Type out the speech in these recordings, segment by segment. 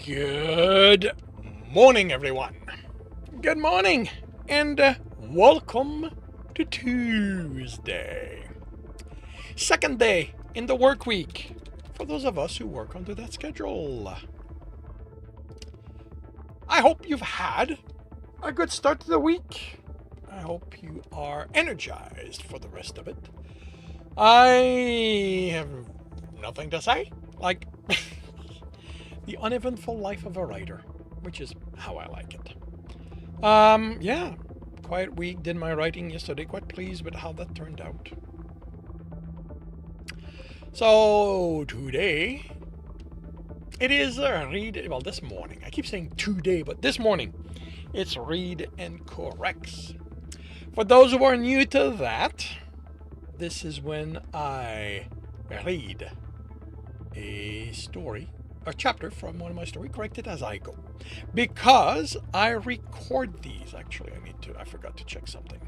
Good morning, everyone. Good morning, and welcome to Tuesday. Second day in the work week for those of us who work under that schedule. I hope you've had a good start to the week. I hope you are energized for the rest of it. I have nothing to say. Like, the uneventful life of a writer, which is how I like it. Yeah, quiet week, did my writing yesterday, quite pleased with how that turned out. So, today, it is this morning, I keep saying today, but this morning, it's Read and Corrects. For those who are new to that, this is when I read a story, a chapter from one of my stories, correct it as I go. Because I record these, actually, I forgot to check something.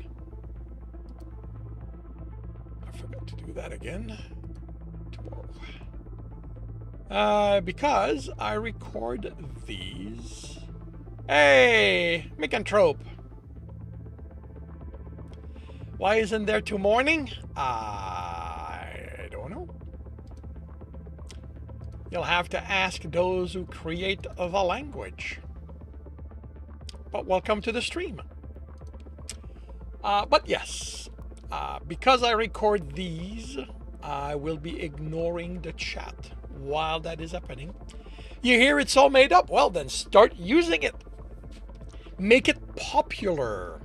I forgot to do that again. Tomorrow. Because I record these. Hey, Micanthrope. Why isn't there till morning? I don't know. You'll have to ask those who create the language. But welcome to the stream. But yes, because I record these, I will be ignoring the chat while that is happening. You hear it's all made up? Well, then start using it. Make it popular.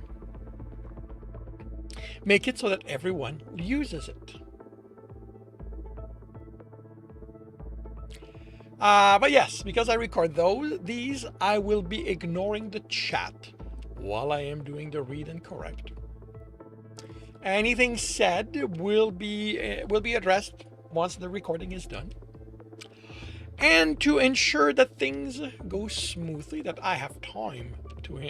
Make it so that everyone uses it. But yes, because I record these, I will be ignoring the chat while I am doing the read and correct. Anything said will be addressed once the recording is done. And to ensure that things go smoothly, that I have time to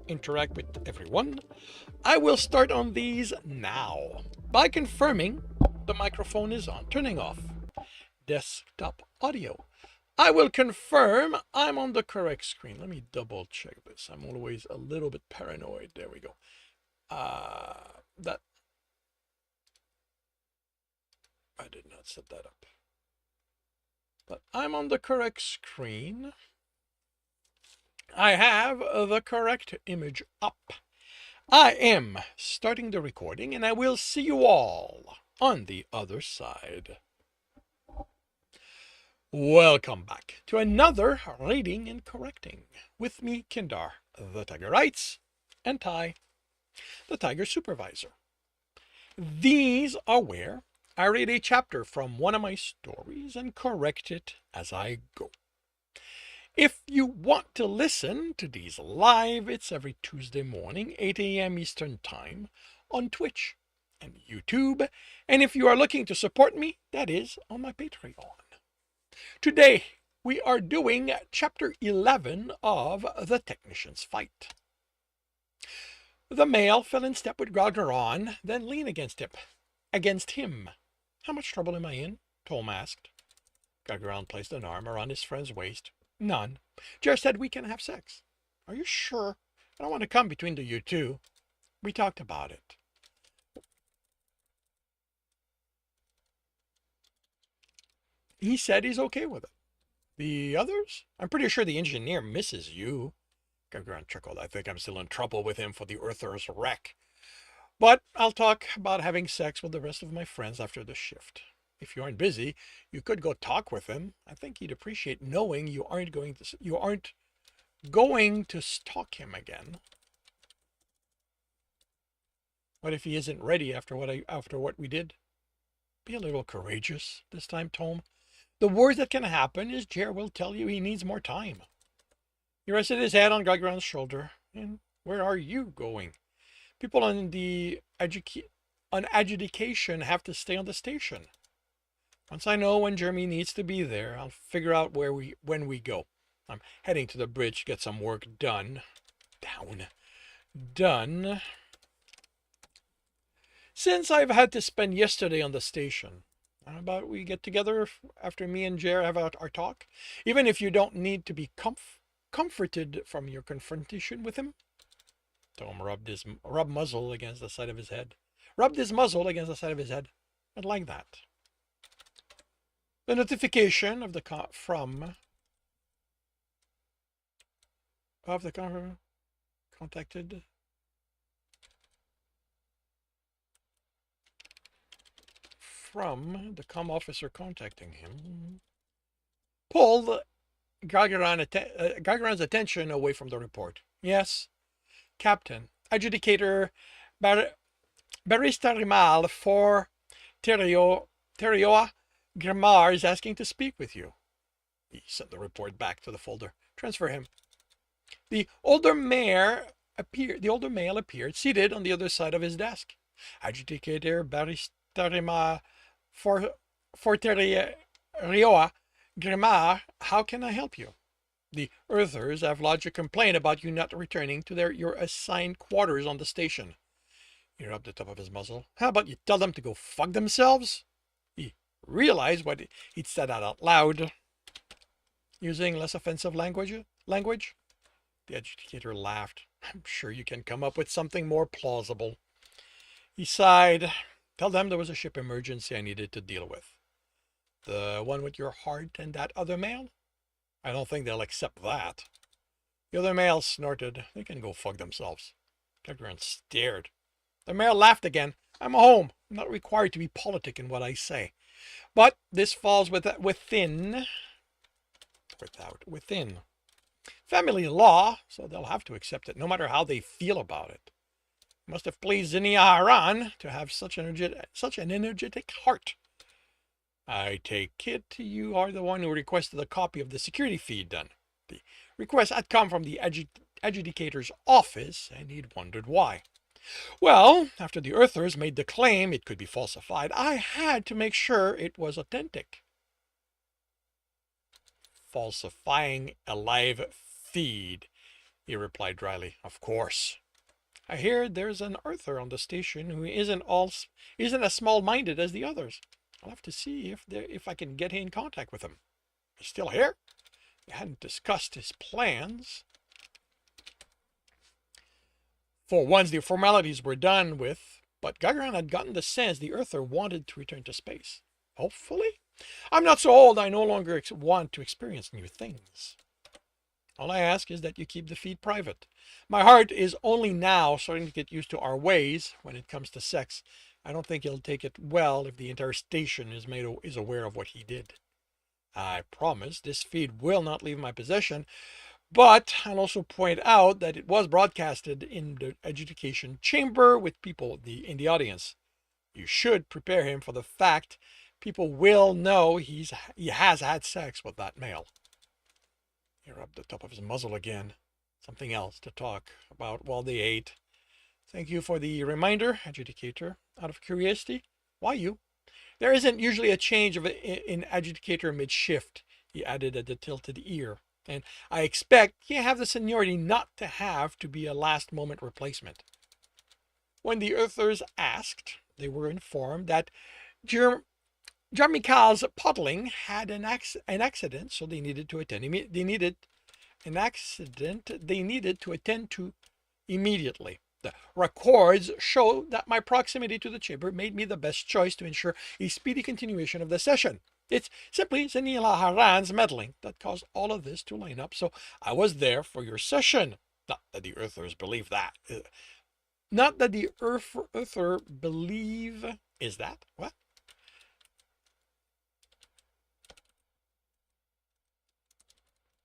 interact with everyone, I will start on these now by confirming the microphone is on, turning off desktop audio. I will confirm I'm on the correct screen. Let me double check this. I'm always a little bit paranoid. There we go. That I did not set that up. But I'm on the correct screen. I have the correct image up. I am starting the recording, and I will see you all on the other side. Welcome back to another reading and correcting with me, Kindar, the Tiger Writes, and Ty, the Tiger Supervisor. These are where I read a chapter from one of my stories and correct it as I go. If you want to listen to these live, it's every Tuesday morning, 8 a.m. Eastern Time, on Twitch and YouTube. And if you are looking to support me, that is on my Patreon. Today, we are doing Chapter 11 of The Technician's Fight. The male fell in step with Groggeron, then leaned against him. How much trouble am I in? Tom asked. Groggeron placed an arm around his friend's waist. None. Jer said we can have sex. Are you sure? I don't want to come between you two. We talked about it. He said he's okay with it. The others? I'm pretty sure the engineer misses you. Groggeron chuckled. I think I'm still in trouble with him for the Earther's wreck. But I'll talk about having sex with the rest of my friends after the shift. If you aren't busy, you could go talk with him. I think he'd appreciate knowing you aren't going to stalk him again. What if he isn't ready after what we did? Be a little courageous this time, Tom. The worst that can happen is Jer will tell you he needs more time. He rested his head on Groggeron's shoulder. And where are you going? People on adjudication have to stay on the station. Once I know when Jeremy needs to be there, I'll figure out when we go. I'm heading to the bridge to get some work done. Done. Since I've had to spend yesterday on the station, How about we get together after me and Jer have our talk? Even if you don't need to be comforted from your confrontation with him. Tom rubbed muzzle against the side of his head. Rubbed his muzzle against the side of his head. I'd like that. The notification of the contacted from the comm officer contacting him pulled Gargaran's attention away from the report. Yes, Captain. Adjudicator Barista Rimal for Terioa Grimar is asking to speak with you. He sent the report back to the folder. Transfer him. The older male appeared seated on the other side of his desk. Adjudicator Barista Rimal for Terioa Grimar, how can I help you? The Earthers have lodged a complaint about you not returning to your assigned quarters on the station. He rubbed the top of his muzzle. How about you tell them to go fuck themselves? He realized what he'd said out loud. Using less offensive language? The educator laughed. I'm sure you can come up with something more plausible. He sighed. Tell them there was a ship emergency I needed to deal with. The one with your heart and that other male? I don't think they'll accept that. The other male snorted. They can go fuck themselves. Gargaran stared. The male laughed again. I'm home. I'm not required to be politic in what I say. But this falls within family law, so they'll have to accept it, no matter how they feel about it. It must have pleased Zinnia Haran to have such an energetic heart. I take it you are the one who requested a copy of the security feed then. The request had come from the adjudicator's office, and he'd wondered why. Well, after the Earthers made the claim it could be falsified, I had to make sure it was authentic. Falsifying a live feed, he replied dryly. Of course. I hear there's an Earther on the station who isn't as small-minded as the others. I'll have to see if I can get in contact with him. He's still here? We hadn't discussed his plans. For once, the formalities were done with, but Gargaran had gotten the sense the Earther wanted to return to space. Hopefully? I'm not so old I no longer want to experience new things. All I ask is that you keep the feed private. My heart is only now starting to get used to our ways when it comes to sex. I don't think he'll take it well if the entire station is aware of what he did. I promise this feed will not leave my possession, but I'll also point out that it was broadcasted in the adjudication chamber with people in the audience. You should prepare him for the fact people will know he has had sex with that male. He rubbed the top of his muzzle again. Something else to talk about while they ate. Thank you for the reminder, adjudicator. Out of curiosity, why you? There isn't usually a change in adjudicator mid-shift, he added at the tilted ear. And I expect you have the seniority not to have to be a last-moment replacement. When the Earthers asked, they were informed that Jarmikal's puddling had an accident, so they needed to attend to immediately. The records show that my proximity to the chamber made me the best choice to ensure a speedy continuation of the session. It's simply Zenila Haran's meddling that caused all of this to line up, so I was there for your session. Not that the Earthers believe that. Not that the Earther believe... Is that? What?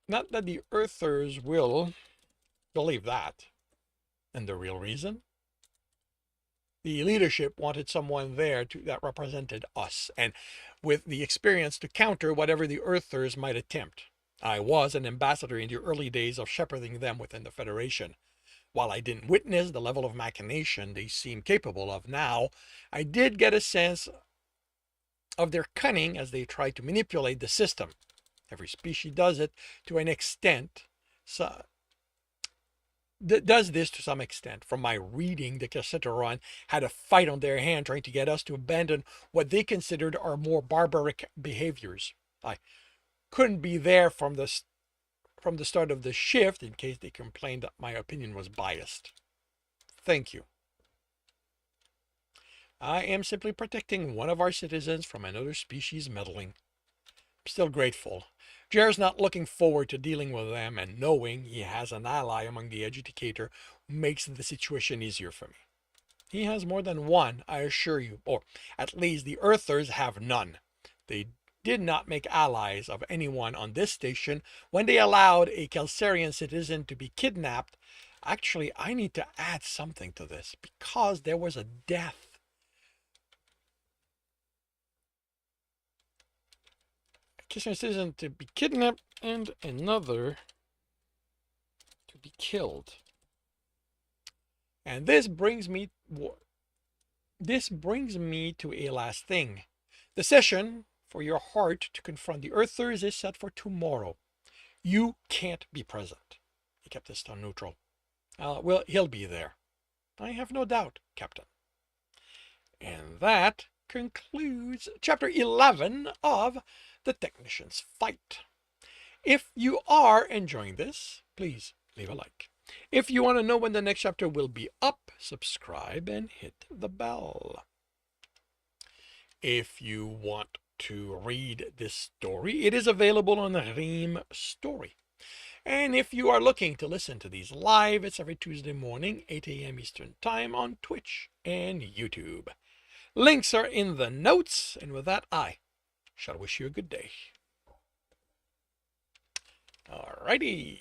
Not that the Earthers will believe that. And the real reason? The leadership wanted someone there that represented us, and with the experience to counter whatever the Earthers might attempt. I was an ambassador in the early days of shepherding them within the Federation. While I didn't witness the level of machination they seem capable of now, I did get a sense of their cunning as they try to manipulate the system. Every species does it to an extent, does this to some extent. From my reading, the Cassiteron had a fight on their hand trying to get us to abandon what they considered our more barbaric behaviors. I couldn't be there from the start of the shift in case they complained that my opinion was biased. Thank you. I am simply protecting one of our citizens from another species meddling. I'm still grateful. Jer's not looking forward to dealing with them, and knowing he has an ally among the educator makes the situation easier for me. He has more than one, I assure you, or at least the Earthers have none. They did not make allies of anyone on this station when they allowed a Calcarian citizen to be kidnapped. Actually, I need to add something to this because there was a death. A citizen to be kidnapped and another to be killed. And this brings me to a last thing. The session for your heart to confront the Earthers is set for tomorrow. You can't be present. He kept his tone neutral. Well, he'll be there. I have no doubt, Captain. And that concludes Chapter 11 of The Technician's Fight. If you are enjoying this, please leave a like. If you want to know when the next chapter will be up, subscribe and hit the bell. If you want to read this story, it is available on Ream Story. And if you are looking to listen to these live, it's every Tuesday morning, 8 a.m. Eastern Time on Twitch and YouTube. Links are in the notes, and with that, I shall wish you a good day. Alrighty.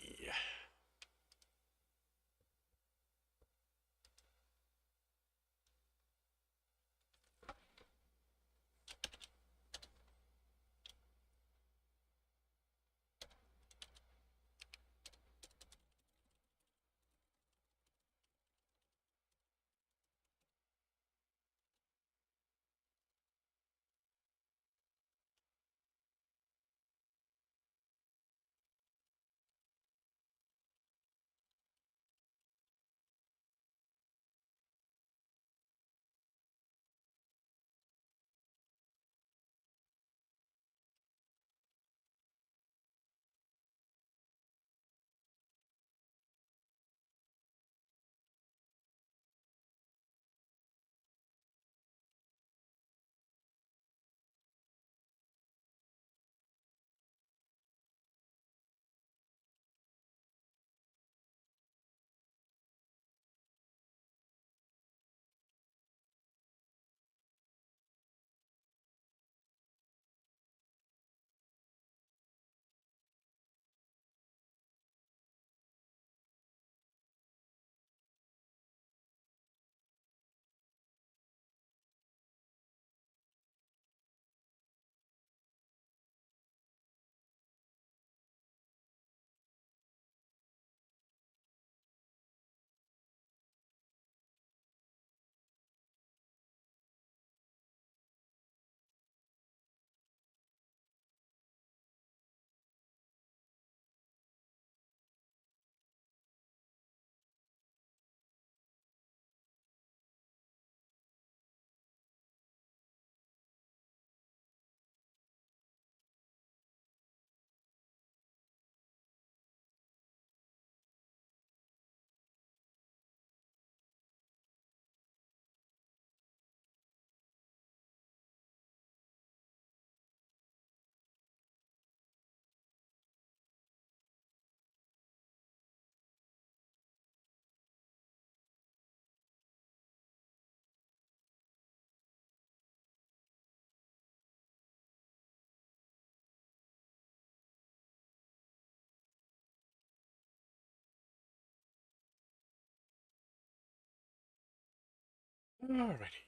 Alrighty.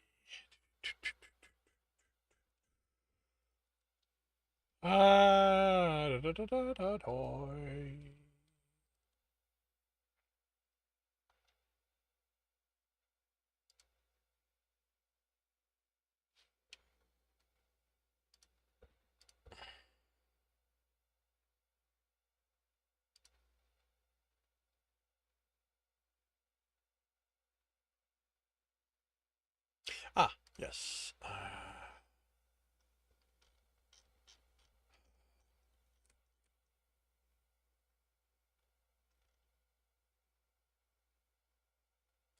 Da, da, da, da, toy. Yes.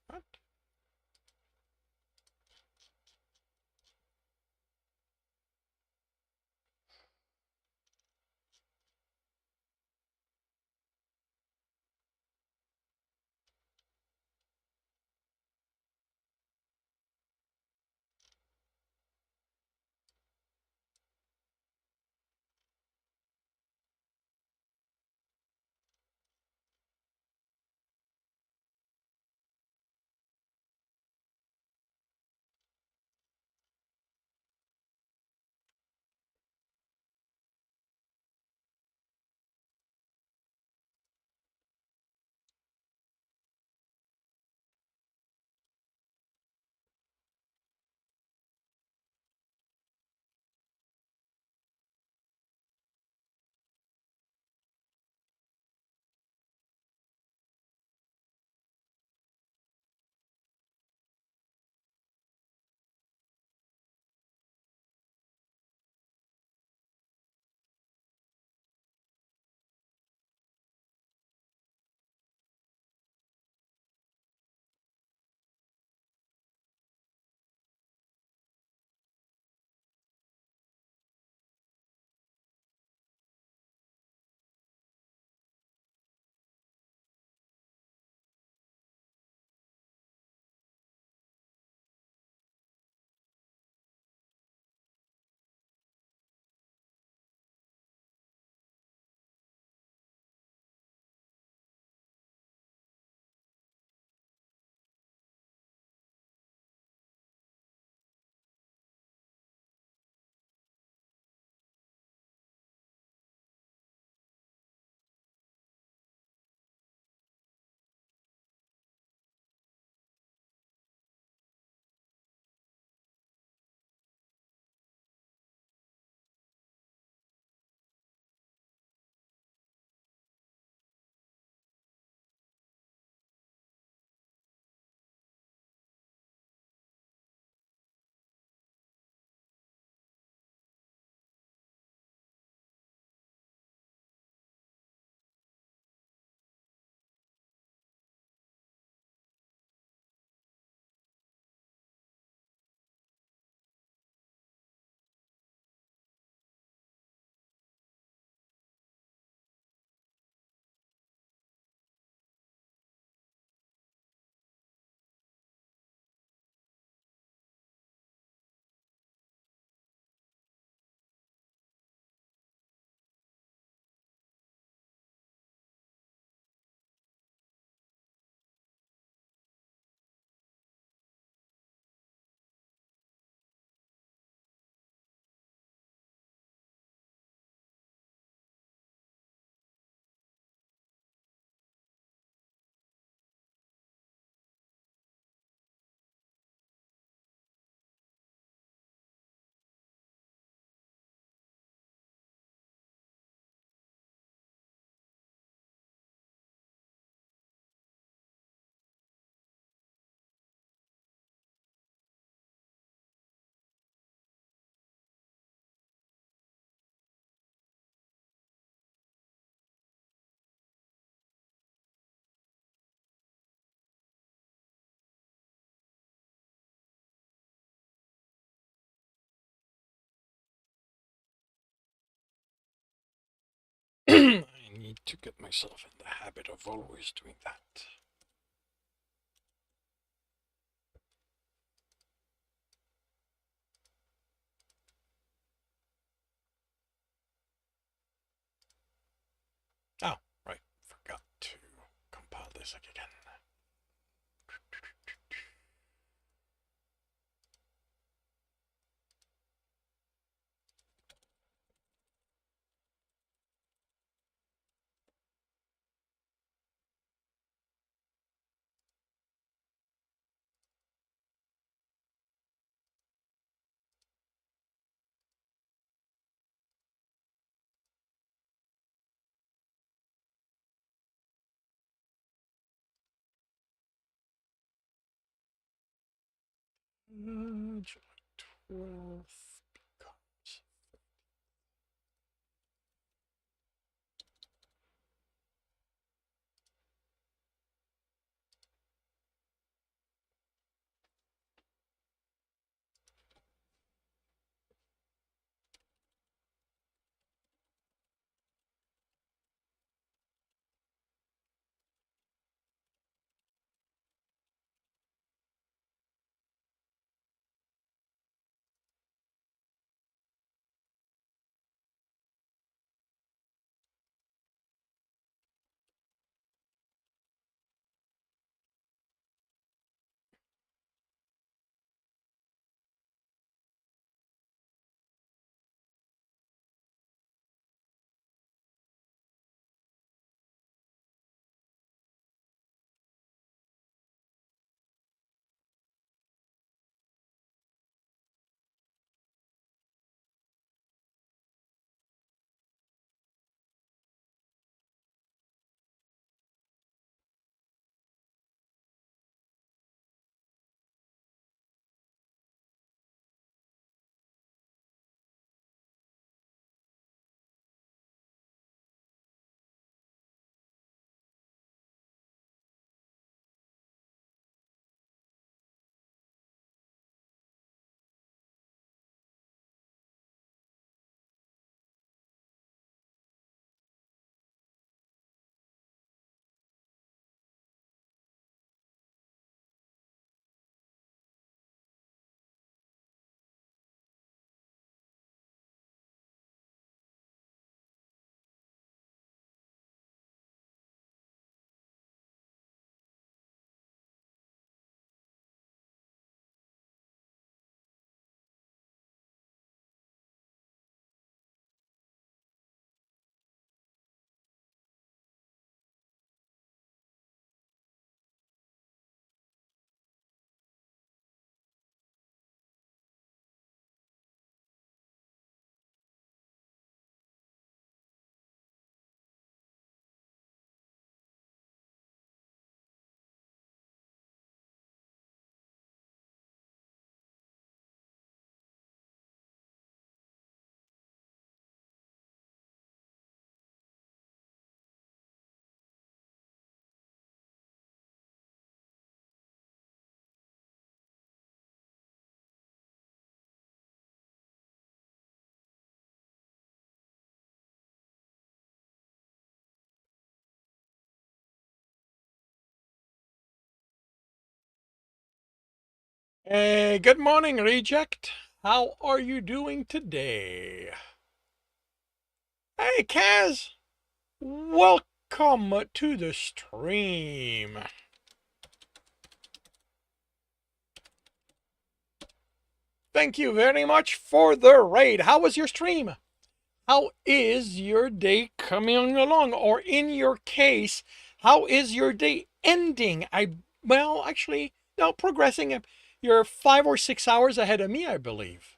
What? I need to get myself in the habit of always doing that. Oh, right. Forgot to compile this again. July 12 becomes. Hey, good morning, Reject. How are you doing today? Hey, Kaz. Welcome to the stream. Thank you very much for the raid. How was your stream? How is your day coming along? Or in your case, how is your day ending? Well, actually, no, progressing. You're 5 or 6 hours ahead of me, I believe.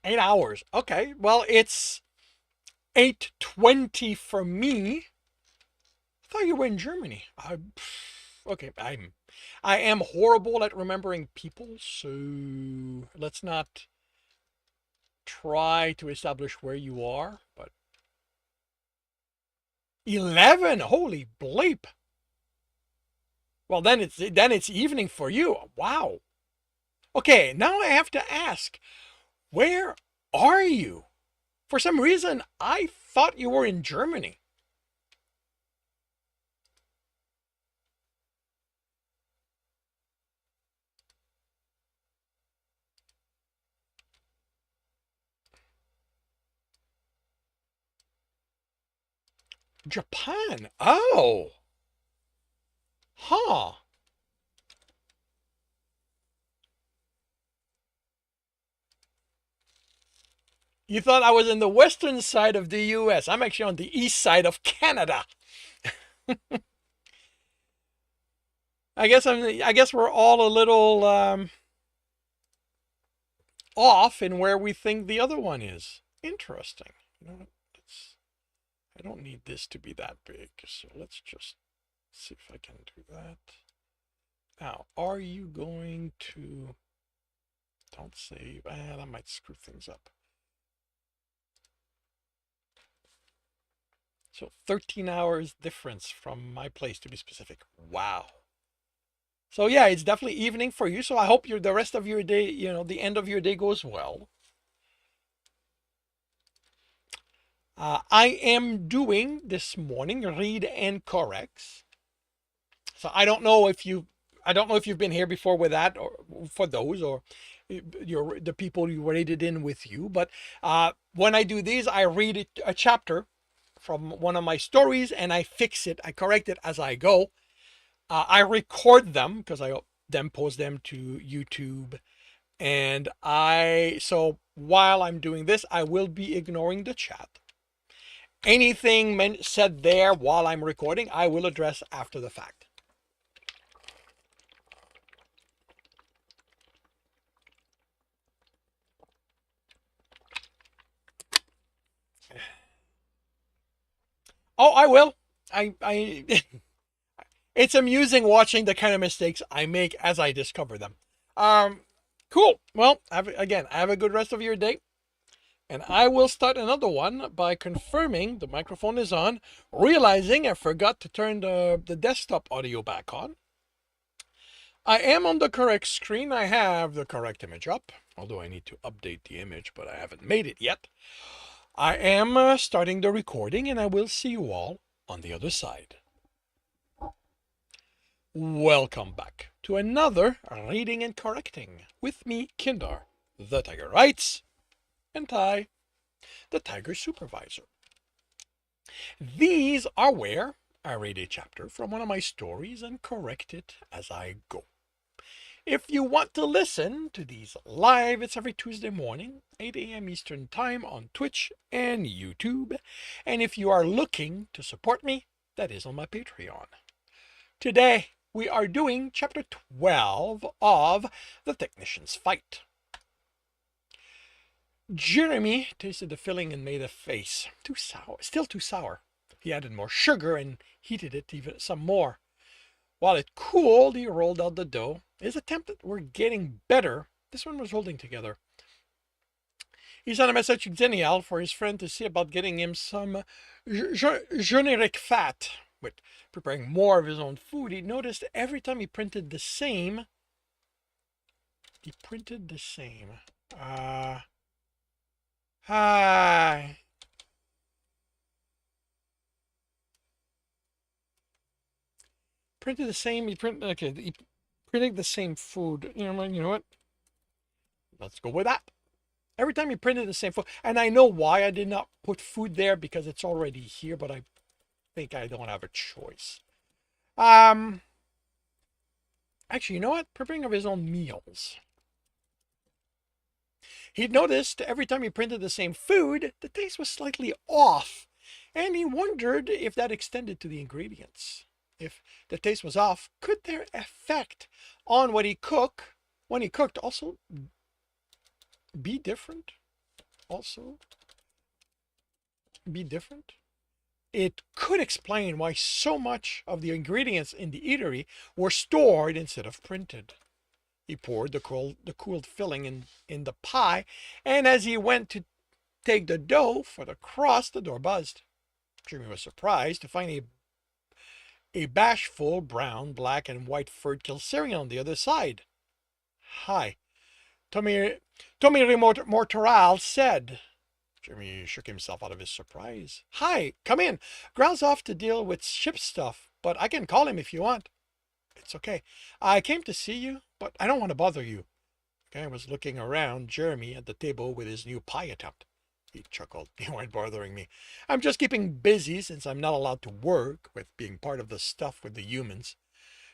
Eight hours. Okay. Well, it's 8:20 for me. I thought you were in Germany. Okay, I am horrible at remembering people, so let's not try to establish where you are, but 11. Holy bleep. Well, then it's evening for you. Wow. Okay, now I have to ask, where are you? For some reason, I thought you were in Germany. Japan. Oh. Huh. You thought I was in the western side of the US. I'm actually on the east side of Canada. I guess we're all a little off in where we think the other one is. Interesting. You know, I don't need this to be that big, so let's just see if I can do that. Now, are you going to... Don't save. That might screw things up. So 13 hours difference from my place, to be specific. Wow. So yeah, it's definitely evening for you. So I hope the rest of your day, the end of your day goes well. I am doing this morning read and corrects. So I don't know if you've been here before with that, or for those, or the people you rated in with you. But when I do these, I read a chapter from one of my stories and I fix it. I correct it as I go. I record them because I then post them to YouTube. And so while I'm doing this, I will be ignoring the chat. Anything said there while I'm recording, I will address after the fact. Oh, I will. I It's amusing watching the kind of mistakes I make as I discover them. Cool. Well, have a good rest of your day. And I will start another one by confirming the microphone is on, realizing I forgot to turn the desktop audio back on. I am on the correct screen. I have the correct image up, although I need to update the image, but I haven't made it yet. I am starting the recording, and I will see you all on the other side. Welcome back to another reading and correcting with me, Kindar, the Tiger Writes, and Ty, the Tiger Supervisor. These are where I read a chapter from one of my stories and correct it as I go. If you want to listen to these live, it's every Tuesday morning, 8 a.m. Eastern Time on Twitch and YouTube. And if you are looking to support me, that is on my Patreon. Today, we are doing chapter 12 of The Technician's Fight. Jeremy tasted the filling and made a face. Too sour, still too sour. He added more sugar and heated it even some more. While it cooled, he rolled out the dough. His attempt were getting better. This one was holding together. He sent a message to Daniel for his friend to see about getting him some generic fat. With preparing more of his own food, he noticed every time he printed the same. Printed the same he printed the same food. You know what? Let's go with that. Every time he printed the same food, and I know why I did not put food there because it's already here, but I think I don't have a choice. Actually, you know what? Preparing of his own meals. He'd noticed every time he printed the same food, the taste was slightly off, and he wondered if that extended to the ingredients. If the taste was off, could their effect on when he cooked also be different? It could explain why so much of the ingredients in the eatery were stored instead of printed. He poured the cooled filling in the pie, and as he went to take the dough for the crust, the door buzzed. Jimmy was surprised to find a bashful brown, black, and white furred Kilsarian on the other side. "Hi," Tommy Mortoral said. Jimmy shook himself out of his surprise. "Hi, come in. Growl's off to deal with ship stuff, but I can call him if you want." "It's okay. I came to see you, but I don't want to bother you." The guy was looking around Jeremy at the table with his new pie attempt. He chuckled. "You weren't bothering me. I'm just keeping busy since I'm not allowed to work with being part of the stuff with the humans.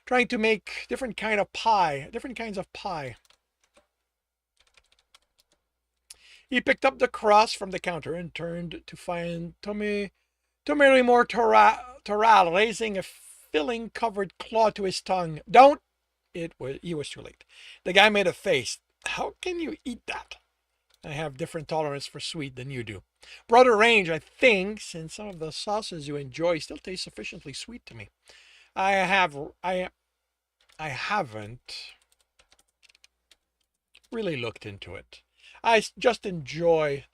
Trying to make different kinds of pie. He picked up the crust from the counter and turned to find Tommy Toral raising a filling-covered claw to his tongue. He was too late. The guy made a face. "How can you eat that?" I have different tolerance for sweet than you do. Broader range, I think, since some of the sauces you enjoy still taste sufficiently sweet to me. I have I haven't really looked into it. I just enjoy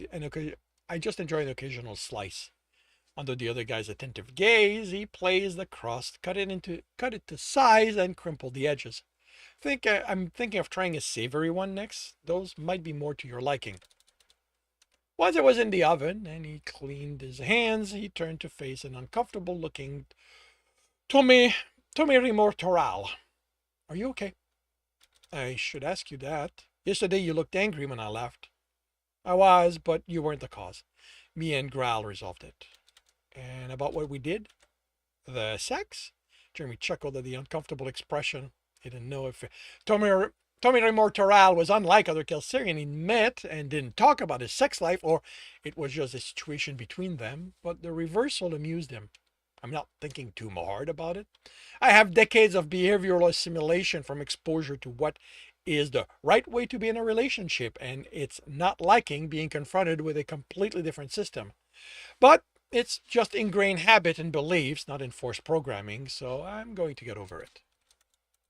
I just enjoy an occasional slice. Under the other guy's attentive gaze, he plays the crust, cut it to size, and crimple the edges. I'm thinking of trying a savory one next. Those might be more to your liking. Once it was in the oven and he cleaned his hands, he turned to face an uncomfortable-looking Tommy Rimortoral. Are you okay? I should ask you that. Yesterday you looked angry when I left. I was, but you weren't the cause. Me and Graal resolved it. And about what we did? The sex? Jeremy chuckled at the uncomfortable expression. He didn't know if Tommy Mortoral was unlike other Kelserian he'd met and didn't talk about his sex life, or it was just a situation between them, but the reversal amused him. I'm not thinking too hard about it. I have decades of behavioral assimilation from exposure to what is the right way to be in a relationship, and it's not liking being confronted with a completely different system. But it's just ingrained habit and beliefs, not enforced programming, so I'm going to get over it.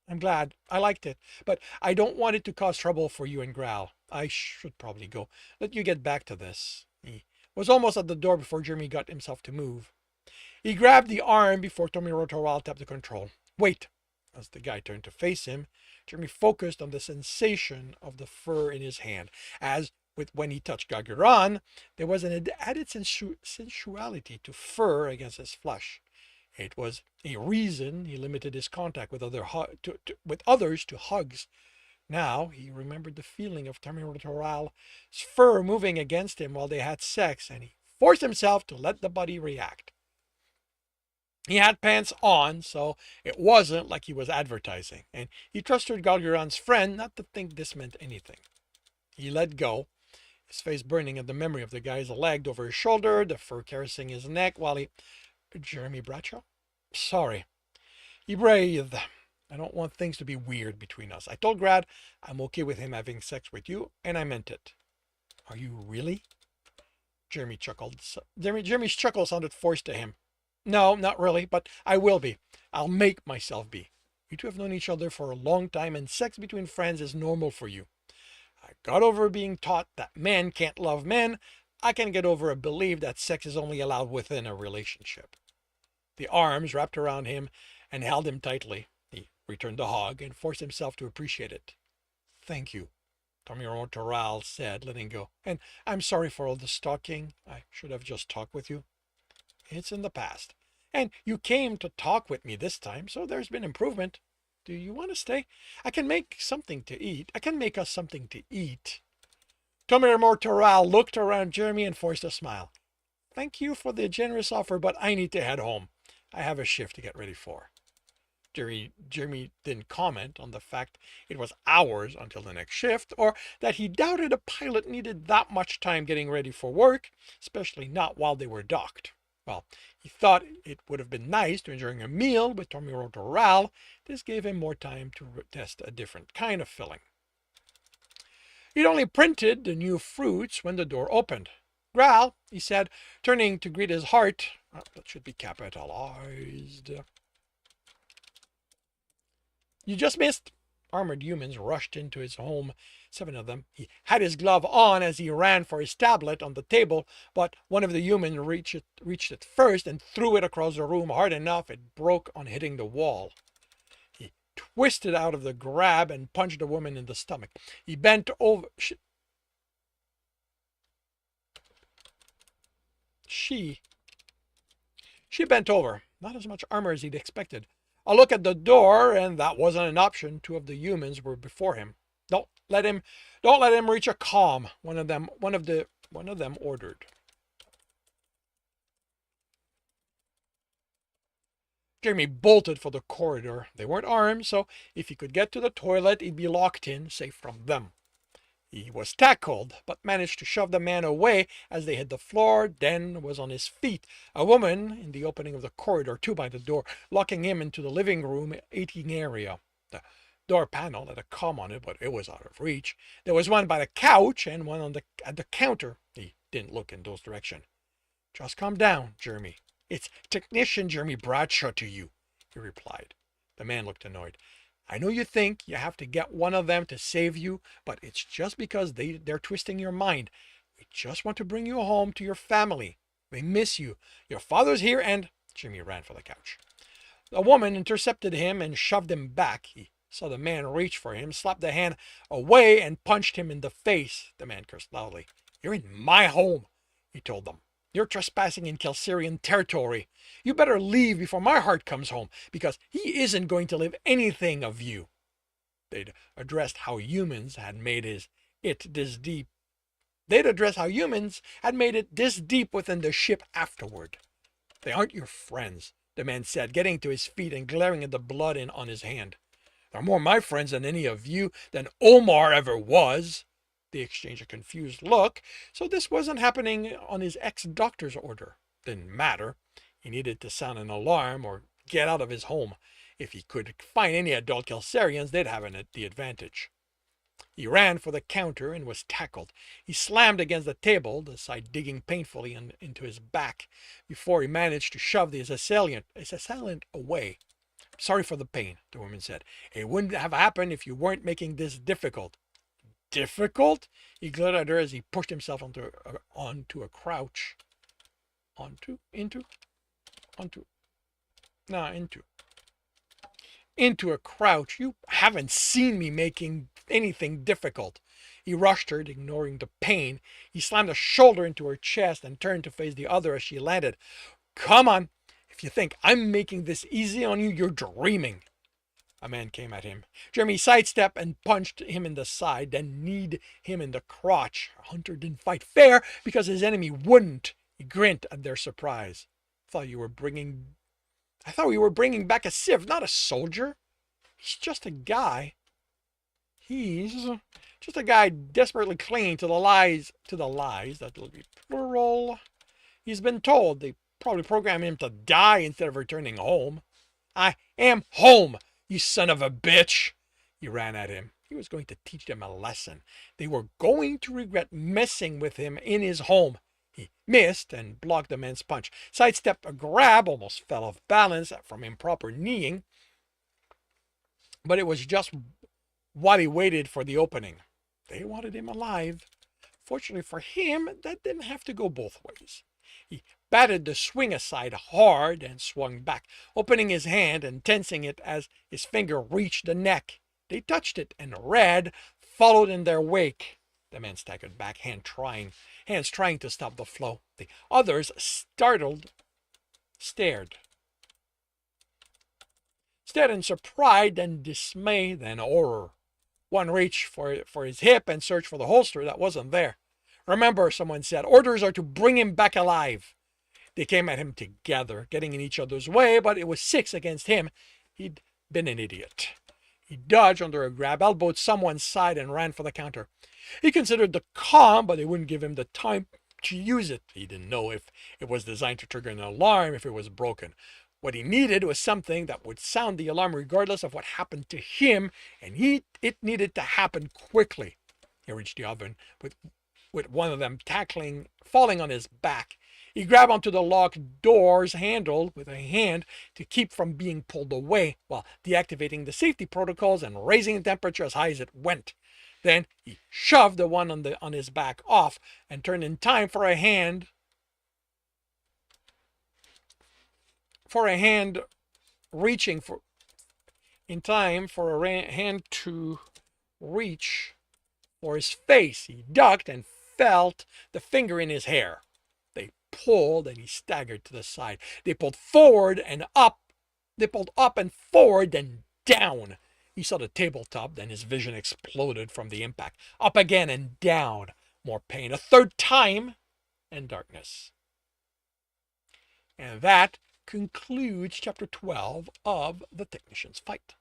I'm glad. I liked it. But I don't want it to cause trouble for you and Graal. I should probably go. Let you get back to this. He was almost at the door before Jeremy got himself to move. He grabbed the arm before Tommy Rotorwal tapped the control. Wait! As the guy turned to face him, Jeremy focused on the sensation of the fur in his hand. As with when he touched Gaguran, there was an added sensuality to fur against his flesh. It was a reason he limited his contact with others to hugs. Now he remembered the feeling of Toral's fur moving against him while they had sex, and he forced himself to let the body react. He had pants on, so it wasn't like he was advertising, and he trusted Galguran's friend not to think this meant anything. He let go, his face burning at the memory of the guy's leg over his shoulder, the fur caressing his neck while he... Jeremy Bradshaw? Sorry. He breathed. I don't want things to be weird between us. I told Grad I'm okay with him having sex with you, and I meant it. Are you really? Jeremy chuckled. Jeremy's chuckle sounded forced to him. No, not really, but I will be. I'll make myself be. You two have known each other for a long time, and sex between friends is normal for you. I got over being taught that men can't love men. I can get over a belief that sex is only allowed within a relationship. The arms wrapped around him and held him tightly. He returned the hug and forced himself to appreciate it. Thank you, Tommy Toral said, letting go. And I'm sorry for all the stalking. I should have just talked with you. It's in the past. And you came to talk with me this time, so there's been improvement. Do you want to stay? I can make something to eat. I can make us something to eat. Tommy Toral looked around Jeremy and forced a smile. Thank you for the generous offer, but I need to head home. I have a shift to get ready for. Jeremy didn't comment on the fact it was hours until the next shift, or that he doubted a pilot needed that much time getting ready for work, especially not while they were docked. Well, he thought it would have been nice to enjoy a meal with Tommy Rotoral. This gave him more time to test a different kind of filling. He'd only printed the new fruits when the door opened. Graal, he said, turning to greet his heart. Oh, that should be capitalized. You just missed. Armored humans rushed into his home, 7 of them. He had his glove on as he ran for his tablet on the table, but one of the humans reached it first and threw it across the room hard enough it broke on hitting the wall. He twisted out of the grab and punched the woman in the stomach. He bent over. She bent over, not as much armor as he'd expected. A look at the door, and that wasn't an option. 2 of the humans were before him. Don't let him reach a calm, one of them ordered. Jeremy bolted for the corridor. They weren't armed, so if he could get to the toilet, he'd be locked in, safe from them. He was tackled, but managed to shove the man away as they hit the floor, then was on his feet. A woman in the opening of the corridor, 2 by the door, locking him into the living room eating area. The door panel had a com on it, but it was out of reach. There was one by the couch and one at the counter. He didn't look in those directions. Just calm down, Jeremy. It's Technician Jeremy Bradshaw to you, he replied. The man looked annoyed. I know you think you have to get one of them to save you, but it's just because they're twisting your mind. We just want to bring you home to your family. They miss you. Your father's here and... Jimmy ran for the couch. A woman intercepted him and shoved him back. He saw the man reach for him, slapped the hand away, and punched him in the face. The man cursed loudly. You're in my home, he told them. You're trespassing in Kelsarian territory. You better leave before my heart comes home, because he isn't going to live anything of you. They'd addressed how humans had made it this deep. They'd addressed how humans had made it this deep within the ship afterward. They aren't your friends, the man said, getting to his feet and glaring at the blood on his hand. They're more my friends than any of you, than Omar ever was. They exchanged a confused look, so this wasn't happening on his ex-doctor's order. Didn't matter. He needed to sound an alarm or get out of his home. If he could find any adult Kelsarians, they'd have the advantage. He ran for the counter and was tackled. He slammed against the table, the side digging painfully into his back, before he managed to shove his assailant away. Sorry for the pain, the woman said. It wouldn't have happened if you weren't making this difficult. Difficult? He glared at her as he pushed himself onto a crouch. Into a crouch. You haven't seen me making anything difficult. He rushed her, ignoring the pain. He slammed a shoulder into her chest and turned to face the other as she landed. Come on. If you think I'm making this easy on you, you're dreaming. A man came at him. Jeremy sidestepped and punched him in the side, then kneed him in the crotch. Hunter didn't fight fair because his enemy wouldn't. He grinned at their surprise. I thought we were bringing back a civ, not a soldier. He's just a guy. He's just a guy desperately clinging to the lies, that will be plural. He's been told they probably programmed him to die instead of returning home. I am home, you son of a bitch. He ran at him. He was going to teach them a lesson. They were going to regret messing with him in his home. He missed and blocked the man's punch. Sidestepped a grab, almost fell off balance from improper kneeing. But it was just while he waited for the opening. They wanted him alive. Fortunately for him, that didn't have to go both ways. He batted the swing aside hard and swung back, opening his hand and tensing it as his finger reached the neck. They touched it, and Red followed in their wake. The man staggered back, hands trying to stop the flow. The others, startled, stared in surprise, then dismay, then horror. One reached for his hip and searched for the holster that wasn't there. Remember, someone said, orders are to bring him back alive. They came at him together, getting in each other's way, but it was 6 against him. He'd been an idiot. He dodged under a grab, elbowed someone's side, and ran for the counter. He considered the comm, but they wouldn't give him the time to use it. He didn't know if it was designed to trigger an alarm if it was broken. What he needed was something that would sound the alarm regardless of what happened to him, and it needed to happen quickly. He reached the oven with one of them falling on his back. He grabbed onto the locked door's handle with a hand to keep from being pulled away while deactivating the safety protocols and raising the temperature as high as it went. Then he shoved the one on his back off and turned in time for a hand reaching for in time for a hand to reach for his face. He ducked and felt the finger in his hair. They pulled and he staggered to the side. They pulled forward and up. They pulled up and forward, then down. He saw the tabletop, then his vision exploded from the impact. Up again and down. More pain. A third time, and darkness. And that concludes chapter 12 of The Technician's Fight.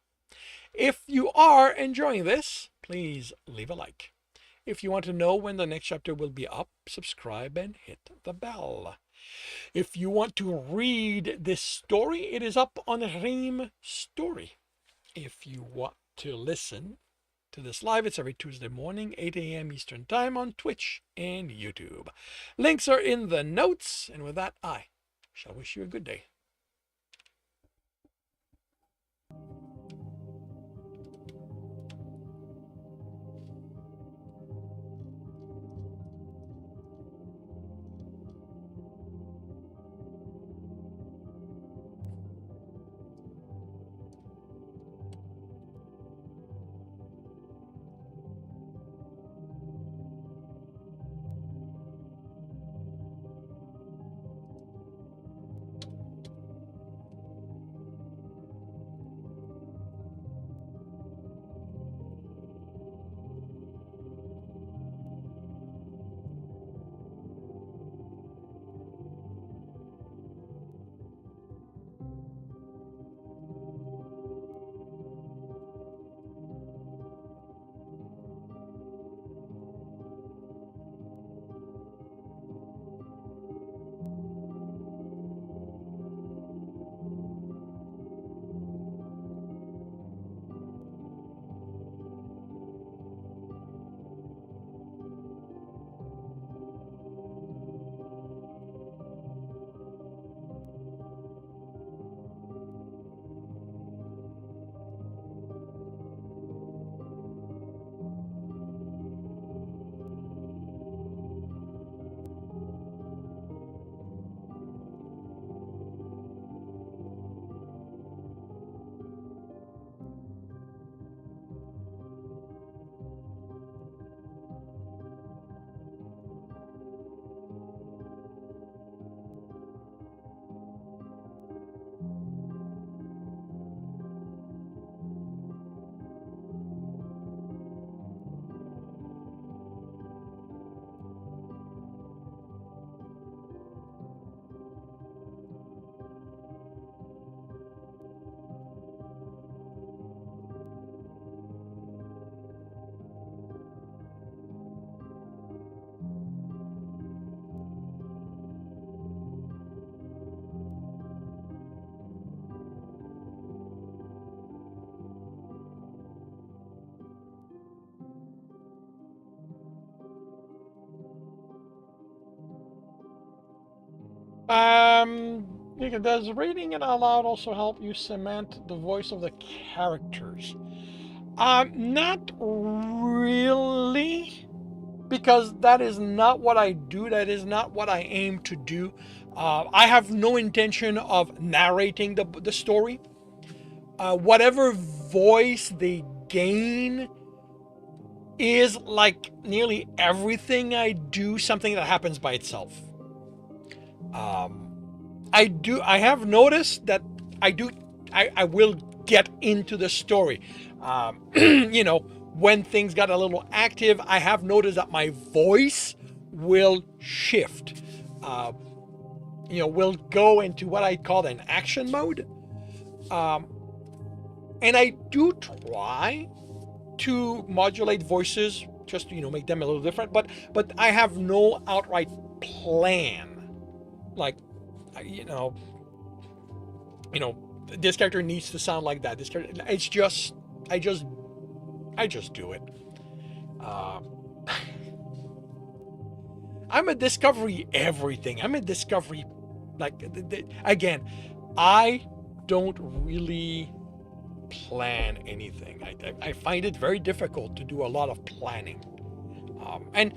If you are enjoying this, please leave a like. If you want to know when the next chapter will be up, subscribe and hit the bell. If you want to read this story, it is up on Ream Story. If you want to listen to this live. It's every Tuesday morning, 8 a.m. Eastern Time on Twitch and YouTube. Links are in the notes. And with that, I shall wish you a good day. Does reading it out loud also help you cement the voice of the characters? Not really, because that is not what I do. That is not what I aim to do. I have no intention of narrating the story. Whatever voice they gain is, like nearly everything I do, something that happens by itself. I have noticed that I will get into the story. When things got a little active, I have noticed that my voice will shift. Will go into what I call an action mode. And I do try to modulate voices, just make them a little different. But I have no outright plan. Like, this character needs to sound like that. This character, it's just, I just do it. I'm a Discovery everything. I'm a Discovery, like, again, I don't really plan anything. I find it very difficult to do a lot of planning. And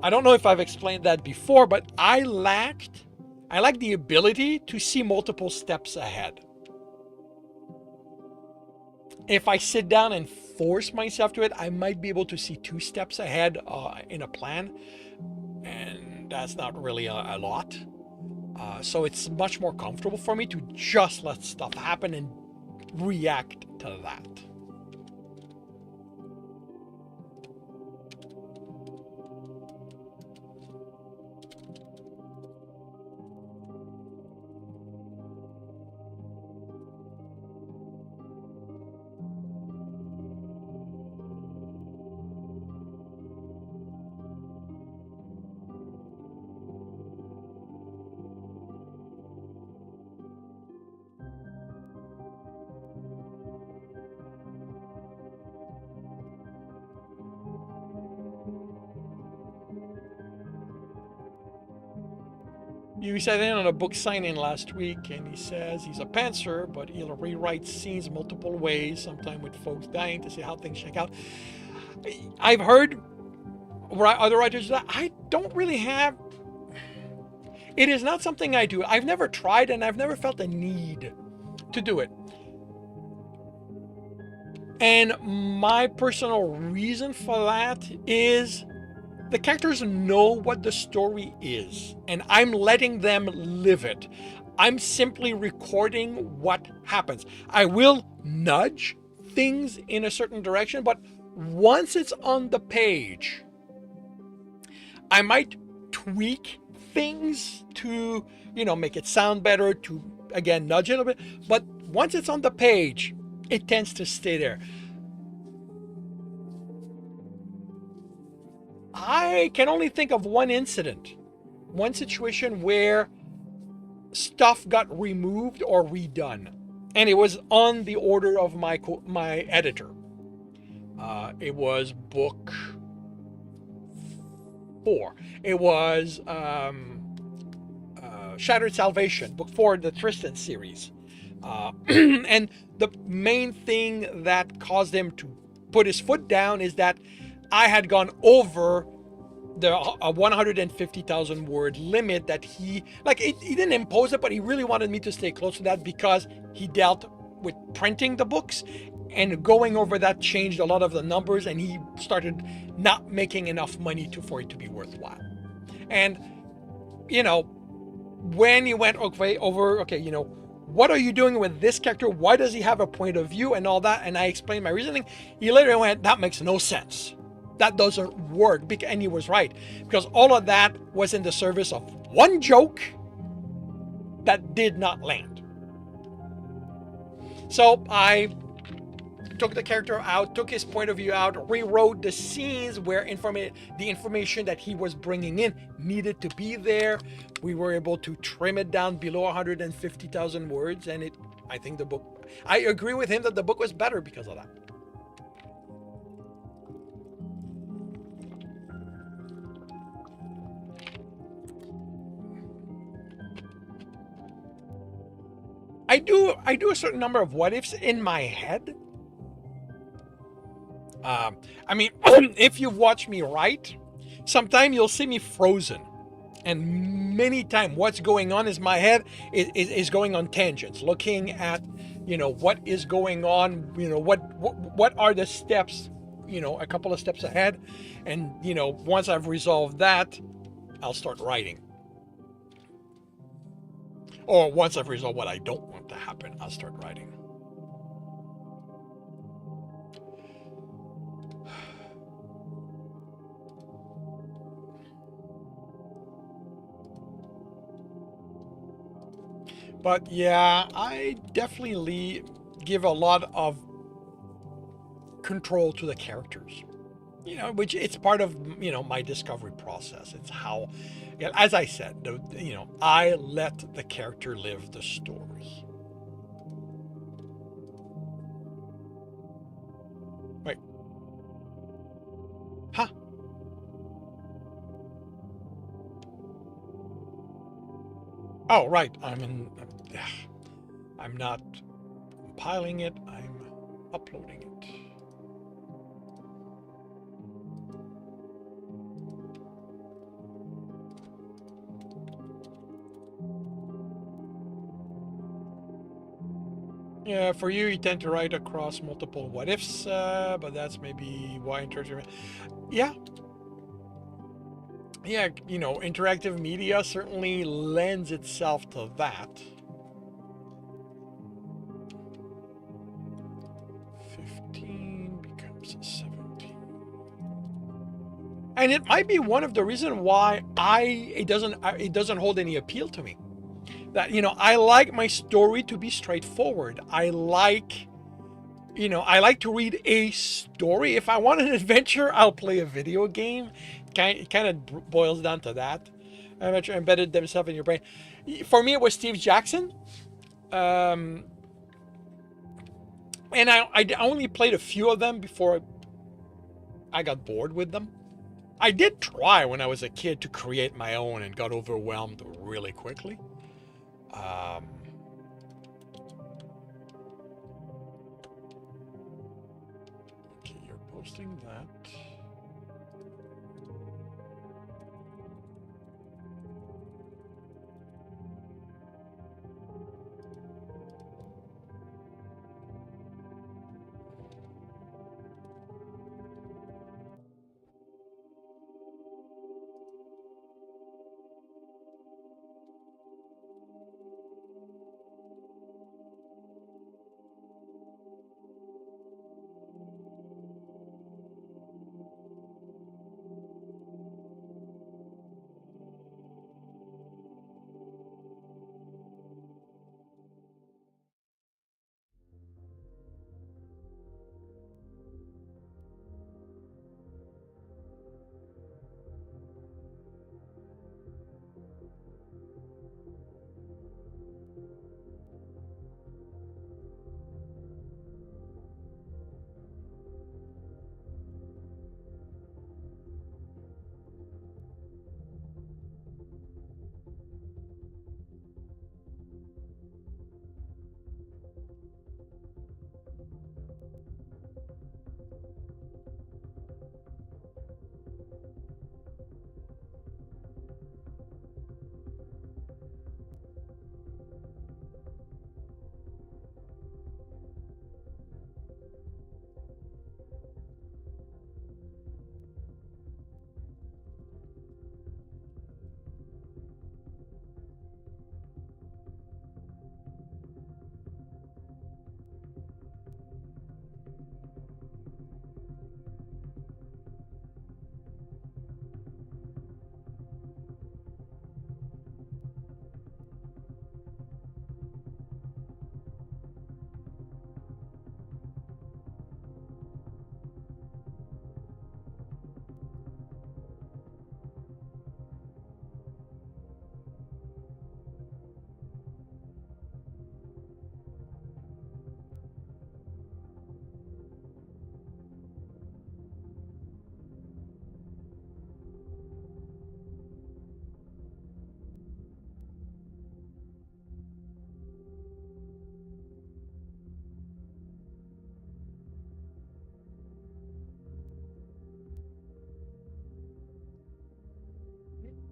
I don't know if I've explained that before, but I lack the ability to see multiple steps ahead. If I sit down and force myself to it, I might be able to see 2 steps ahead in a plan, and that's not really a lot. So it's much more comfortable for me to just let stuff happen and react to that. You sat in on a book signing last week, and he says he's a pantser, but he'll rewrite scenes multiple ways, sometimes with folks dying, to see how things shake out. I've heard other writers that I don't really have. It is not something I do. I've never tried, and I've never felt a need to do it. And my personal reason for that is the characters know what the story is, and I'm letting them live it. I'm simply recording what happens. I will nudge things in a certain direction, but once it's on the page, I might tweak things to, make it sound better, to, again, nudge it a bit. But once it's on the page, it tends to stay there. I can only think of one incident, one situation where stuff got removed or redone, and it was on the order of my editor. It was book 4. It was Shattered Salvation, book 4, the Tristan series. And the main thing that caused him to put his foot down is that I had gone over the 150,000 word limit that he didn't impose it, but he really wanted me to stay close to that because he dealt with printing the books, and going over that changed a lot of the numbers, and he started not making enough money for it to be worthwhile. And when he went over, what are you doing with this character? Why does he have a point of view and all that? And I explained my reasoning. He later went, that makes no sense. That doesn't work. And he was right, because all of that was in the service of one joke that did not land. So I took the character out, took his point of view out, rewrote the scenes where the information that he was bringing in needed to be there. We were able to trim it down below 150,000 words, and I agree with him that the book was better because of that. I do a certain number of what ifs in my head. If you watch me write, sometimes you'll see me frozen, and many times what's going on is my head is going on tangents, looking at what is going on, what are the steps, a couple of steps ahead, and once I've resolved that, I'll start writing. Or once I've resolved what I don't want to happen, I'll start writing. But yeah, I definitely give a lot of control to the characters, which it's part of, my discovery process. It's how, as I said, I let the character live the story. Wait. Huh? Oh, right. I'm not compiling it. I'm uploading it. Yeah, for you tend to write across multiple what ifs, but that's maybe why interactive. Yeah. Yeah, interactive media certainly lends itself to that. 15 becomes 17. And it might be one of the reasons why it doesn't hold any appeal to me. That, I like my story to be straightforward. I like to read a story. If I want an adventure, I'll play a video game. It kind of boils down to that. Adventure embedded themselves in your brain. For me, it was Steve Jackson. And I only played a few of them before I got bored with them. I did try when I was a kid to create my own and got overwhelmed really quickly. Okay, you're posting that.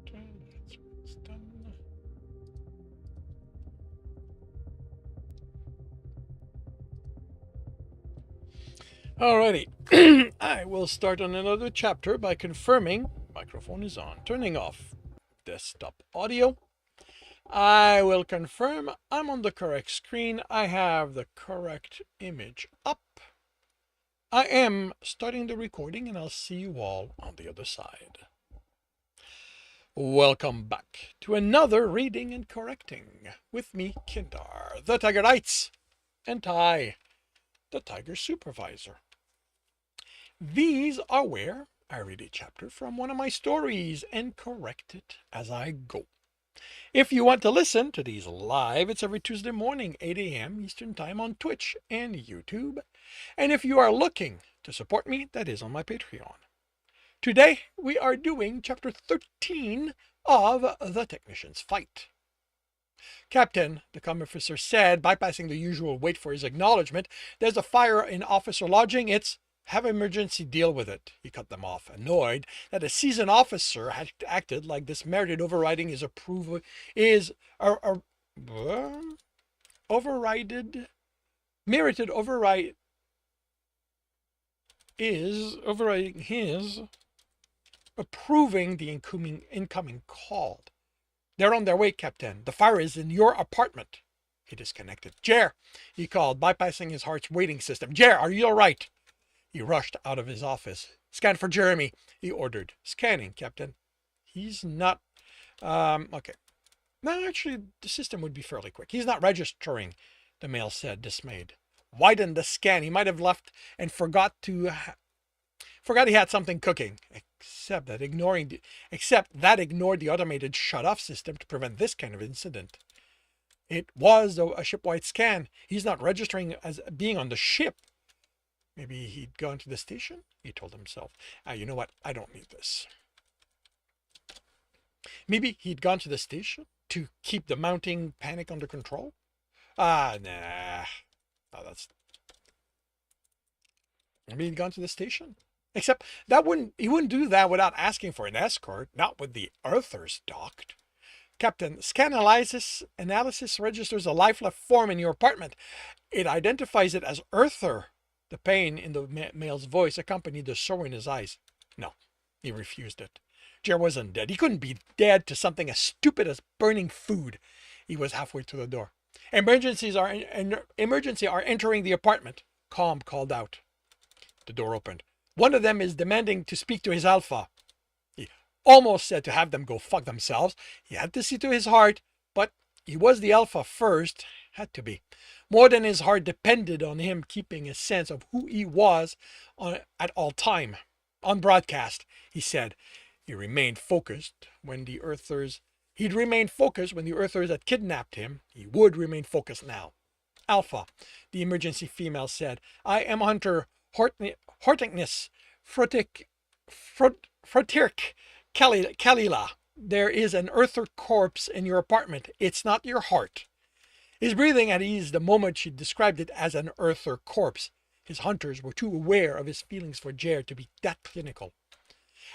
Okay, that's done. Alrighty, I will start on another chapter by confirming microphone is on, turning off desktop audio. I will confirm I'm on the correct screen. I have the correct image up. I am starting the recording and I'll see you all on the other side. Welcome back to another reading and correcting with me, Kindar, the Tiger Knights, and Ty, the Tiger Supervisor. These are where I read a chapter from one of my stories and correct it as I go. If you want to listen to these live, it's every Tuesday morning, 8 a.m. Eastern Time on Twitch and YouTube. And if you are looking to support me, that is on my Patreon. Today, we are doing chapter 13 of The Technician's Fight. Captain, the comm officer said, bypassing the usual wait for his acknowledgement, there's a fire in officer lodging. It's have emergency deal with it. He cut them off, annoyed that a seasoned officer had acted like this merited overriding his approval overriding his approving the incoming call. They're on their way, Captain. The fire is in your apartment. He disconnected. Jer, he called, bypassing his heart's waiting system. Jer, are you all right? He rushed out of his office. Scan for Jeremy, he ordered. Scanning, Captain. He's not... okay. No, actually, the system would be fairly quick. He's not registering, the male said, dismayed. Widen the scan. He might have left and forgot he had something cooking. Except that ignored the automated shut-off system to prevent this kind of incident. It was a ship-wide scan. He's not registering as being on the ship. Maybe he'd gone to the station, he told himself. You know what? I don't need this. Maybe he'd gone to the station to keep the mounting panic under control. Nah. Oh, that's. Maybe he'd gone to the station. Except he wouldn't do that without asking for an escort, not with the Earthers docked. Captain, scan analysis registers a life-left form in your apartment. It identifies it as Earther. The pain in the male's voice accompanied the sorrow in his eyes. No, he refused it. Jer wasn't dead. He couldn't be dead to something as stupid as burning food. He was halfway to the door. Emergency are entering the apartment. Calm called out. The door opened. One of them is demanding to speak to his alpha. He almost said to have them go fuck themselves. He had to see to his heart, but he was the alpha first. Had to be. More than his heart depended on him keeping a sense of who he was at all time. On broadcast, he said. He'd remained focused when the Earthers had kidnapped him. He would remain focused now. Alpha, the emergency female said. I am Hunter Hortinkness Frotirk Kalila. There is an Earther corpse in your apartment. It's not your heart. His breathing had eased the moment she described it as an Earther corpse. His hunters were too aware of his feelings for Jer to be that clinical.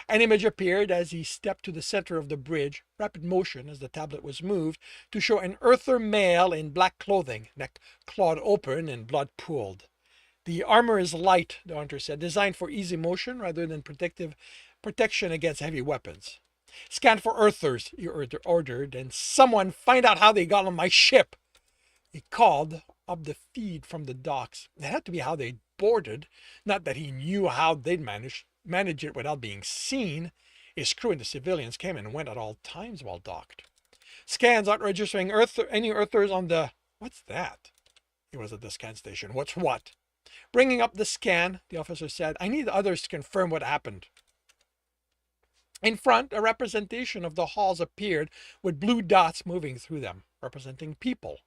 An image appeared as he stepped to the center of the bridge, rapid motion as the tablet was moved, to show an Earther male in black clothing, neck clawed open and blood pooled. The armor is light, the hunter said, designed for easy motion rather than protection against heavy weapons. Scan for Earthers, he ordered, and someone find out how they got on my ship. He called up the feed from the docks. It had to be how they'd boarded, not that he knew how they'd manage it without being seen. His crew and the civilians came and went at all times while docked. Scans aren't registering any Earthers on the... What's that? He was at the scan station. What's what? Bringing up the scan, the officer said, I need others to confirm what happened. In front, a representation of the halls appeared with blue dots moving through them, representing people.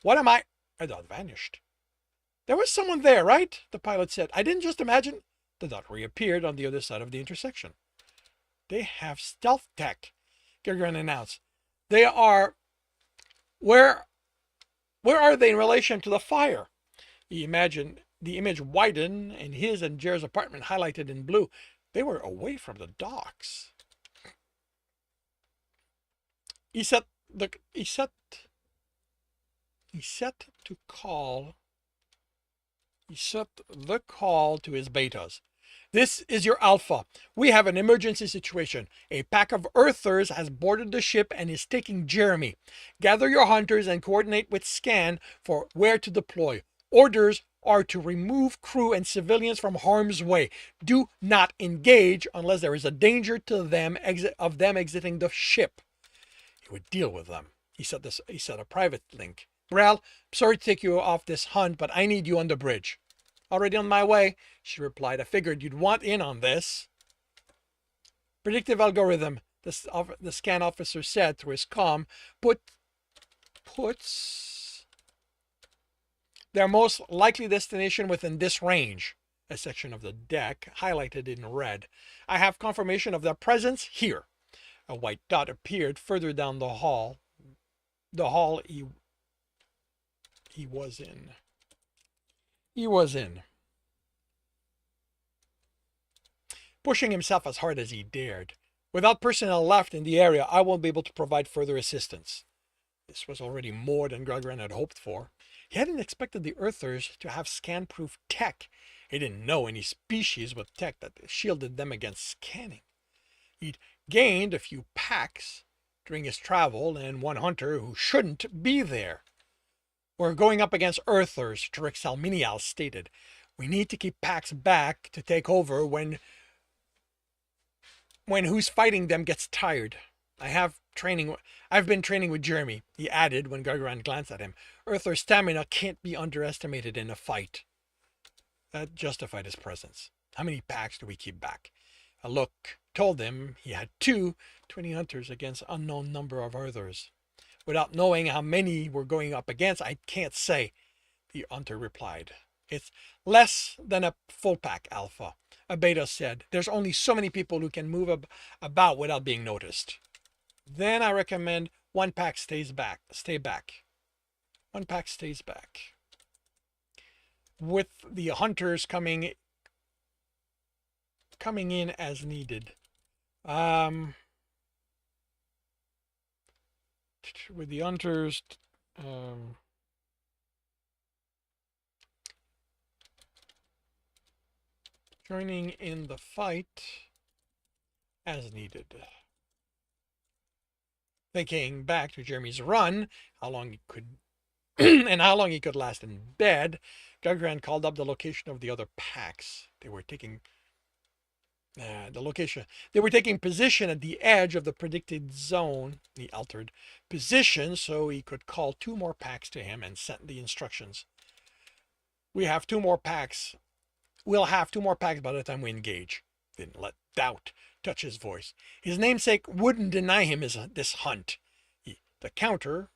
What am I? A dot vanished. There was someone there, right? The pilot said. I didn't just imagine. The dot reappeared on the other side of the intersection. They have stealth tech, Gagarin announced. They are... Where are they in relation to the fire? He imagined the image widen and his and Jer's apartment highlighted in blue. They were away from the docks. He set the call to his betas. This is your Alpha. We have an emergency situation. A pack of Earthers has boarded the ship and is taking Jeremy. Gather your hunters and coordinate with Scan for where to deploy. Orders are to remove crew and civilians from harm's way. Do not engage unless there is a danger to them exiting the ship. He would deal with them. He set a private link. Brel, sorry to take you off this hunt, but I need you on the bridge. Already on my way, she replied. I figured you'd want in on this. Predictive algorithm, the scan officer said through his comm, puts their most likely destination within this range. A section of the deck highlighted in red. I have confirmation of their presence here. A white dot appeared further down the hall. The hall he was in. Pushing himself as hard as he dared. Without personnel left in the area, I won't be able to provide further assistance. This was already more than Gagarin had hoped for. He hadn't expected the Earthers to have scan-proof tech. He didn't know any species with tech that shielded them against scanning. He'd gained a few packs during his travel and one hunter who shouldn't be there. We're going up against Earthers, Tarek Salminial stated. We need to keep packs back to take over when who's fighting them gets tired. I've been training with Jeremy, he added when Gagarin glanced at him. Earther stamina can't be underestimated in a fight. That justified his presence. How many packs do we keep back? A look told him he had 20 hunters against an unknown number of Earthers. Without knowing how many we're going up against, I can't say, the hunter replied. It's less than a full pack, Alpha. A Beta said. There's only so many people who can move about without being noticed. Then I recommend one pack stays back. Stay back. One pack stays back. With the hunters coming in as needed. With the hunters, joining in the fight as needed. Thinking back to Jeremy's run, how long he could and how long he could last in bed, Gagran called up the location of the other packs. They were taking position at the edge of the predicted zone. He altered position so he could call 2 more packs to him and send the instructions. We'll have 2 more packs by the time we engage. Didn't let doubt touch his voice. His namesake wouldn't deny him this hunt. The counter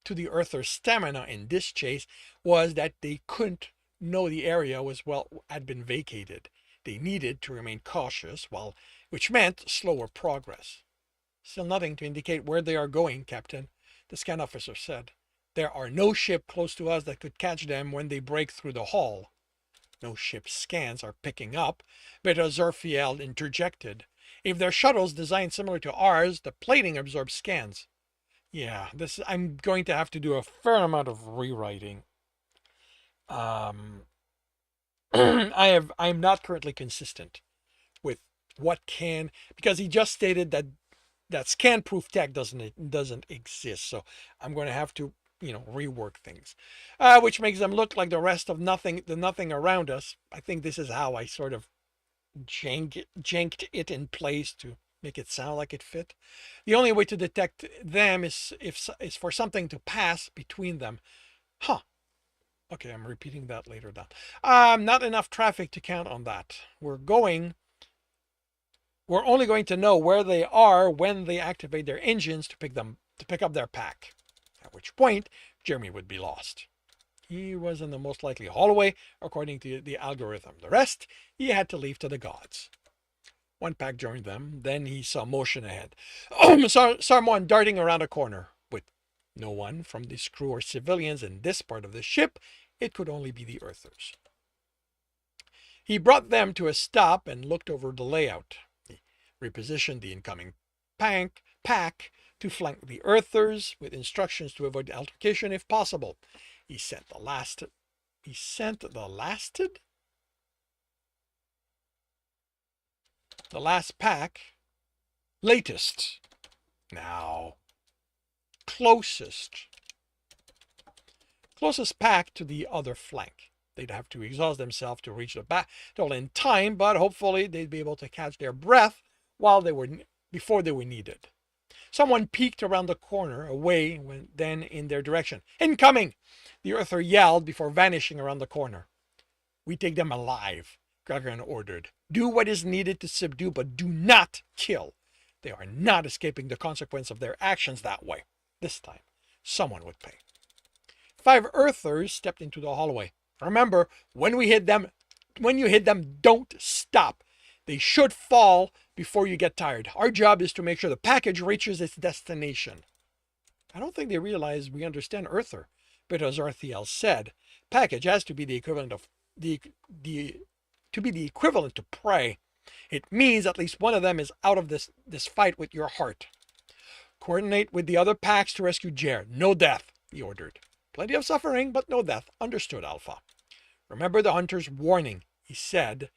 to the Earther's stamina in this chase was that they couldn't know the area had been vacated. They needed to remain cautious, which meant slower progress. Still nothing to indicate where they are going, Captain, the scan officer said. There are no ships close to us that could catch them when they break through the hull. No ship scans are picking up, but Azurfiel interjected. If their shuttle's designed similar to ours, the plating absorbs scans. Yeah, I'm going to have to do a fair amount of rewriting. I'm not currently consistent with because he just stated that scan-proof tech doesn't exist. So I'm going to have to rework things, which makes them look like the rest of nothing around us. I think this is how I sort of janked it in place to make it sound like it fit. The only way to detect them is for something to pass between them. Huh. Okay, I'm repeating that later down. Not enough traffic to count on that. We're only going to know where they are when they activate their engines to pick up their pack. At which point, Jeremy would be lost. He was in the most likely hallway, according to the algorithm. The rest, he had to leave to the gods. One pack joined them. Then he saw motion ahead. Saw someone darting around a corner. With no one from the crew or civilians in this part of the ship, it could only be the Earthers. He brought them to a stop and looked over the layout. He repositioned the incoming pack to flank the Earthers with instructions to avoid altercation if possible. He sent the lasted the last pack, latest, now closest pack to the other flank. They'd have to exhaust themselves to reach the battle in time, but hopefully they'd be able to catch their breath before they were needed. Someone peeked around the corner, away, then in their direction. Incoming! The Earther yelled before vanishing around the corner. We take them alive, Gagran ordered. Do what is needed to subdue, but do not kill. They are not escaping the consequence of their actions that way. This time, someone would pay. 5 Earthers stepped into the hallway. Remember, when you hit them, don't stop. They should fall before you get tired. Our job is to make sure the package reaches its destination. I don't think they realize we understand Earther, but as Azurfiel said, package has to be the equivalent to prey. It means at least one of them is out of this fight with your heart. Coordinate with the other packs to rescue Jer. No death, he ordered. Plenty of suffering, but no death. Understood, Alpha. Remember the hunter's warning, he said.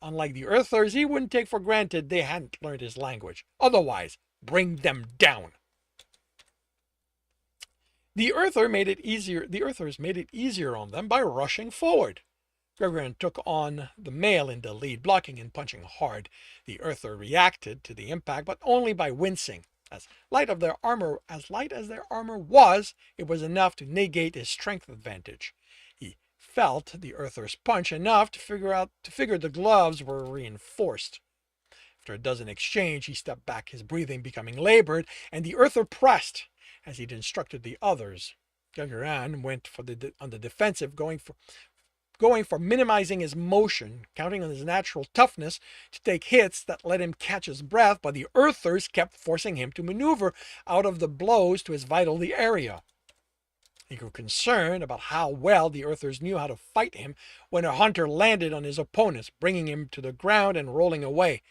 Unlike the Earthers, he wouldn't take for granted they hadn't learned his language. Otherwise, bring them down. The Earthers made it easier on them by rushing forward. Gagran took on the male in the lead, blocking and punching hard. The Earther reacted to the impact, but only by wincing. As light as their armor was, it was enough to negate his strength advantage. He felt the Earther's punch enough to figure the gloves were reinforced. After a dozen exchange, he stepped back, his breathing becoming labored, and the Earther pressed, as he'd instructed the others. Gagarin went on the defensive, going for minimizing his motion, counting on his natural toughness to take hits that let him catch his breath, but the Earthers kept forcing him to maneuver out of the blows to his vital area. He grew concerned about how well the Earthers knew how to fight him when a hunter landed on his opponent, bringing him to the ground and rolling away.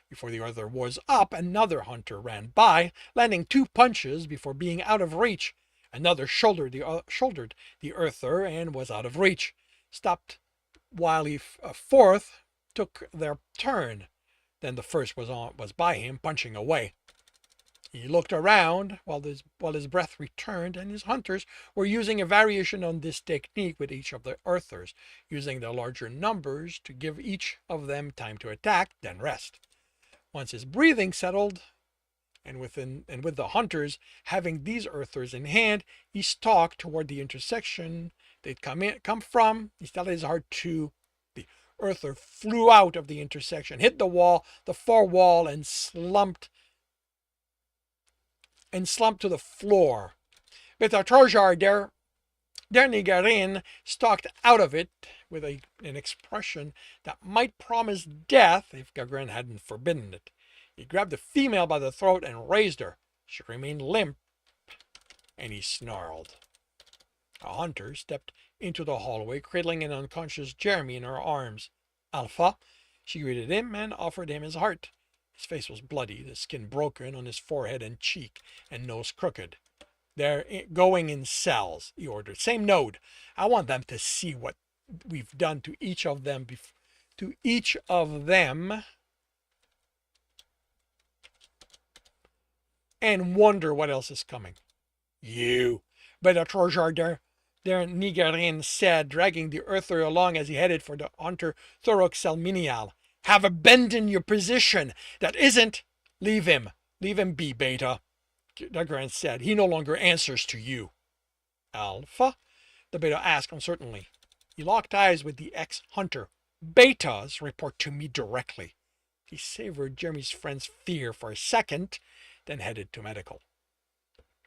Before the Earther was up, another hunter ran by, landing 2 punches before being out of reach. Another shouldered the Earther and was out of reach. Stopped while a fourth took their turn. Then the first was by him, punching away. He looked around while his breath returned, and his hunters were using a variation on this technique with each of the Earthers, using their larger numbers to give each of them time to attack, then rest. Once his breathing settled, and with the hunters having these Earthers in hand, he stalked toward the intersection they'd come from. He started his hard to. The Earther flew out of the intersection, hit the far wall, and slumped to the floor. With a Trojar der Nigarin stalked out of it with an expression that might promise death if Gagarin hadn't forbidden it. He grabbed the female by the throat and raised her. She remained limp, and he snarled. A hunter stepped into the hallway, cradling an unconscious Jeremy in her arms. Alpha, she greeted him and offered him his heart. His face was bloody, the skin broken on his forehead and cheek, and nose crooked. They're going in cells, he ordered. Same node. I want them to see what we've done to each of them. And wonder what else is coming. You, Bellatrojard der Nigarin said, dragging the Earther along as he headed for the hunter Thoroxelminial. Have abandoned your position. That isn't. Leave him. Leave him be, Beta, Nigarin said. He no longer answers to you. Alpha? The Beta asked uncertainly. He locked eyes with the ex-hunter. Betas report to me directly. He savored Jeremy's friend's fear for a second, then headed to medical.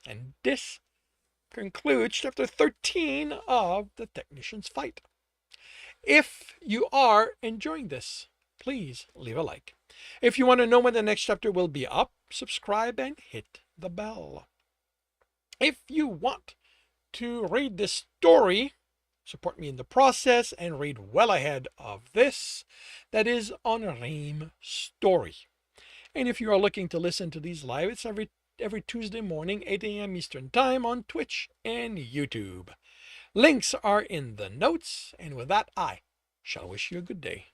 And this concludes chapter 13 of The Technician's Fight. If you are enjoying this, please leave a like. If you want to know when the next chapter will be up, subscribe and hit the bell. If you want to read this story, support me in the process, and read well ahead of this, that is on Ream Story. And if you are looking to listen to these live, it's every Tuesday morning, 8 a.m. Eastern Time on Twitch and YouTube. Links are in the notes, and with that, I shall wish you a good day.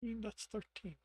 That's 13.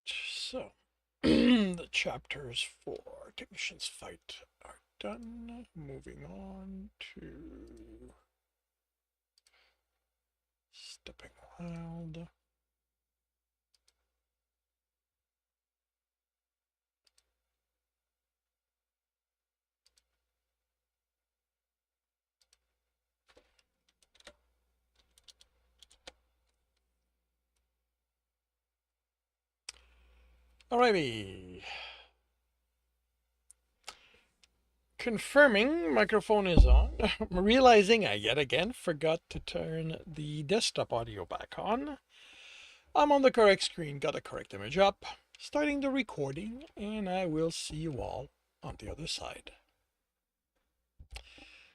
So, the chapters for Technician's Fight are done. Moving on to Stepping Wild. Alrighty. Confirming microphone is on. Realizing I yet again forgot to turn the desktop audio back on. I'm on the correct screen, got the correct image up, starting the recording, and I will see you all on the other side.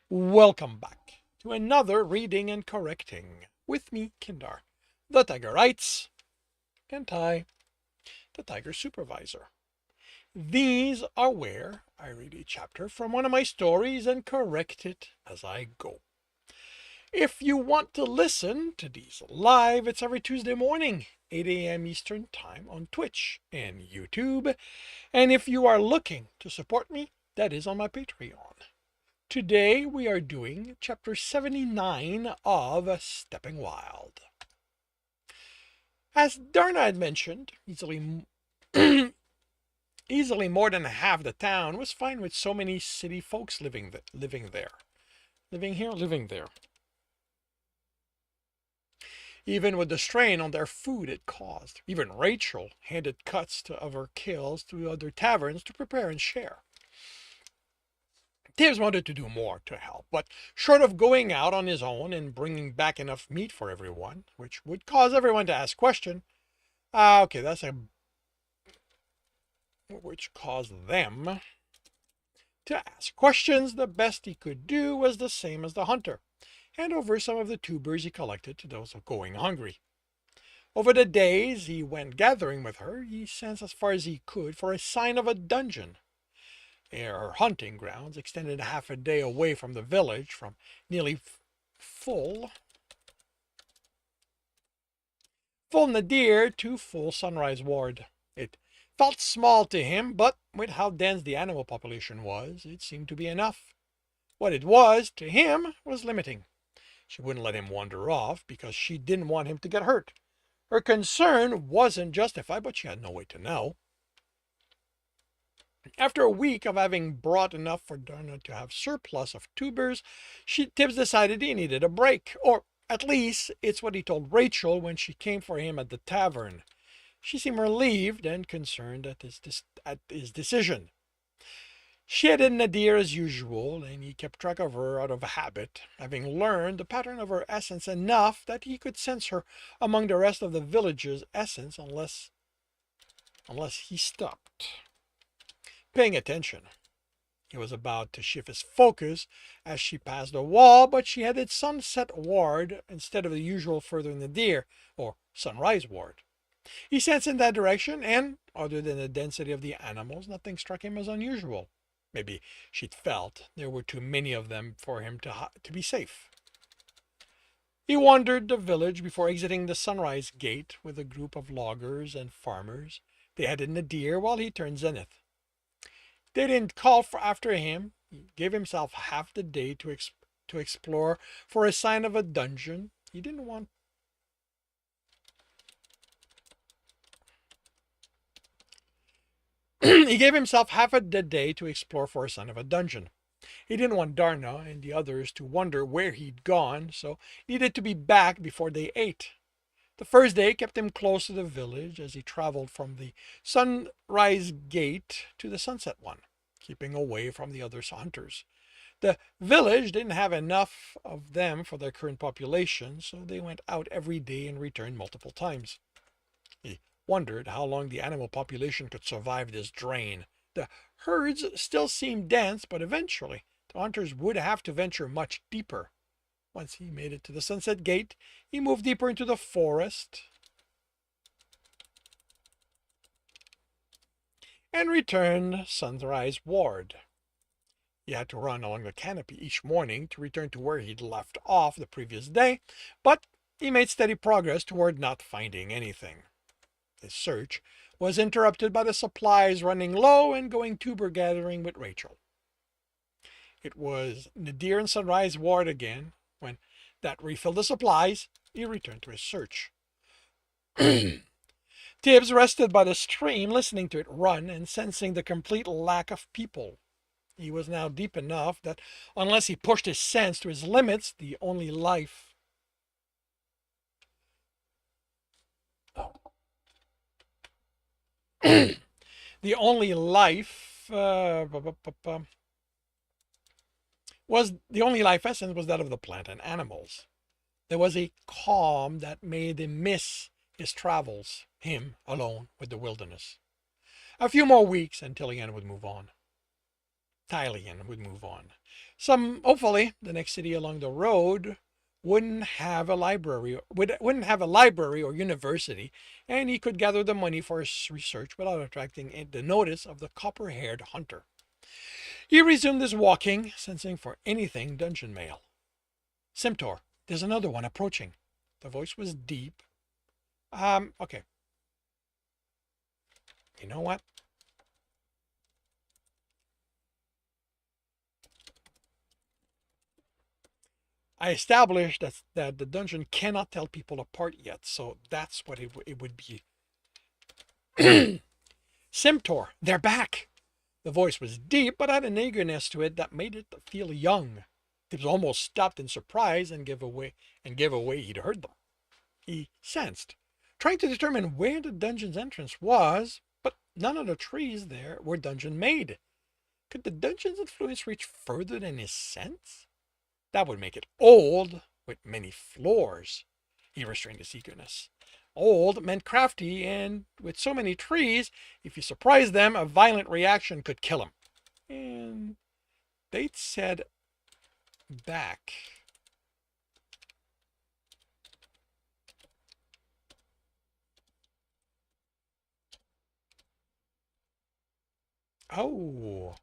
Welcome back to another reading and correcting with me, Kindar, the Tiger Writes, and Ty, the Tiger Supervisor. These are where I read a chapter from one of my stories and correct it as I go. If you want to listen to these live, it's every Tuesday morning, 8 a.m. Eastern Time on Twitch and YouTube. And if you are looking to support me, that is on my Patreon. Today we are doing chapter 79 of Stepping Wild. As Darna had mentioned, easily more than half the town was fine with so many city folks living there. Living there. Even with the strain on their food it caused. Even Rachel handed cuts of her kills to other taverns to prepare and share. Tibbs wanted to do more to help, but short of going out on his own and bringing back enough meat for everyone, which would cause everyone to ask questions, which caused them to ask questions, the best he could do was the same as the hunter. Hand over some of the tubers he collected to those going hungry. Over the days he went gathering with her, he sensed as far as he could for a sign of a dungeon. Her hunting grounds extended half a day away from the village, from nearly full Nadir to full Sunrise Ward. It felt small to him, but with how dense the animal population was, it seemed to be enough. What it was, to him, was limiting. She wouldn't let him wander off because she didn't want him to get hurt. Her concern wasn't justified, but she had no way to know. After a week of having brought enough for Darna to have surplus of tubers, Tibbs decided he needed a break, or at least it's what he told Rachel when she came for him at the tavern. She seemed relieved and concerned at his decision. She had Nadir as usual, and he kept track of her out of habit, having learned the pattern of her essence enough that he could sense her among the rest of the village's essence unless he stopped paying attention. He was about to shift his focus as she passed the wall, but she headed Sunset Ward instead of the usual further Nadir, or Sunrise Ward. He sensed in that direction, and, other than the density of the animals, nothing struck him as unusual. Maybe she'd felt there were too many of them for him to be safe. He wandered the village before exiting the Sunrise Gate with a group of loggers and farmers. They headed Nadir while he turned zenith. They didn't call after him. He gave himself half the day to explore for a sign of a dungeon. He didn't want He gave himself half of the day to explore for a sign of a dungeon. He didn't want Darna and the others to wonder where he'd gone, so needed to be back before they ate. The first day kept him close to the village as he traveled from the Sunrise Gate to the Sunset one, keeping away from the other hunters. The village didn't have enough of them for their current population, so they went out every day and returned multiple times. He wondered how long the animal population could survive this drain. The herds still seemed dense, but eventually the hunters would have to venture much deeper. Once he made it to the Sunset Gate, he moved deeper into the forest and returned Sunrise Ward. He had to run along the canopy each morning to return to where he'd left off the previous day, but he made steady progress toward not finding anything. His search was interrupted by the supplies running low and going tuber gathering with Rachel. It was Nadir and Sunrise Ward again. When that refilled the supplies, he returned to his search. Tibbs rested by the stream, listening to it run and sensing the complete lack of people. He was now deep enough that, unless he pushed his sense to his limits, the only life the only life essence was that of the plant and animals. There was a calm that made him miss his travels, him alone with the wilderness. A few more weeks and Tilian would move on. Tilian would move on. Hopefully, the next city along the road wouldn't have a library or university, and he could gather the money for his research without attracting the notice of the copper-haired hunter. He resumed his walking, sensing for anything dungeon mail. Simtor, there's another one approaching. The voice was deep. Okay. You know what? I established that the dungeon cannot tell people apart yet, so that's what it would be. Simtor, they're back. The voice was deep, but had an eagerness to it that made it feel young. Tibbs almost stopped in surprise and gave away he'd heard them. He sensed, trying to determine where the dungeon's entrance was, but none of the trees there were dungeon made. Could the dungeon's influence reach further than his sense? That would make it old, with many floors. He restrained his eagerness. Old meant crafty, and with so many trees, if you surprised them, a violent reaction could kill him. And they'd said back. Oh.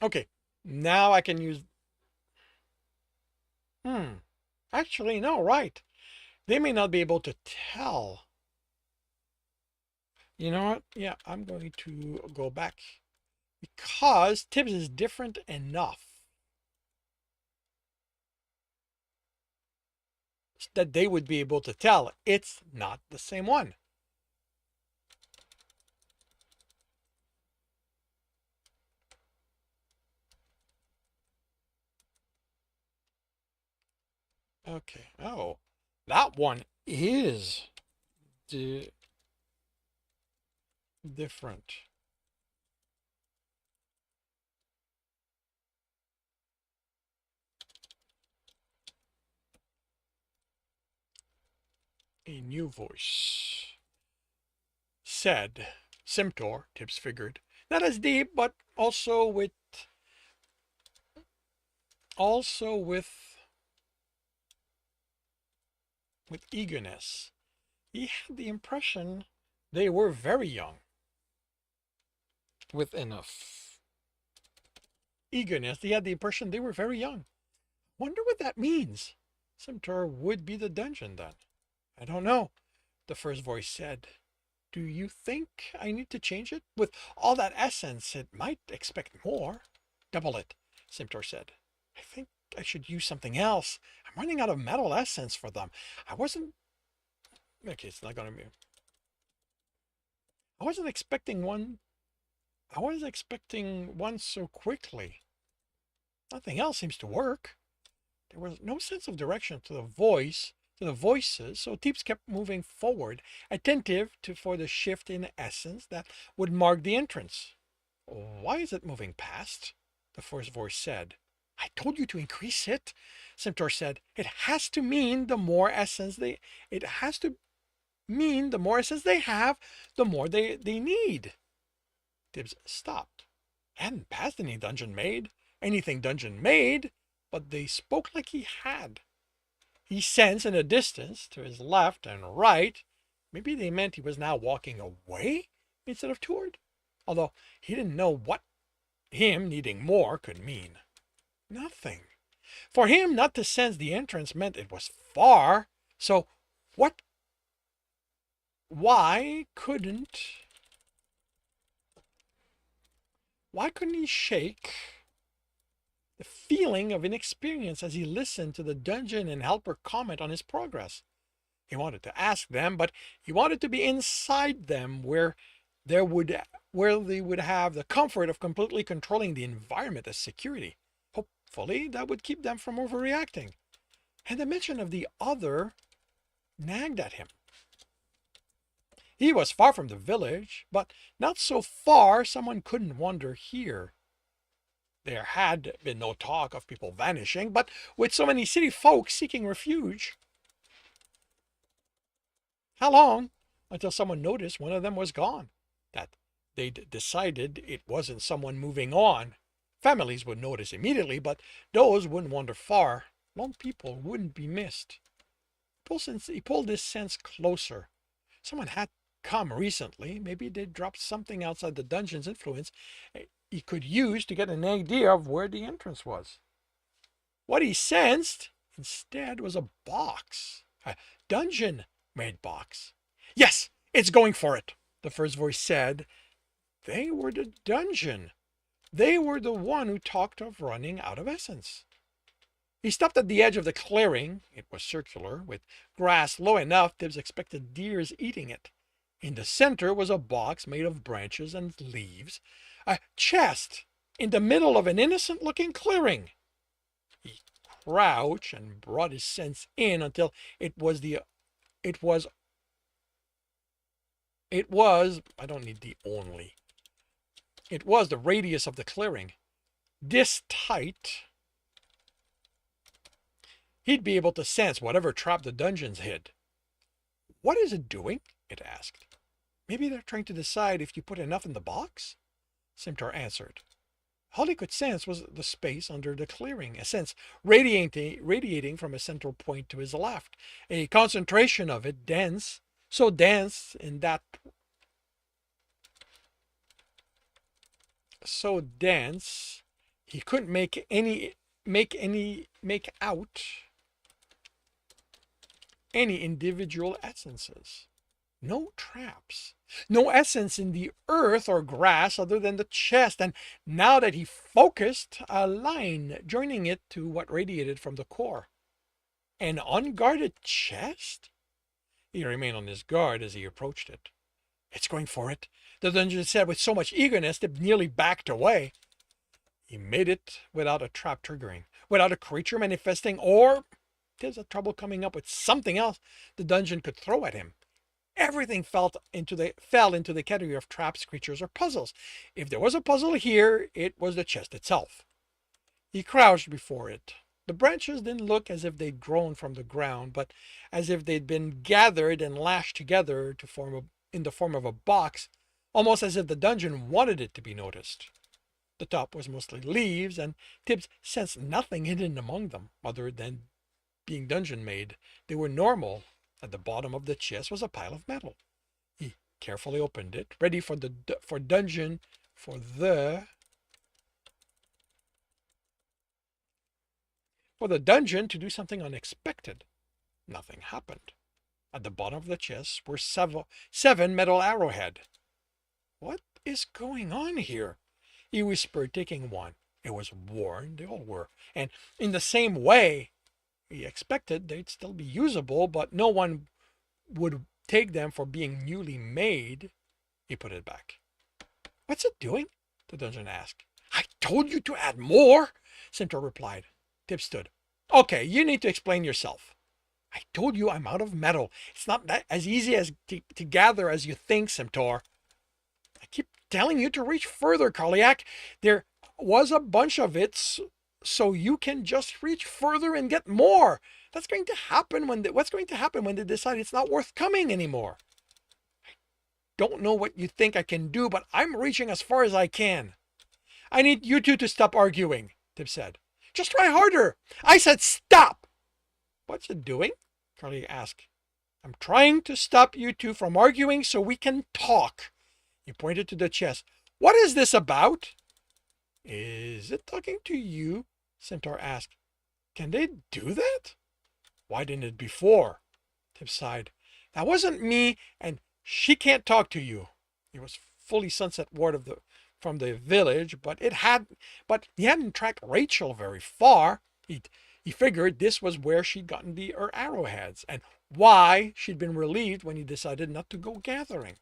Okay, now I can use... Actually, no, right. They may not be able to tell. You know what? Yeah, I'm going to go back. Because Tibbs is different enough that they would be able to tell it's not the same one. Okay. Oh, that one is different. A new voice said, Simtor, Tibbs figured, not as deep, but also with eagerness. He had the impression they were very young. With enough eagerness, he had the impression they were very young. Wonder what that means. Simtor would be the dungeon then. I don't know, the first voice said. Do you think I need to change it? With all that essence, it might expect more. Double it, Simtor said. I think I should use something else. I'm running out of metal essence for them. Okay, it's not going to be... I wasn't expecting one so quickly. Nothing else seems to work. There was no sense of direction to the voices, so Tibbs kept moving forward, attentive for the shift in essence that would mark the entrance. Why is it moving past? The first voice said. I told you to increase it, Simtor said. It has to mean the more essence they have, the more they need. Tibbs stopped. Hadn't passed anything dungeon made, but they spoke like he had. He sensed in the distance, to his left and right, maybe they meant he was now walking away instead of toward, although he didn't know what him needing more could mean. Nothing. For him not to sense the entrance meant it was far, so why couldn't he shake the feeling of inexperience as he listened to the dungeon and helper comment on his progress? He wanted to ask them, but he wanted to be inside them where they would have the comfort of completely controlling the environment as security. Hopefully, that would keep them from overreacting. And the mention of the other nagged at him. He was far from the village, but not so far someone couldn't wander here. There had been no talk of people vanishing, but with so many city folk seeking refuge. How long? Until someone noticed one of them was gone. That they'd decided it wasn't someone moving on. Families would notice immediately, but those wouldn't wander far. Lone people wouldn't be missed. He pulled his sense closer. Someone had come recently. Maybe they dropped something outside the dungeon's influence he could use to get an idea of where the entrance was. What he sensed instead was a box, a dungeon-made box. Yes, it's going for it, the first voice said. They were the dungeon. They were the one who talked of running out of essence. He stopped at the edge of the clearing. It was circular, with grass low enough Tibbs expected deers eating it. In the center was a box made of branches and leaves, a chest in the middle of an innocent-looking clearing. He crouched and brought his sense in until it was, I don't need the only. It was the radius of the clearing. This tight, he'd be able to sense whatever trap the dungeons hid. What is it doing? It asked. Maybe they're trying to decide if you put enough in the box? Simtar answered. All he could sense was the space under the clearing, a sense radiating from a central point to his left, a concentration of it, dense, so dense in that so dense he couldn't make out any individual essences. No traps, no essence in the earth or grass other than the chest, and now that he focused, a line joining it to what radiated from the core. An unguarded chest? He remained on his guard as he approached it. It's going for it, the dungeon said with so much eagerness that nearly backed away. He made it without a trap triggering, without a creature manifesting, or there's a trouble coming up with something else the dungeon could throw at him. Everything fell into the category of traps, creatures, or puzzles. If there was a puzzle here, it was the chest itself. He crouched before it. The branches didn't look as if they'd grown from the ground, but as if they'd been gathered and lashed together to form in the form of a box, almost as if the dungeon wanted it to be noticed. The top was mostly leaves, and Tibbs sensed nothing hidden among them, other than being dungeon-made. They were normal. At the bottom of the chest was a pile of metal. He carefully opened it, ready for the dungeon to do something unexpected. Nothing happened. At the bottom of the chest were seven metal arrowheads. What is going on here? He whispered, taking one. It was worn, they all were, and in the same way, he expected they'd still be usable, but no one would take them for being newly made. He put it back. What's it doing? The dungeon asked. I told you to add more, Simtar replied. Tibbs stood. Okay, you need to explain yourself. I told you I'm out of metal. It's not that as easy as to gather as you think, Simtar. I keep telling you to reach further, Karliak. There was a bunch of it, so you can just reach further and get more. What's going to happen when they decide it's not worth coming anymore? I don't know what you think I can do, but I'm reaching as far as I can. I need you two to stop arguing, Tibbs said. Just try harder. I said stop. What's it doing? Carly asked. I'm trying to stop you two from arguing so we can talk. He pointed to the chest. What is this about? Is it talking to you? Simtar asked. Can they do that? Why didn't it before? Tibbs sighed. That wasn't me, and she can't talk to you. It was fully sunset ward from the village, but he hadn't tracked Rachel very far. He figured this was where she'd gotten her arrowheads, and why she'd been relieved when he decided not to go gathering.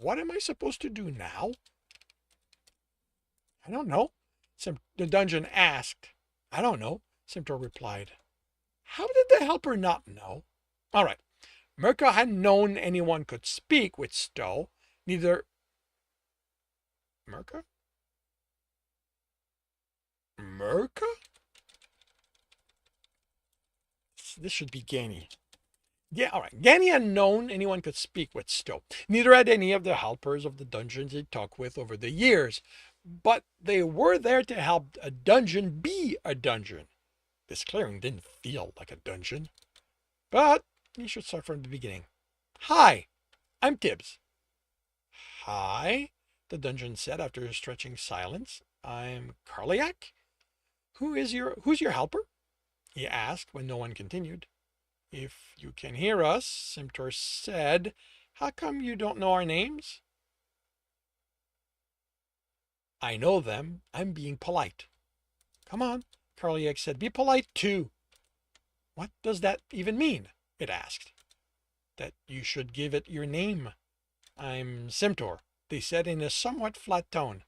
What am I supposed to do now? I don't know, the dungeon asked. I don't know, Simtar replied. How did the helper not know? All right. Mirka hadn't known anyone could speak with Stowe. Neither Mirka? Mirka? This should be Ganny. Yeah, all right. Ganny had known anyone could speak with Stowe. Neither had any of the helpers of the dungeons he'd talked with over the years. But they were there to help a dungeon be a dungeon. This clearing didn't feel like a dungeon. But you should start from the beginning. Hi, I'm Tibbs. Hi, the dungeon said after a stretching silence. I'm Karliak. Who's your helper? He asked when no one continued. If you can hear us, Simtor said, how come you don't know our names? I know them. I'm being polite. Come on, Karliak said. Be polite too. What does that even mean? It asked. That you should give it your name. I'm Simtor, they said in a somewhat flat tone.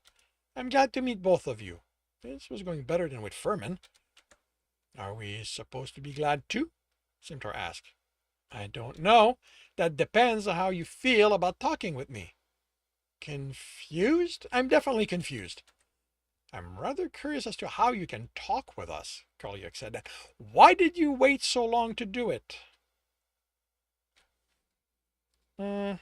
I'm glad to meet both of you. This was going better than with Furman. Are we supposed to be glad too? Simtor asked. I don't know. That depends on how you feel about talking with me. Confused? I'm definitely confused. I'm rather curious as to how you can talk with us, Karliak said. Why did you wait so long to do it? Ah.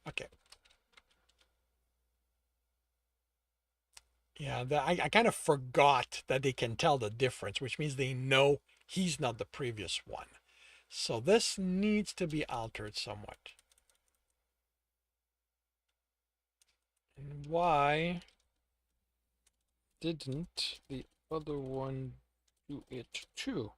Okay. Yeah, I kind of forgot that they can tell the difference, which means they know he's not the previous one. So this needs to be altered somewhat. And why didn't the other one do it too?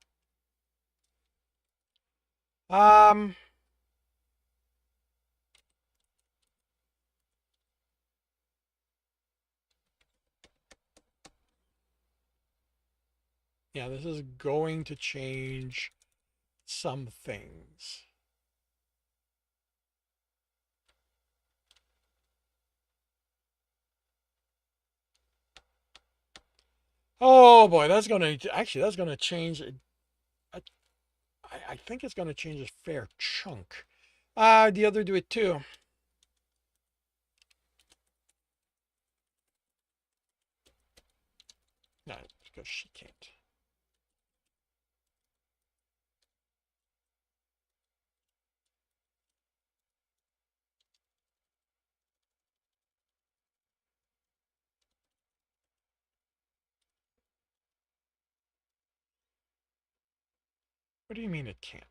Yeah, this is going to change some things. Oh boy, that's gonna change. I think it's gonna change a fair chunk. The other do it too. No, because she can't. What do you mean it can't?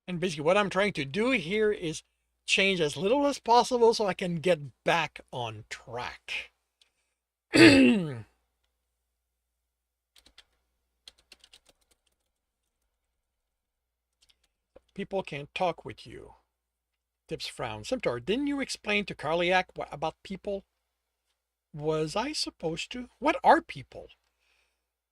And basically what I'm trying to do here is change as little as possible so I can get back on track. People can't talk with you. Tibbs frowned. Simtor, didn't you explain to Karliak about people? Was I supposed to? What are people?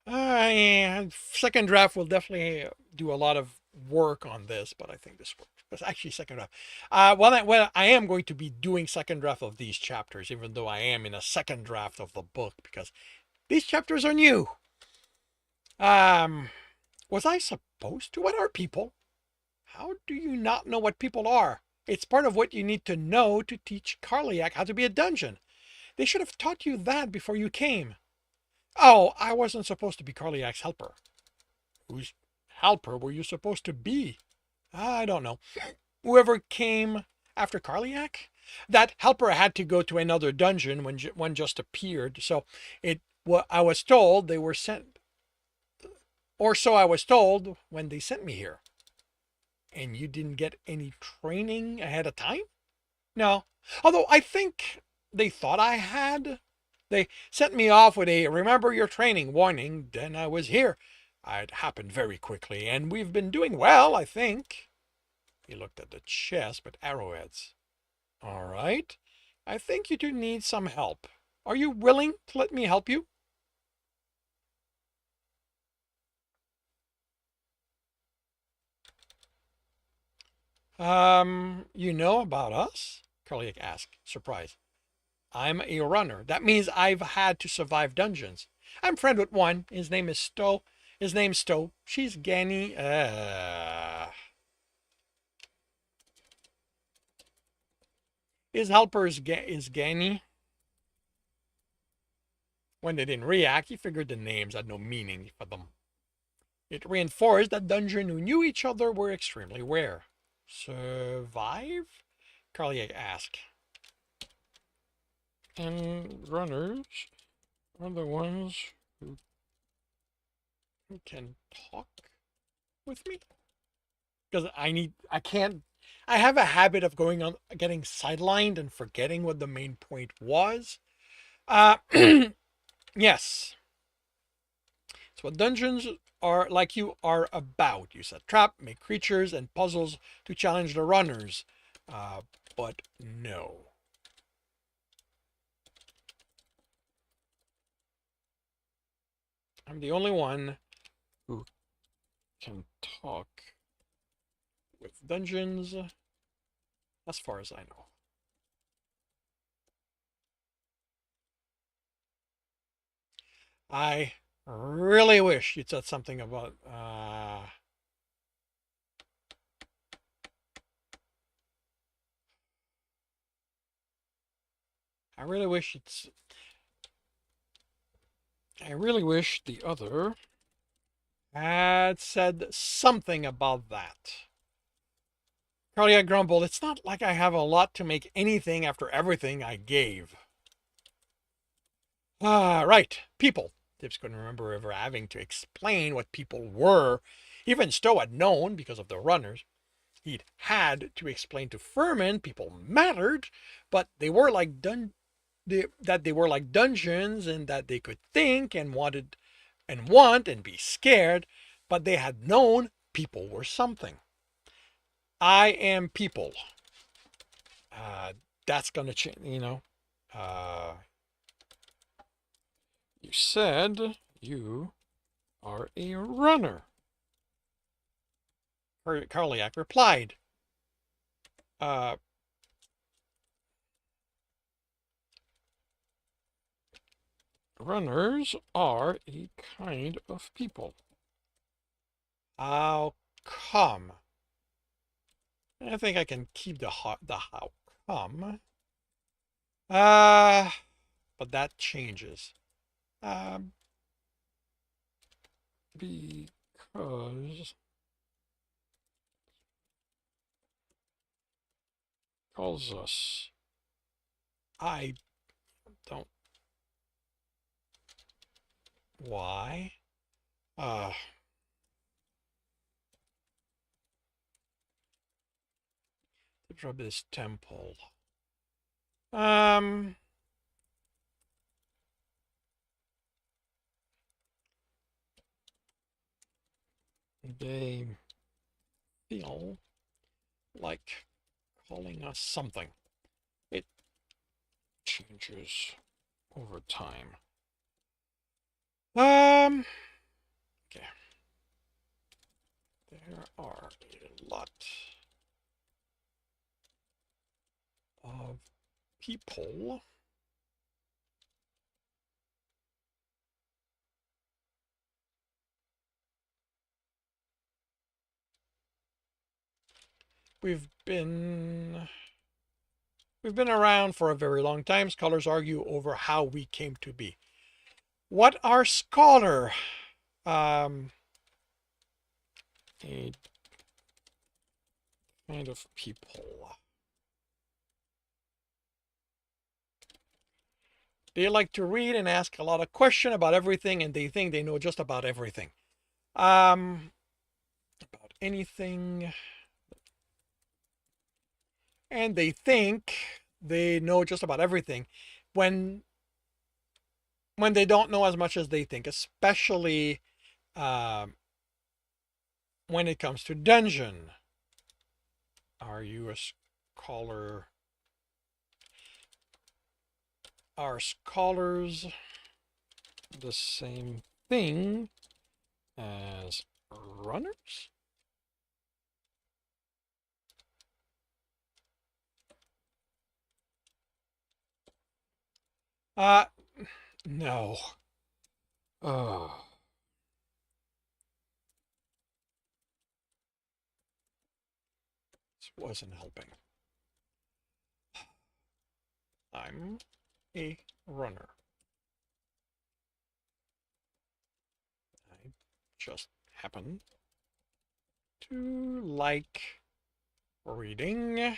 Yeah, second draft will definitely do a lot of work on this, but I think this works. It's actually second draft. Well, I am going to be doing second draft of these chapters, even though I am in a second draft of the book, because these chapters are new. Was I supposed to? What are people? How do you not know what people are? It's part of what you need to know to teach Karliak how to be a dungeon. They should have taught you that before you came. Oh, I wasn't supposed to be Karliak's helper. Whose helper were you supposed to be? I don't know. Whoever came after Karliak? That helper had to go to another dungeon when one just appeared, so I was told they were sent, or so I was told when they sent me here. And you didn't get any training ahead of time? No. Although I think they thought I had. They sent me off with a remember your training warning, then I was here. It happened very quickly, and we've been doing well, I think. He looked at the chest with arrowheads. All right. I think you do need some help. Are you willing to let me help you? You know about us? Karliak asked, surprised. I'm a runner. That means I've had to survive dungeons. I'm friend with one. His name is Stowe. His name's Stowe. She's Ganny. His helper is Ganny. When they didn't react, he figured the names had no meaning for them. It reinforced that dungeon who knew each other were extremely rare. Survive? Karliak asked. And runners are the ones who can talk with me? Because I have a habit of getting sidelined and forgetting what the main point was. Yes. So what dungeons are like you are about. You set trap, make creatures and puzzles to challenge the runners. But no. I'm the only one who can talk with dungeons, as far as I know. I really wish you'd said something about I really wish the other had said something about that. Karliak grumbled, it's not like I have a lot to make anything after everything I gave. Right. People. Tips couldn't remember ever having to explain what people were. Even Stowe had known because of the runners. He'd had to explain to Furman people mattered, but they were like they were like dungeons and that they could think and want and be scared, but they had known people were something. I am people. That's gonna change, you said you are a runner. Karliak replied. Runners are a kind of people. How come? I think I can keep the how come. But that changes. Because calls us. I don't. Why? The Drabis Temple. They feel like calling us something. It changes over time. Okay. There are a lot of people we've been around for a very long time. Scholars argue over how we came to be. What are scholar? A kind of people. They like to read and ask a lot of questions about everything, and they think they know just about everything. About anything. And they think they know just about everything when they don't know as much as they think, especially When it comes to dungeon, are you a scholar? Are scholars the same thing as runners? Uh, no. Oh. This wasn't helping. I'm a runner. I just happen to like reading.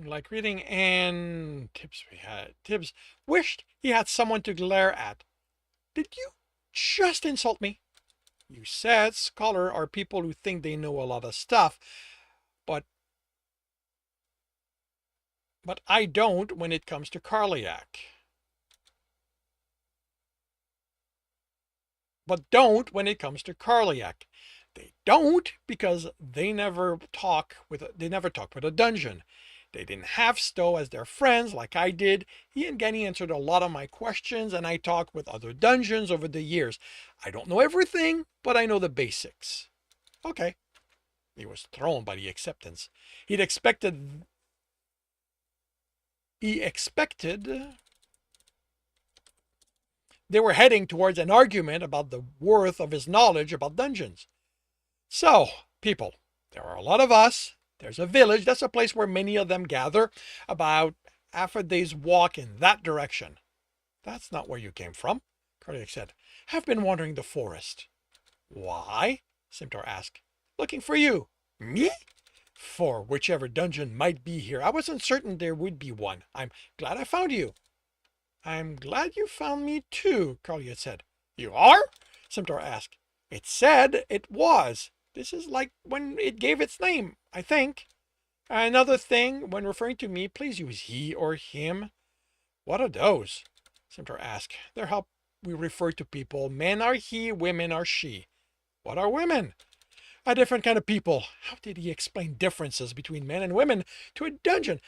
Like reading and Tibbs we had. Tibbs wished he had someone to glare at. Did you just insult me? You said scholar are people who think they know a lot of stuff, but I don't when it comes to Carliac. But don't when it comes to Carliac. They don't because they never talk with a dungeon. They didn't have Stowe as their friends like I did. He and Genny answered a lot of my questions, and I talked with other dungeons over the years. I don't know everything, but I know the basics. Okay. He was thrown by the acceptance. He'd expected he expected they were heading towards an argument about the worth of his knowledge about dungeons. So, people, there are a lot of us. There's a village. That's a place where many of them gather, about half a day's walk in that direction. That's not where you came from, Carliac said. I've been wandering the forest. Why? Simtor asked. Looking for you. Me? For whichever dungeon might be here. I wasn't certain there would be one. I'm glad I found you. I'm glad you found me too, Carliac said. You are? Simtor asked. It said it was. This is like when it gave its name, I think. Another thing, when referring to me, please use he or him. What are those? Simtor asked. They're how we refer to people. Men are he, women are she. What are women? A different kind of people. How did he explain differences between men and women to a dungeon?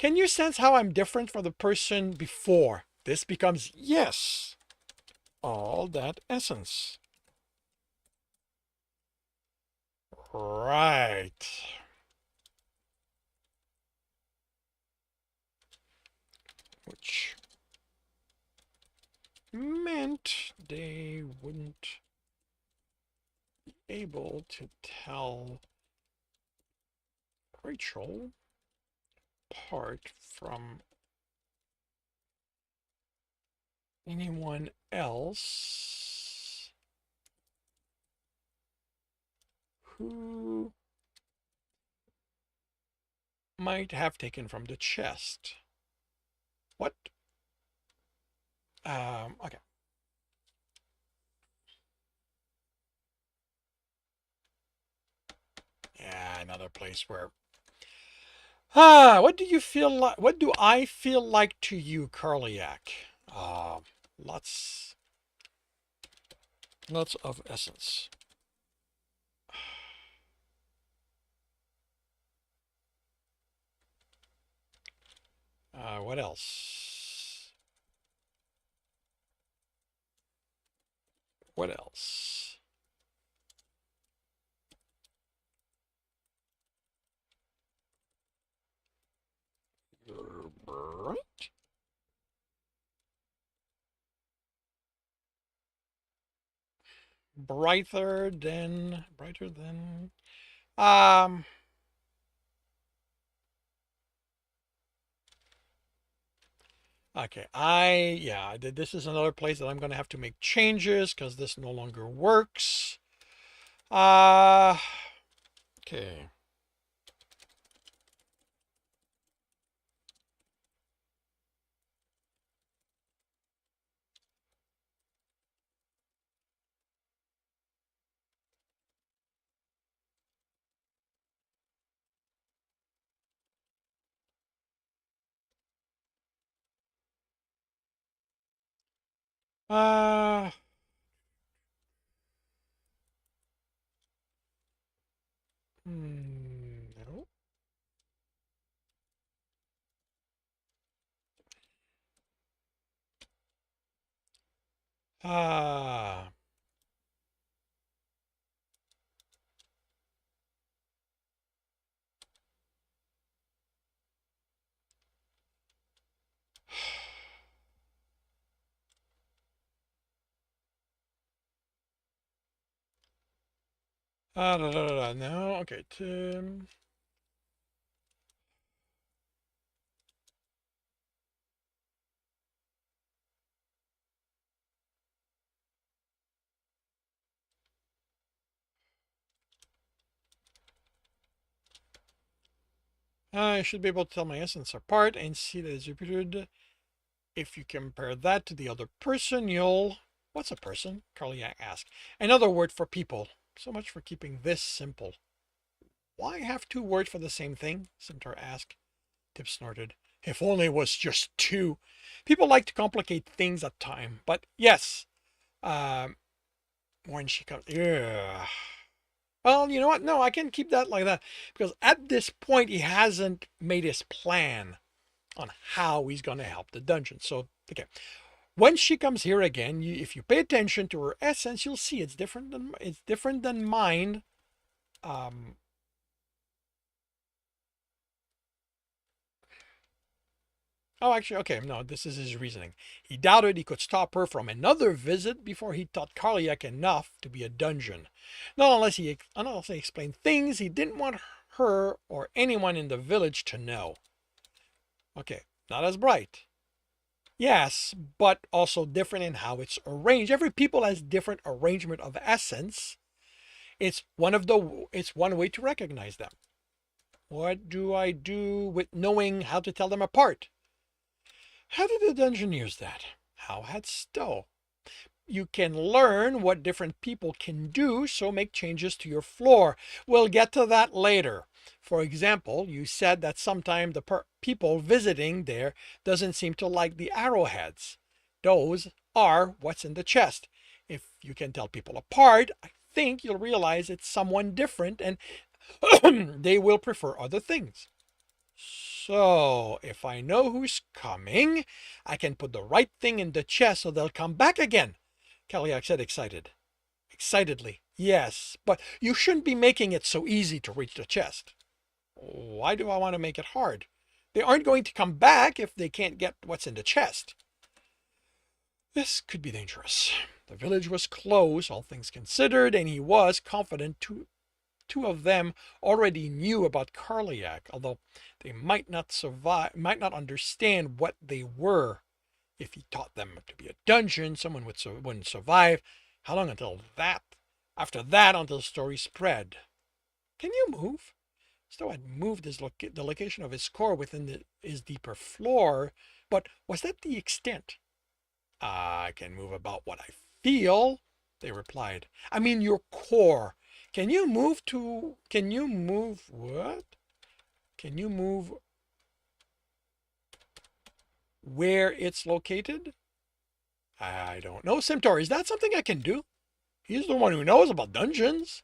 Can you sense how I'm different from the person before? This becomes yes. All that essence. Right. Which meant they wouldn't be able to tell Rachel apart from anyone else who might have taken from the chest. What? Okay. Yeah, another place where. What do you feel like? What do I feel like to you, Carliac? Uh, lots, lots of essence. What else? What else? Right? Brighter than. Um. Okay. Yeah. This is another place that I'm gonna have to make changes because this no longer works. Uh. Okay. Uh, no. Ah. No. Okay. Tim. I should be able to tell my essence apart and see that it's repeated. If you compare that to the other person, you'll. What's a person? Carliac asked. Another word for people. So much for keeping this simple. Why have two words for the same thing? Simtar asked. Tip snorted. If only it was just two. People like to complicate things at times, but yes. Um, when she comes, yeah. Well, you know what? No, I can keep that like that because at this point he hasn't made his plan on how he's going to help the dungeon. So, okay, when she comes here again, if you pay attention to her essence, you'll see it's different than mine. Um, oh, actually, okay, no, this is his reasoning. He doubted he could stop her from another visit before he taught Karliak enough to be a dungeon. Not unless he explained things he didn't want her or anyone in the village to know. Okay, not as bright. Yes, but also different in how it's arranged. Every people has different arrangement of essence. It's one way to recognize them. What do I do with knowing how to tell them apart? How did the dungeon use that? How had Stowe? You can learn what different people can do, so make changes to your floor. We'll get to that later. For example, you said that sometimes the people visiting there doesn't seem to like the arrowheads. Those are what's in the chest. If you can tell people apart, I think you'll realize it's someone different and they will prefer other things. So, if I know who's coming, I can put the right thing in the chest so they'll come back again. Kaliak said excitedly. Yes, but you shouldn't be making it so easy to reach the chest. Why do I want to make it hard? They aren't going to come back if they can't get what's in the chest. This could be dangerous. The village was close, all things considered, and he was confident two of them already knew about Karliak, although they might not understand what they were. If he taught them to be a dungeon, someone wouldn't survive. How long until that? After that, until the story spread. Can you move? Stowe had moved the location of his core within his deeper floor, but was that the extent? I can move about what I feel, they replied. I mean your core. Can you move what? Can you move where it's located? I don't know, Simtor. Is that something I can do? He's the one who knows about dungeons.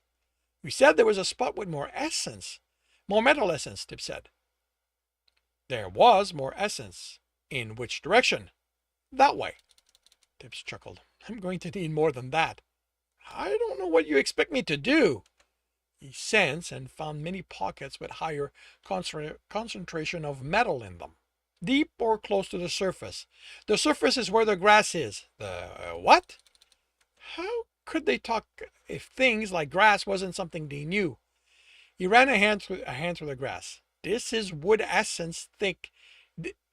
We said there was a spot with more essence. More metal essence, Tip said. There was more essence. In which direction? That way. Tips chuckled. I'm going to need more than that. I don't know what you expect me to do. He sensed and found many pockets with higher concentration of metal in them. Deep or close to the surface. The surface is where the grass is. The what? How could they talk if things like grass wasn't something they knew? He ran a hand through the grass. This is wood essence thick.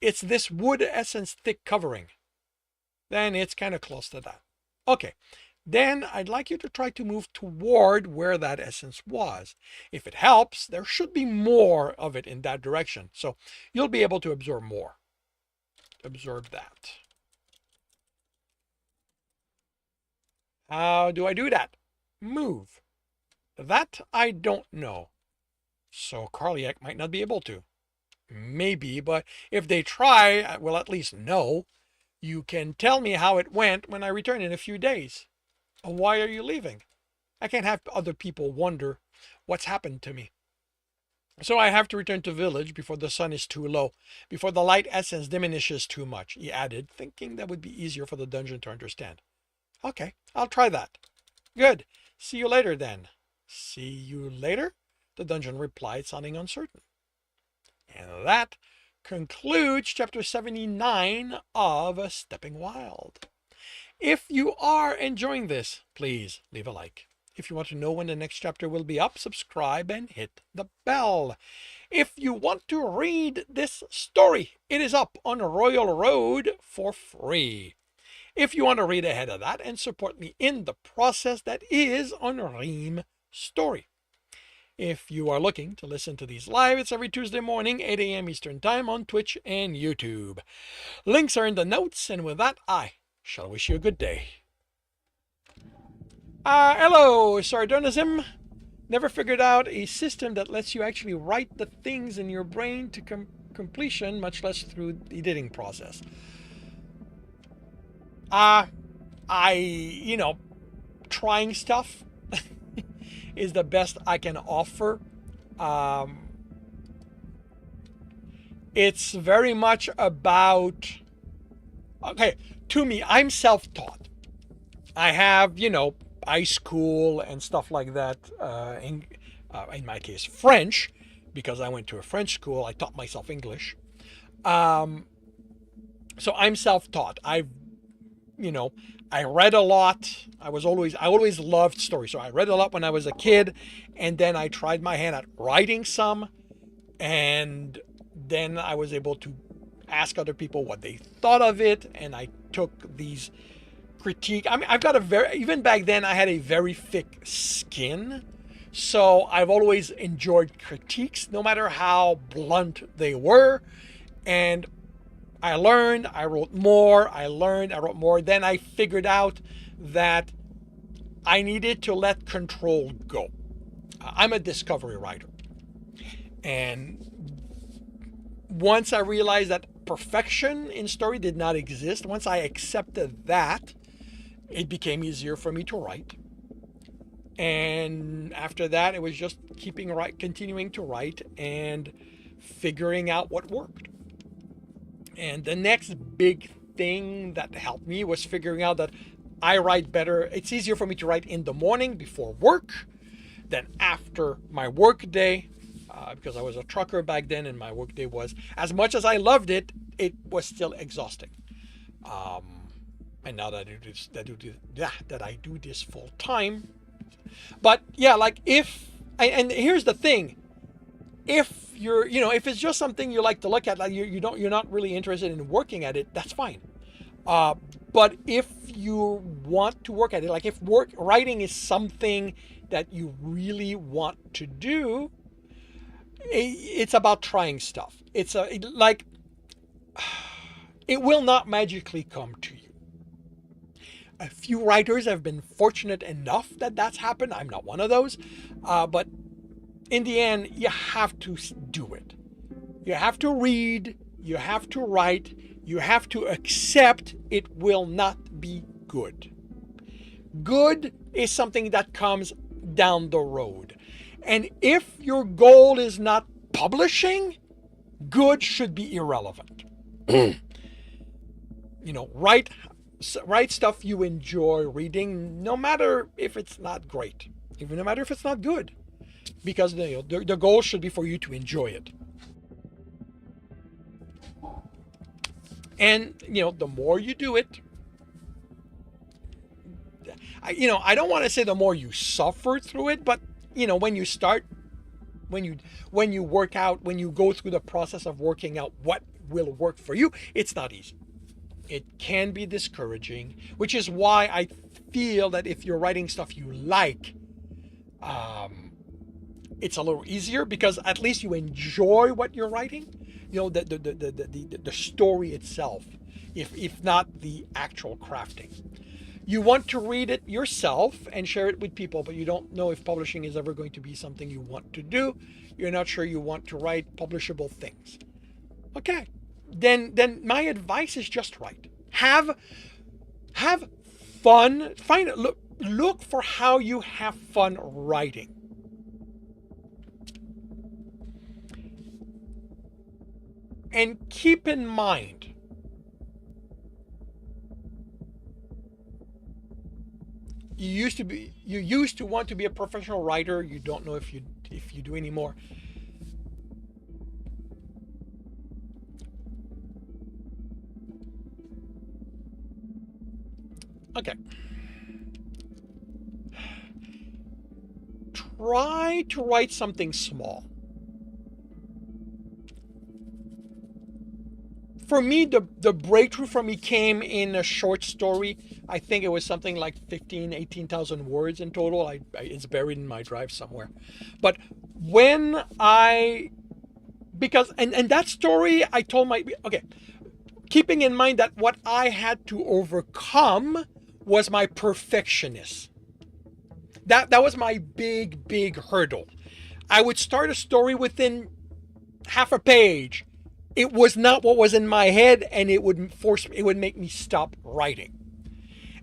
It's this wood essence thick covering. Then it's kind of close to that. Okay. Then I'd like you to try to move toward where that essence was. If it helps, there should be more of it in that direction. So you'll be able to absorb more. Absorb that. How do I do that? Move. That I don't know. So Karliak might not be able to. Maybe, but if they try, we'll at least know. You can tell me how it went when I return in a few days. Why are you leaving? I can't have other people wonder what's happened to me. So I have to return to village before the sun is too low, before the light essence diminishes too much, he added, thinking that would be easier for the dungeon to understand. Okay, I'll try that. Good. See you later then. See you later? The dungeon replied, sounding uncertain. And that concludes chapter 79 of Stepping Wild. If you are enjoying this, please leave a like. If you want to know when the next chapter will be up, subscribe and hit the bell. If you want to read this story, it is up on Royal Road for free. If you want to read ahead of that and support me in the process that is Unream Story. If you are looking to listen to these live, it's every Tuesday morning, 8 a.m. Eastern Time on Twitch and YouTube. Links are in the notes, and with that, I shall wish you a good day. Hello, Sardonism. Never figured out a system that lets you actually write the things in your brain to completion, much less through the editing process. Trying stuff is the best I can offer. It's very much about, okay, to me, I'm self-taught. I have, high school and stuff like that. In my case, French, because I went to a French school. I taught myself English. So I'm self-taught. I read a lot. I always loved stories. So I read a lot when I was a kid, and then I tried my hand at writing some, and then I was able to ask other people what they thought of it, and I took these critique. I mean, even back then I had a very thick skin, so I've always enjoyed critiques, no matter how blunt they were, and I learned, I wrote more, I wrote more. Then I figured out that I needed to let control go. I'm a discovery writer. And once I realized that perfection in story did not exist, once I accepted that, it became easier for me to write. And after that, it was just continuing to write and figuring out what worked. And the next big thing that helped me was figuring out that I write better. It's easier for me to write in the morning before work than after my work day, because I was a trucker back then, and my work day was, as much as I loved it, it was still exhausting. And now that I do this full time, but yeah, and here's the thing. If if it's just something you like to look at, like you're not really interested in working at it, that's fine. But if you want to work at it, like if writing is something that you really want to do, it's about trying stuff. It will not magically come to you. A few writers have been fortunate enough that that's happened. I'm not one of those, but in the end, you have to do it. You have to read, you have to write, you have to accept it will not be good. Good is something that comes down the road. And if your goal is not publishing, good should be irrelevant. Write stuff you enjoy reading, no matter if it's not great, even no matter if it's not good. Because the goal should be for you to enjoy it. And, the more you do it, I don't want to say the more you suffer through it, but, when you start, when you work out, when you go through the process of working out what will work for you, it's not easy. It can be discouraging, which is why I feel that if you're writing stuff you like, it's a little easier, because at least you enjoy what you're writing, the story itself, if not the actual crafting. You want to read it yourself and share it with people, but you don't know if publishing is ever going to be something you want to do. You're not sure you want to write publishable things. Okay, then my advice is just write. Have have fun. Look for how you have fun writing. And keep in mind, you used to want to be a professional writer. You don't know if you do anymore. Okay. Try to write something small. For me, the breakthrough for me came in a short story. I think it was something like 18,000 words in total. It's buried in my drive somewhere. But when and that story I told okay, keeping in mind that what I had to overcome was my perfectionist. That was my big hurdle. I would start a story within half a page. It was not what was in my head, and it would make me stop writing.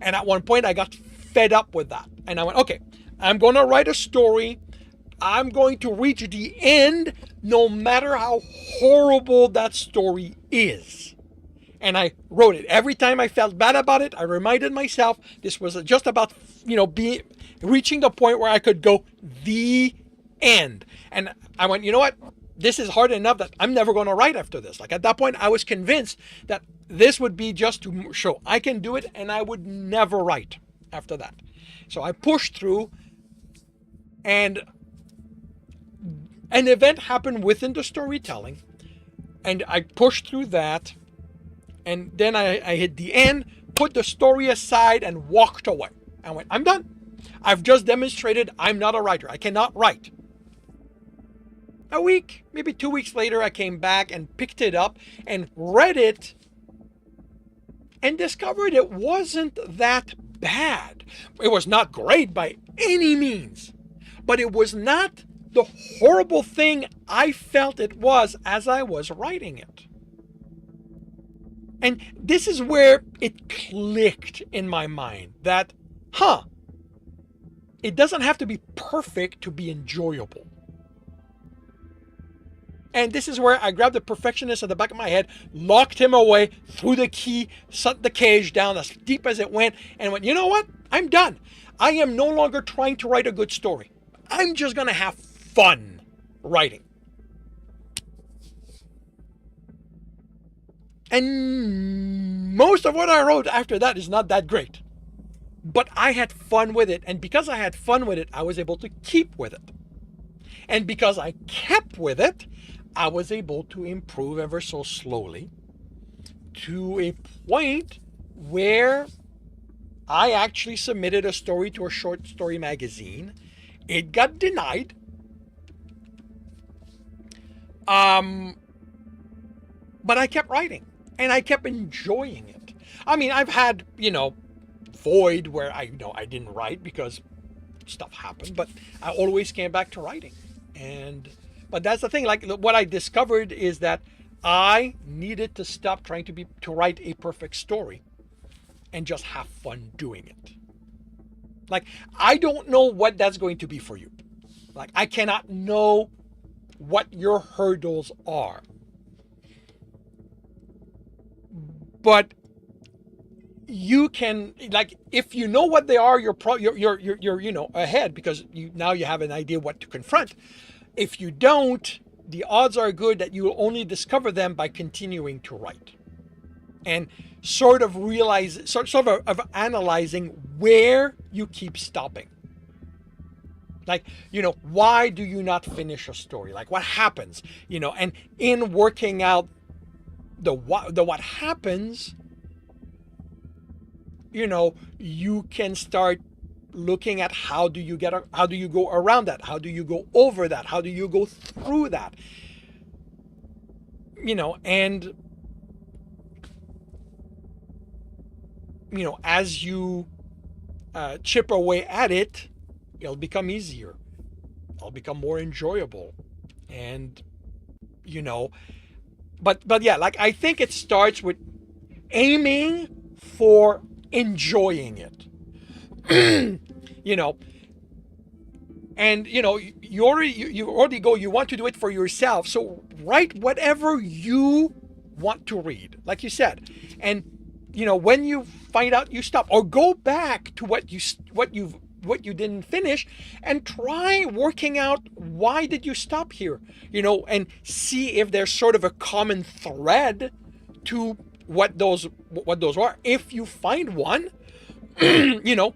And at one point I got fed up with that. And I went, okay, I'm going to write a story. I'm going to reach the end no matter how horrible that story is. And I wrote it. Every time I felt bad about it, I reminded myself this was just about, reaching the point where I could go the end. And I went, you know what? This is hard enough that I'm never going to write after this. Like at that point, I was convinced that this would be just to show I can do it, and I would never write after that. So I pushed through, and an event happened within the storytelling, and I pushed through that, and then I hit the end, put the story aside, and walked away. I went, I'm done. I've just demonstrated I'm not a writer. I cannot write. A week, maybe 2 weeks later, I came back and picked it up and read it and discovered it wasn't that bad. It was not great by any means, but it was not the horrible thing I felt it was as I was writing it. And this is where it clicked in my mind that, it doesn't have to be perfect to be enjoyable. And this is where I grabbed the perfectionist at the back of my head, locked him away, threw the key, set the cage down as deep as it went, and went, you know what? I'm done. I am no longer trying to write a good story. I'm just going to have fun writing. And most of what I wrote after that is not that great. But I had fun with it. And because I had fun with it, I was able to keep with it. And because I kept with it, I was able to improve ever so slowly to a point where I actually submitted a story to a short story magazine. It got denied. But I kept writing and I kept enjoying it. I mean, I've had, void where I didn't write because stuff happened, but I always came back to writing. But that's the thing, like what I discovered is that I needed to stop trying to write a perfect story and just have fun doing it. Like, I don't know what that's going to be for you. Like, I cannot know what your hurdles are. But you can, like, if you know what they are, you're ahead because now you have an idea what to confront. If you don't, the odds are good that you will only discover them by continuing to write and sort of analyzing where you keep stopping. Like, why do you not finish a story? Like, what happens? And in working out the what happens, you can start looking at how do you go around that? How do you go over that? How do you go through that? And as you chip away at it, it'll become easier. It'll become more enjoyable. And but yeah, like I think it starts with aiming for enjoying it. You know, and you already go, you want to do it for yourself, so write whatever you want to read, like you said. And when you find out, you stop, or go back to what you didn't finish, and try working out why did you stop here, and see if there's sort of a common thread to what those are. If you find one, you know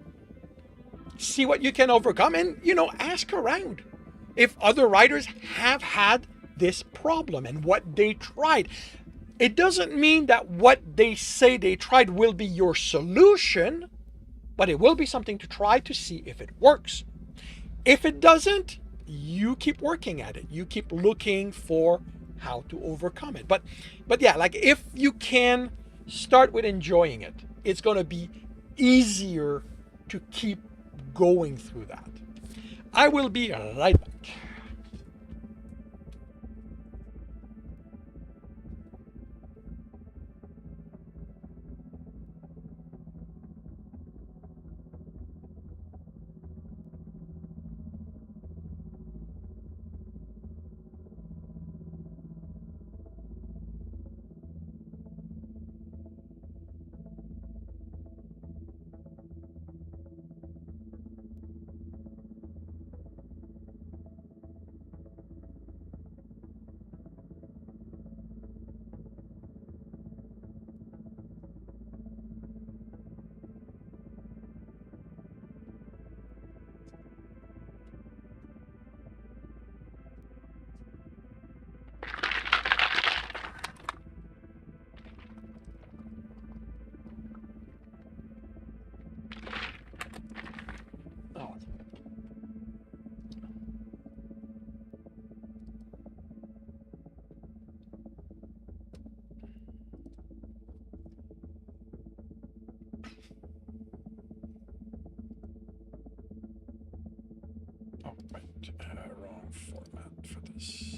see what you can overcome, and ask around if other writers have had this problem and what they tried. It doesn't mean that what they say they tried will be your solution, but it will be something to try to see if it works. If it doesn't, you keep working at it, you keep looking for how to overcome it. But yeah, like, if you can start with enjoying it, it's going to be easier to keep going through that. I will be right back. Oh, right. Wrong format for this.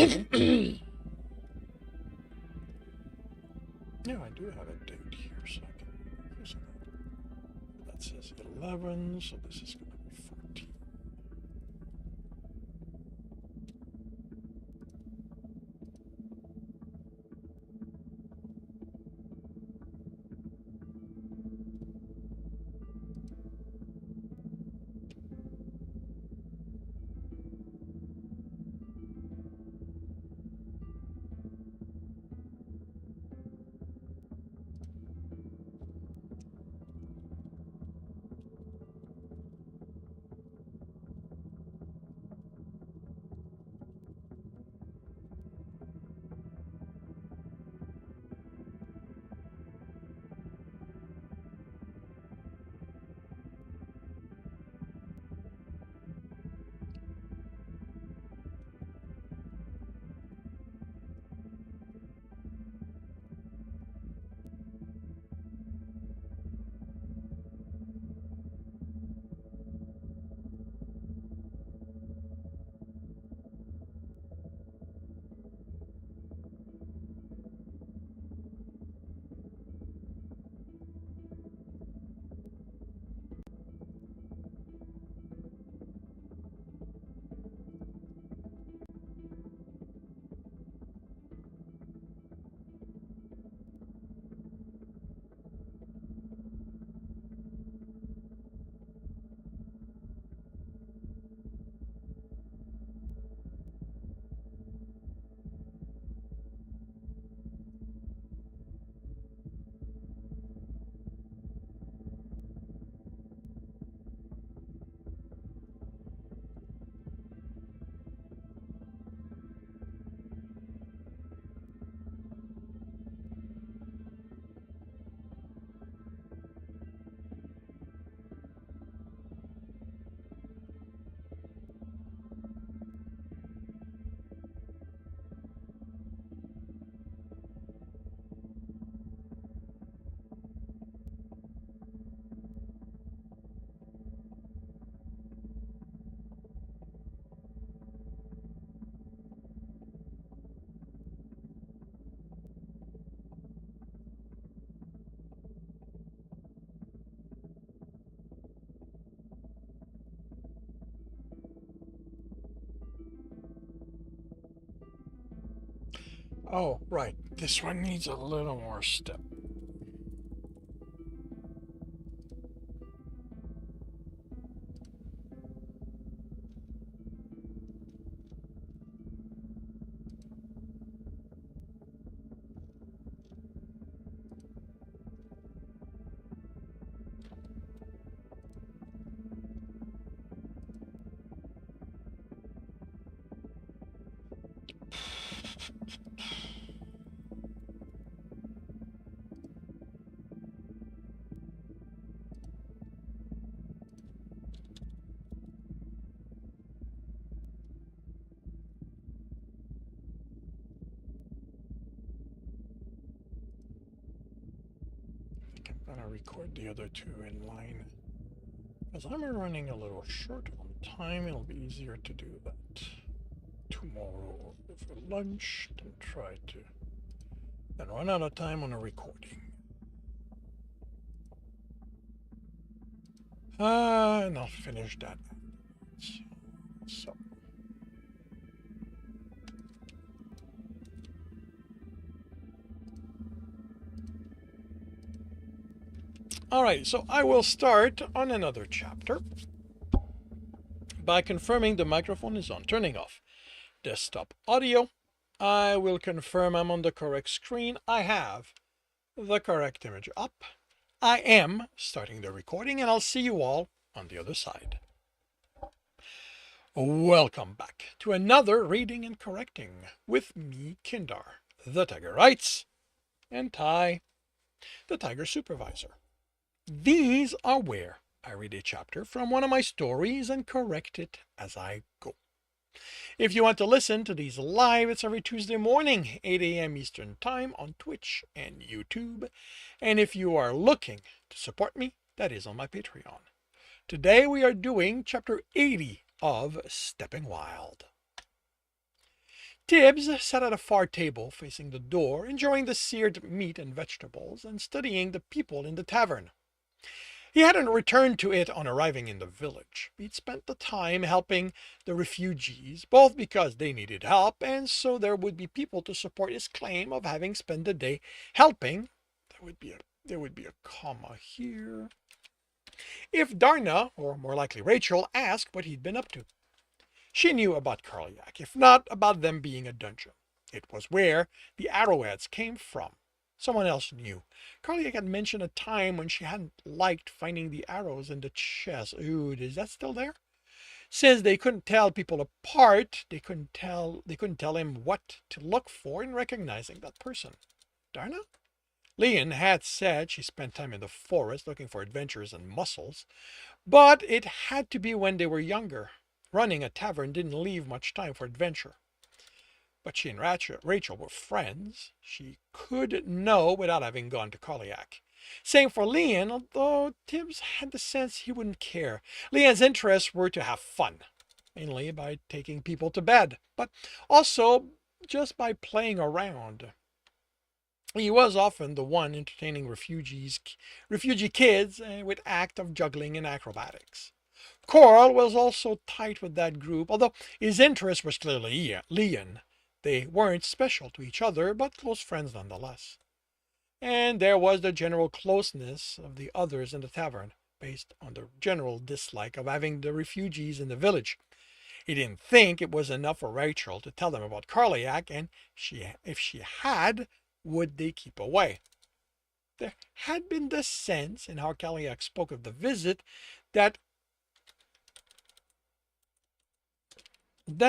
Yeah, I do have a date here, so I can use that. That says 11, so this is going to be 14. Oh, right. This one needs a little more step. I think I'm going to record the other two in line. As I'm running a little short on time, it'll be easier to do that tomorrow for lunch than try to then run out of time on a recording. And I'll finish that. So. All right, so I will start on another chapter by confirming the microphone is on, turning off desktop audio. I will confirm I'm on the correct screen. I have the correct image up. I am starting the recording, and I'll see you all on the other side. Welcome back to another reading and correcting with me, Kindar, the Tiger Writes, and Ty, the Tiger Supervisor. These are where I read a chapter from one of my stories and correct it as I go. If you want to listen to these live, it's every Tuesday morning, 8 a.m. Eastern Time on Twitch and YouTube. And if you are looking to support me, that is on my Patreon. Today we are doing chapter 80 of Stepping Wild. Tibbs sat at a far table facing the door, enjoying the seared meat and vegetables, and studying the people in the tavern. He hadn't returned to it on arriving in the village. He'd spent the time helping the refugees, both because they needed help and so there would be people to support his claim of having spent the day helping. There would be a comma here. If Darna, or more likely Rachel, asked what he'd been up to. She knew about Karliak, if not about them being a dungeon. It was where the arrowheads came from. Someone else knew. Karliak had mentioned a time when she hadn't liked finding the arrows in the chest. Ooh, is that still there? Since they couldn't tell people apart, they couldn't tell him what to look for in recognizing that person. Darna? Leon had said she spent time in the forest looking for adventures and muscles, but it had to be when they were younger. Running a tavern didn't leave much time for adventure. But she and Rachel were friends. She could know without having gone to Karliak. Same for Leon, although Tibbs had the sense he wouldn't care. Leon's interests were to have fun, mainly by taking people to bed, but also just by playing around. He was often the one entertaining refugee kids with acts of juggling and acrobatics. Coral was also tight with that group, although his interest was clearly Leon. They weren't special to each other, but close friends nonetheless. And there was the general closeness of the others in the tavern, based on the general dislike of having the refugees in the village. He didn't think it was enough for Rachel to tell them about Karliak, and if she had, would they keep away? There had been the sense in how Karliak spoke of the visit that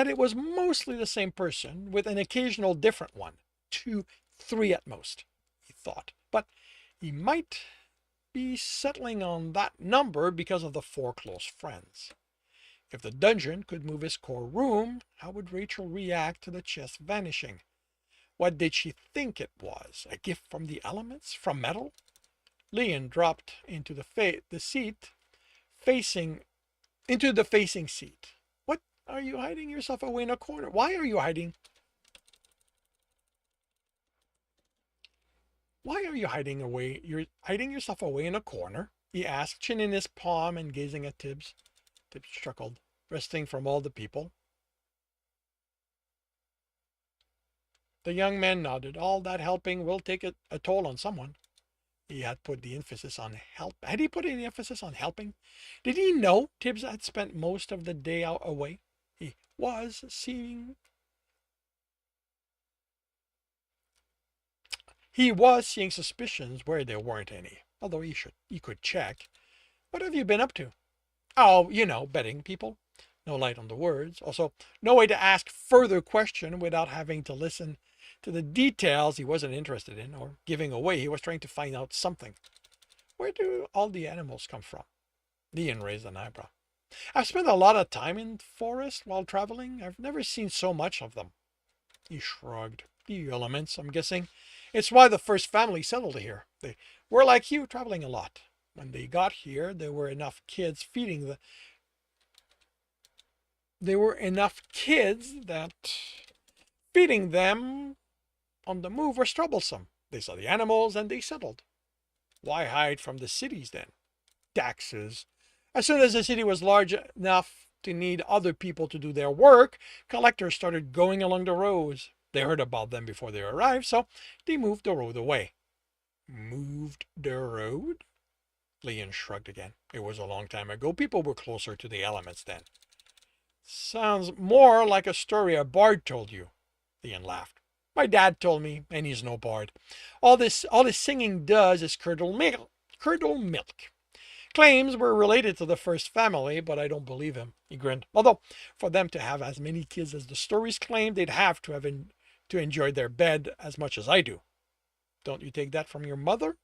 it was mostly the same person, with an occasional different one. 2, 3 at most, he thought. But he might be settling on that number because of the 4 close friends. If the dungeon could move his core room, how would Rachel react to the chest vanishing? What did she think it was? A gift from the elements? From metal? Leon dropped into the facing seat. Are you hiding yourself away in a corner? Why are you hiding? Why are you hiding away? You're hiding yourself away in a corner? He asked, chin in his palm and gazing at Tibbs. Tibbs chuckled, resting from all the people. The young man nodded. All that helping will take a toll on someone. He had put the emphasis on help. Had he put any emphasis on helping? Did he know Tibbs had spent most of the day out away? He was seeing suspicions where there weren't any, although he could check. What have you been up to? Oh, betting people. No light on the words. Also, no way to ask further question without having to listen to the details he wasn't interested in or giving away. He was trying to find out something. Where do all the animals come from? Leon raised an eyebrow. I've spent a lot of time in the forest while traveling. I've never seen so much of them. He shrugged. The elements, I'm guessing. It's why the first family settled here. They were like you, traveling a lot. When they got here, there were enough kids that feeding them on the move was troublesome. They saw the animals and they settled. Why hide from the cities then? Taxes. As soon as the city was large enough to need other people to do their work, collectors started going along the roads. They heard about them before they arrived, so they moved the road away. Moved the road? Leon shrugged again. It was a long time ago. People were closer to the elements then. Sounds more like a story a bard told you. Leon laughed. My dad told me, and he's no bard. All this singing does is curdle milk. Claims were related to the first family, but I don't believe him. He grinned. Although, for them to have as many kids as the stories claim, they'd have to enjoy their bed as much as I do. Don't you take that from your mother?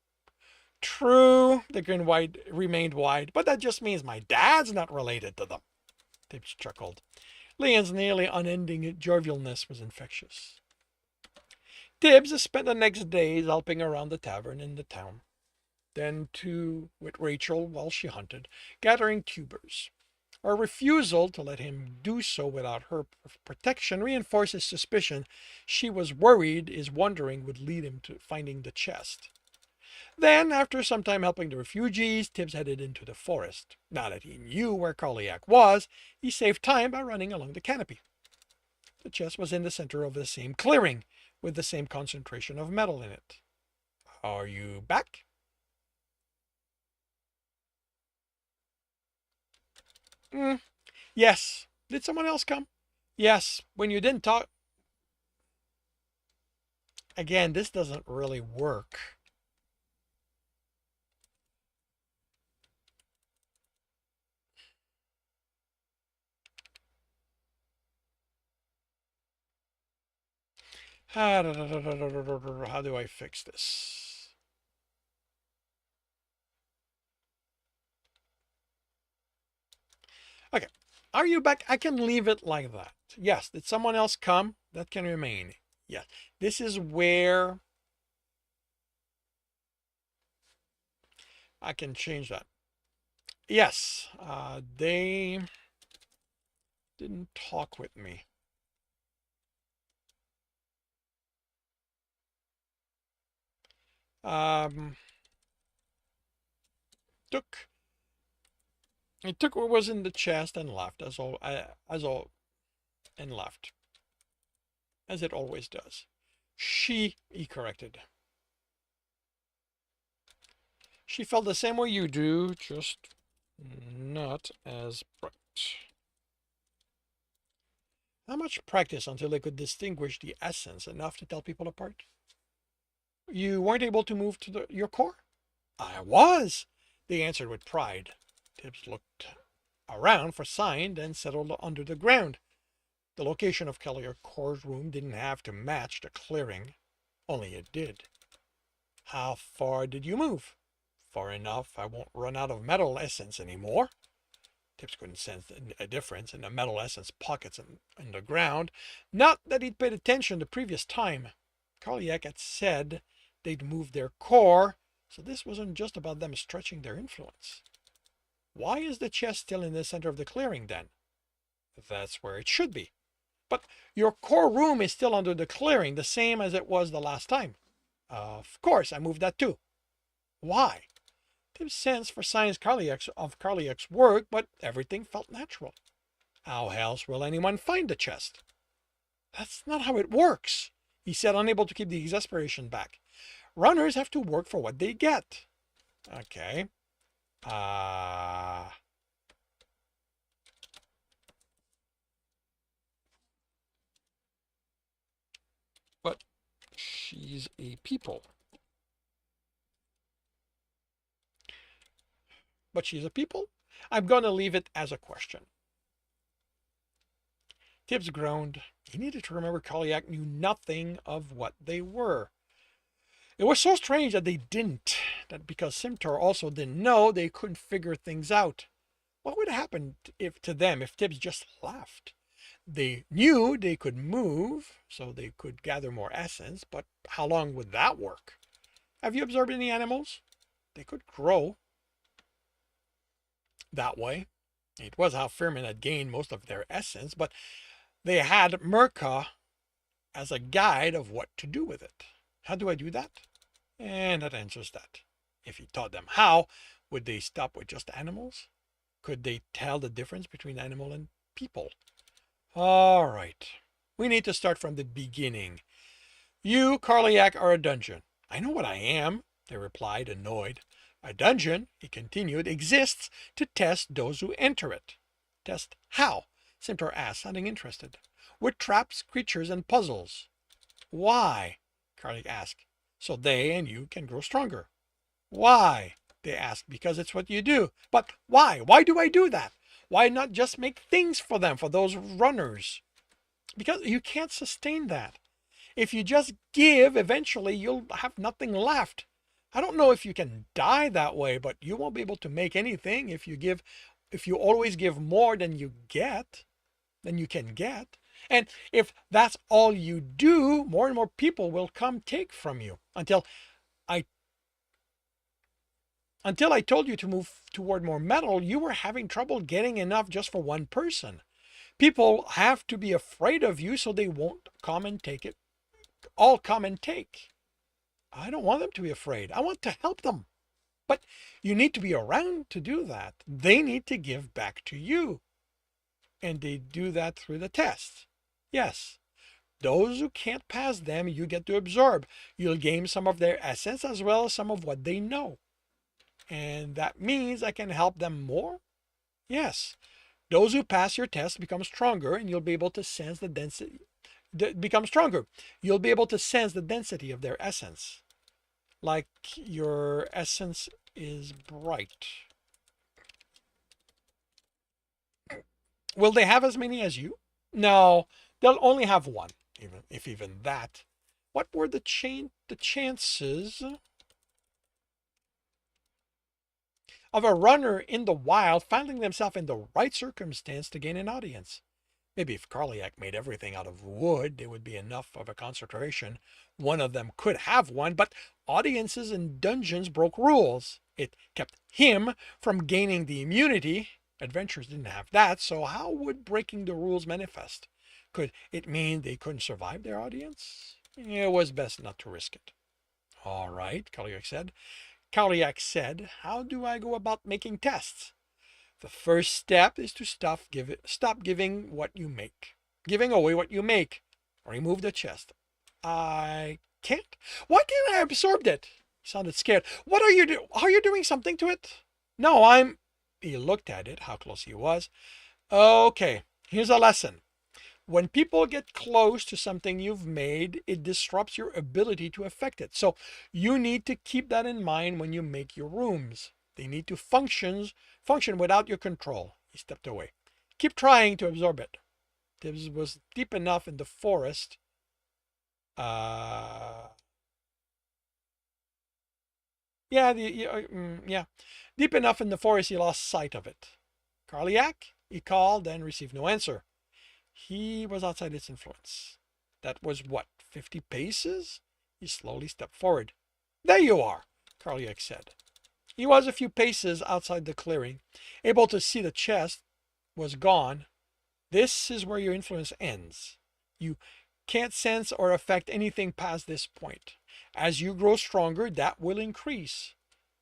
True, the grin remained wide, but that just means my dad's not related to them. Tibbs chuckled. Leon's nearly unending jovialness was infectious. Tibbs spent the next days helping around the tavern in the town. Then, too, with Rachel while she hunted, gathering tubers. Her refusal to let him do so without her protection reinforced his suspicion. She was worried his wandering would lead him to finding the chest. Then, after some time helping the refugees, Tibbs headed into the forest. Now that he knew where Karliak was, he saved time by running along the canopy. The chest was in the center of the same clearing, with the same concentration of metal in it. Are you back? Yes. Did someone else come? Yes. When you didn't talk. Again, this doesn't really work. How do I fix this? Okay. Are you back? I can leave it like that. Yes. Did someone else come? That can remain. Yes. This is where I can change that. Yes. They didn't talk with me. Took what was in the chest and left, and left, as it always does. He corrected. She felt the same way you do, just not as bright. How much practice until they could distinguish the essence enough to tell people apart? You weren't able to move to your core? I was, they answered with pride. Tibbs looked around for sign, then settled under the ground. The location of Kellier Core's room didn't have to match the clearing, only it did. How far did you move? Far enough I won't run out of metal essence anymore. Tibbs couldn't sense a difference in the metal essence pockets in the ground. Not that he'd paid attention the previous time. Karliak had said they'd moved their core, so this wasn't just about them stretching their influence. Why is the chest still in the center of the clearing then? That's where it should be. But your core room is still under the clearing, the same as it was the last time. Of course, I moved that too. Why? Tibbs sensed for signs of Karliak's work, but everything felt natural. How else will anyone find the chest? That's not how it works, he said, unable to keep the exasperation back. Runners have to work for what they get. Okay. But she's a people. But she's a people? I'm going to leave it as a question. Tibbs groaned. He needed to remember Karliak knew nothing of what they were. It was so strange that they didn't, that because Simtor also didn't know, they couldn't figure things out. What would happen to them if Tibbs just left? They knew they could move, so they could gather more essence, but how long would that work? Have you observed any animals? They could grow that way. It was how Firmin had gained most of their essence, but they had Mirka as a guide of what to do with it. How do I do that? And that answers that. If he taught them how, would they stop with just animals? Could they tell the difference between animal and people? All right. We need to start from the beginning. You, Karliak, are a dungeon. I know what I am, they replied, annoyed. A dungeon, he continued, exists to test those who enter it. Test how? Simtor asked, sounding interested. With traps, creatures, and puzzles. Why? Karliak asked. So they and you can grow stronger. Why? They asked. Because it's what you do. But why? Why do I do that? Why not just make things for them, for those runners? Because you can't sustain that. If you just give, eventually you'll have nothing left. I don't know if you can die that way, but you won't be able to make anything if you always give more than you can get. And if that's all you do, more and more people will come take from you until I Until I told you to move toward more metal, you were having trouble getting enough just for one person. People have to be afraid of you so they won't come and take it. All come and take. I don't want them to be afraid. I want to help them. But you need to be around to do that. They need to give back to you. And they do that through the test. Yes. Those who can't pass them, you get to absorb. You'll gain some of their essence as well as some of what they know. And that means I can help them more? Yes. Those who pass your test become stronger and you'll be able to sense the density. Become stronger. You'll be able to sense the density of their essence. Like your essence is bright. Will they have as many as you? No, they'll only have one, even that. What were the chances of a runner in the wild finding themselves in the right circumstance to gain an audience? Maybe if Karliak made everything out of wood, there would be enough of a concentration. One of them could have one, but audiences in dungeons broke rules. It kept him from gaining the immunity. Adventurers didn't have that, so how would breaking the rules manifest? Could it mean they couldn't survive their audience? It was best not to risk it. All right, Karliak said. How do I go about making tests? The first step is to stop giving what you make. Giving away what you make. Remove the chest. I can't. Why can't I absorb it? He sounded scared. What are you doing? Are you doing something to it? No, I'm... He looked at it, how close he was. Okay, here's a lesson. When people get close to something you've made, it disrupts your ability to affect it. So you need to keep that in mind when you make your rooms. They need to function without your control. He stepped away. Keep trying to absorb it. This was deep enough in the forest. Deep enough in the forest he lost sight of it. Karliak? He called and received no answer. He was outside its influence. That was what, 50 paces? He slowly stepped forward. There you are, Karliak said. He was a few paces outside the clearing, able to see the chest was gone. This is where your influence ends. You can't sense or affect anything past this point. As you grow stronger, that will increase.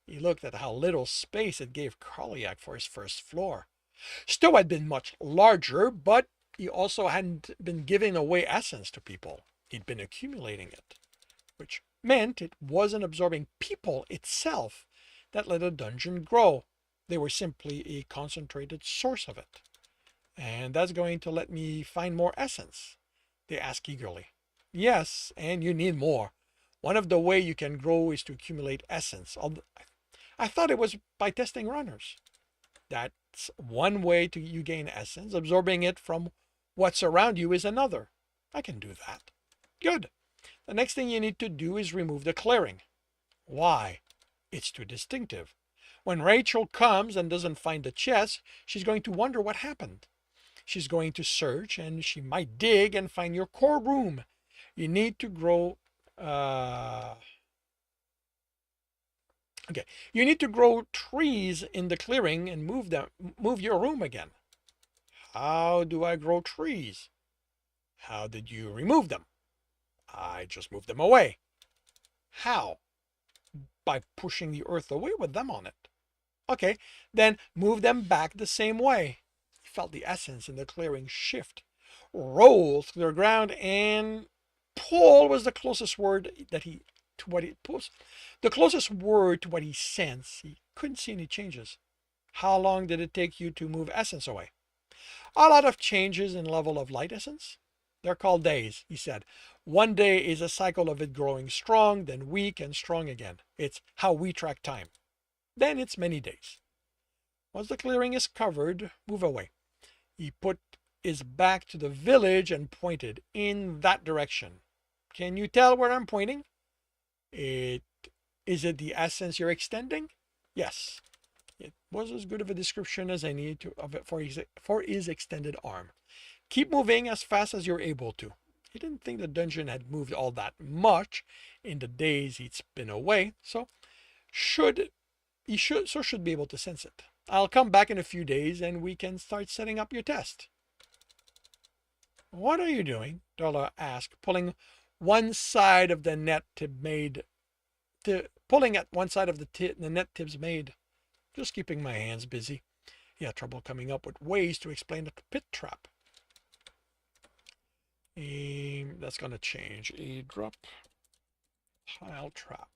He looked at how little space it gave Karliak for his first floor. Stowe had been much larger, but he also hadn't been giving away essence to people. He'd been accumulating it, which meant it wasn't absorbing people itself that let a dungeon grow. They were simply a concentrated source of it. And that's going to let me find more essence, they asked eagerly. Yes, and you need more. One of the way you can grow is to accumulate essence. I thought it was by testing runners. That's one way you gain essence. Absorbing it from what's around you is another. I can do that. Good. The next thing you need to do is remove the clearing. Why? It's too distinctive. When Rachel comes and doesn't find the chest, she's going to wonder what happened. She's going to search and she might dig and find your core room. You need to grow... You need to grow trees in the clearing and move your room again. How do I grow trees? How did you remove them? I just moved them away. How? By pushing the earth away with them on it. Okay, then move them back the same way. He felt the essence in the clearing shift, roll through the ground, and pull was the closest word to what he sensed. He couldn't see any changes. How long did it take you to move essence away? A lot of changes in level of light essence. They're called days, he said. One day is a cycle of it growing strong, then weak and strong again. It's how we track time. Then it's many days. Once the clearing is covered, move away. He put his back to the village and pointed in that direction. Can you tell where I'm pointing? Is it the essence you're extending? Yes. It was as good of a description as any of it for his extended arm. Keep moving as fast as you're able to. He didn't think the dungeon had moved all that much in the days he'd been away, so should should be able to sense it. I'll come back in a few days and we can start setting up your test. What are you doing? Darla asked, pulling one side of the net Tib made. Pulling at one side of the net Tibbs made. Just keeping my hands busy. He had trouble coming up with ways to explain the pit trap. That's going to change. A drop tile trap.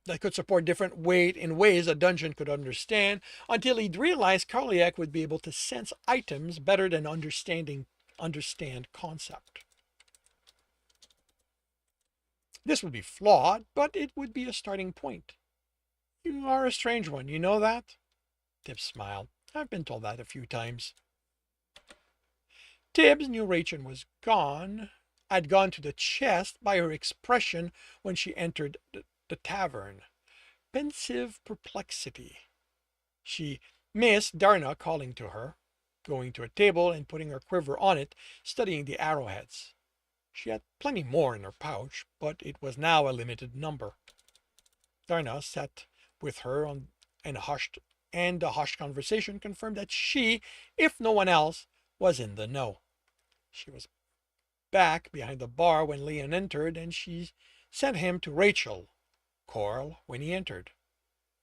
That could support different weight in ways a dungeon could understand, until he'd realized Karliak would be able to sense items better than understand concept. This would be flawed, but it would be a starting point. You are a strange one, you know that? Tibbs smiled. I've been told that a few times. Tibbs knew Rachel had gone to the chest by her expression when she entered the tavern. Pensive perplexity. She missed Darna calling to her, going to a table and putting her quiver on it, studying the arrowheads. She had plenty more in her pouch, but it was now a limited number. Darna sat with her and the hushed conversation confirmed that she, if no one else, was in the know. She was back behind the bar when Leon entered, and she sent him to Rachel. Coral when he entered.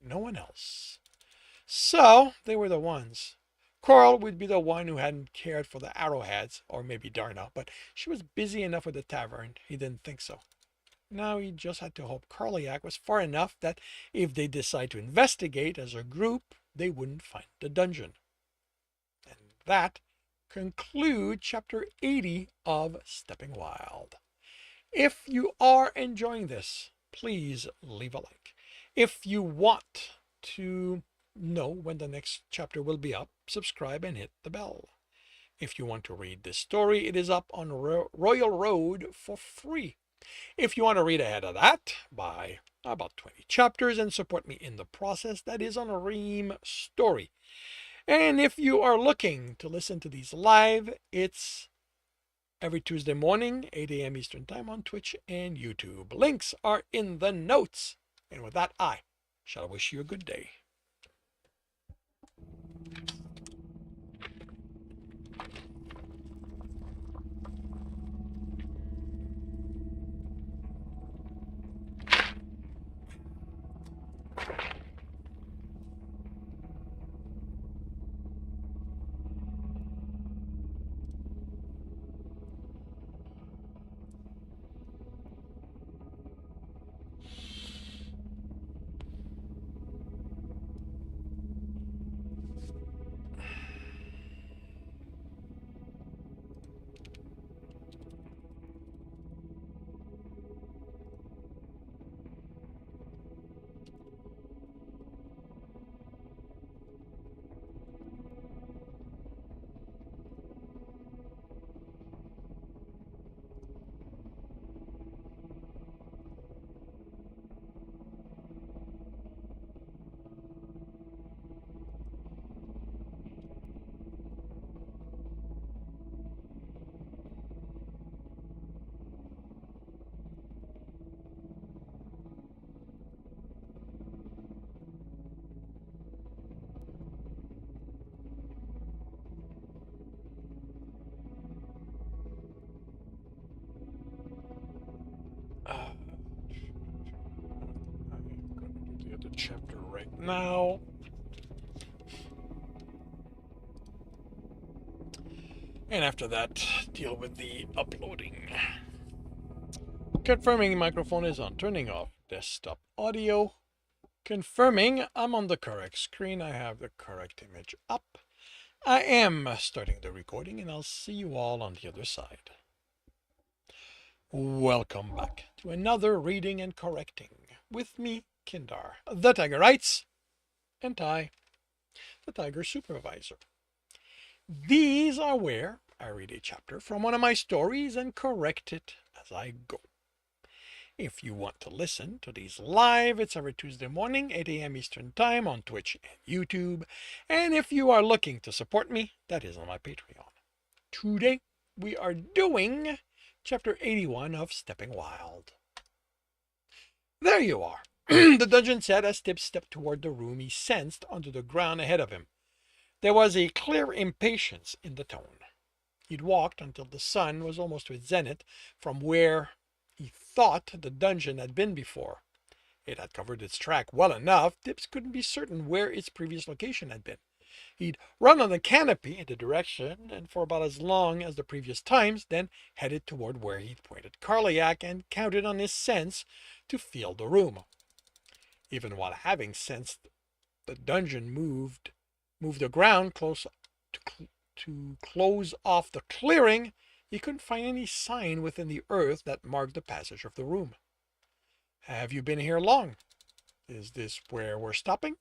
No one else. So they were the ones. Coral would be the one who hadn't cared for the arrowheads, or maybe Darna, but she was busy enough with the tavern, he didn't think so. Now he just had to hope Karliak was far enough that if they decide to investigate as a group, they wouldn't find the dungeon. And that concludes chapter 80 of Stepping Wild. If you are enjoying this, please leave a like. If you want to know when the next chapter will be up, subscribe and hit the bell. If you want to read this story, it is up on Royal Road for free. If you want to read ahead of that, buy about 20 chapters and support me in the process. That is on Ream Story. And if you are looking to listen to these live, it's every Tuesday morning, 8 a.m. Eastern Time on Twitch and YouTube. Links are in the notes. And with that, I shall wish you a good day. The chapter right now. And after that, deal with the uploading. Confirming microphone is on. Turning off desktop audio. Confirming I'm on the correct screen. I have the correct image up. I am starting the recording, and I'll see you all on the other side. Welcome back to another reading and correcting with me, Kindar, the Tigerites, and Ty, the Tiger Supervisor. These are where I read a chapter from one of my stories and correct it as I go. If you want to listen to these live, it's every Tuesday morning, 8 a.m. Eastern Time on Twitch and YouTube. And if you are looking to support me, that is on my Patreon. Today, we are doing Chapter 81 of Stepping Wild. There you are, the dungeon said as Tibbs stepped toward the room he sensed under the ground ahead of him. There was a clear impatience in the tone. He'd walked until the sun was almost to its zenith from where he thought the dungeon had been before. It had covered its track well enough, Tibbs couldn't be certain where its previous location had been. He'd run on the canopy in the direction, and for about as long as the previous times, then headed toward where he'd pointed Karliak and counted on his sense to feel the room. Even while having sensed the dungeon move the ground close to close off the clearing, he couldn't find any sign within the earth that marked the passage of the room. Have you been here long? Is this where we're stopping?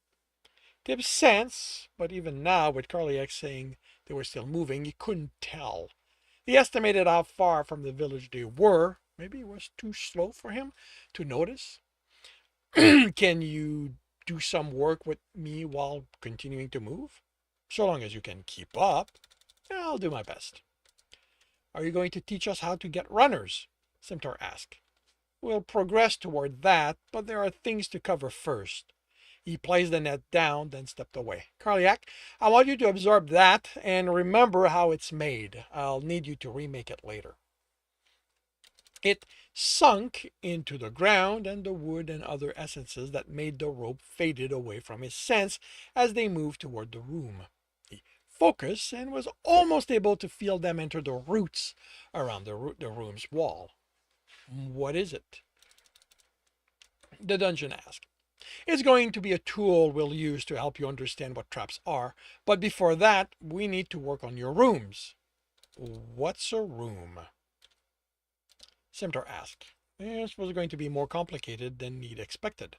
Tibbs sensed, but even now, with Karliak saying they were still moving, he couldn't tell. He estimated how far from the village they were. Maybe it was too slow for him to notice. Can you do some work with me while continuing to move? So long as you can keep up, I'll do my best. Are you going to teach us how to get runners? Simtor asked. We'll progress toward that, but there are things to cover first. He placed the net down, then stepped away. Karliak, I want you to absorb that and remember how it's made. I'll need you to remake it later. It sunk into the ground, and the wood and other essences that made the rope faded away from his sense as they moved toward the room. He focused and was almost able to feel them enter the roots around the room's wall. What is it? The dungeon asked. It's going to be a tool we'll use to help you understand what traps are, but before that, we need to work on your rooms. What's a room? Simtor asked. This was going to be more complicated than he'd expected.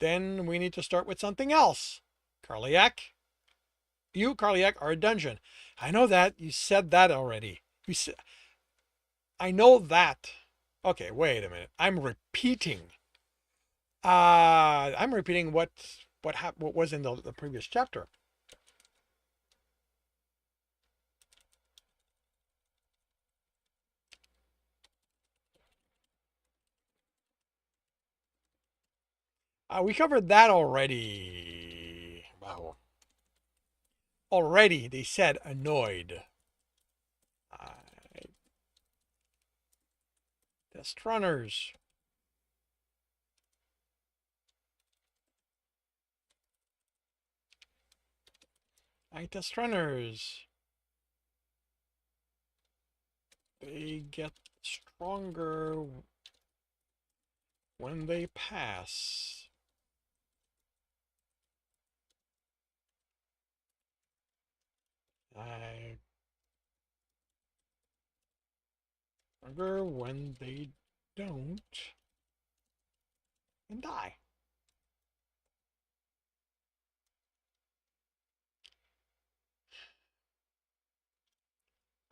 Then we need to start with something else. Karliak? You, Karliak, are a dungeon. I know that. You said that already. I know that. Okay, wait a minute. I'm repeating what was in the previous chapter. We covered that already. Wow. Already, they said annoyed. Test runners. Test runners. They get stronger when they pass. Stronger when they don't and die.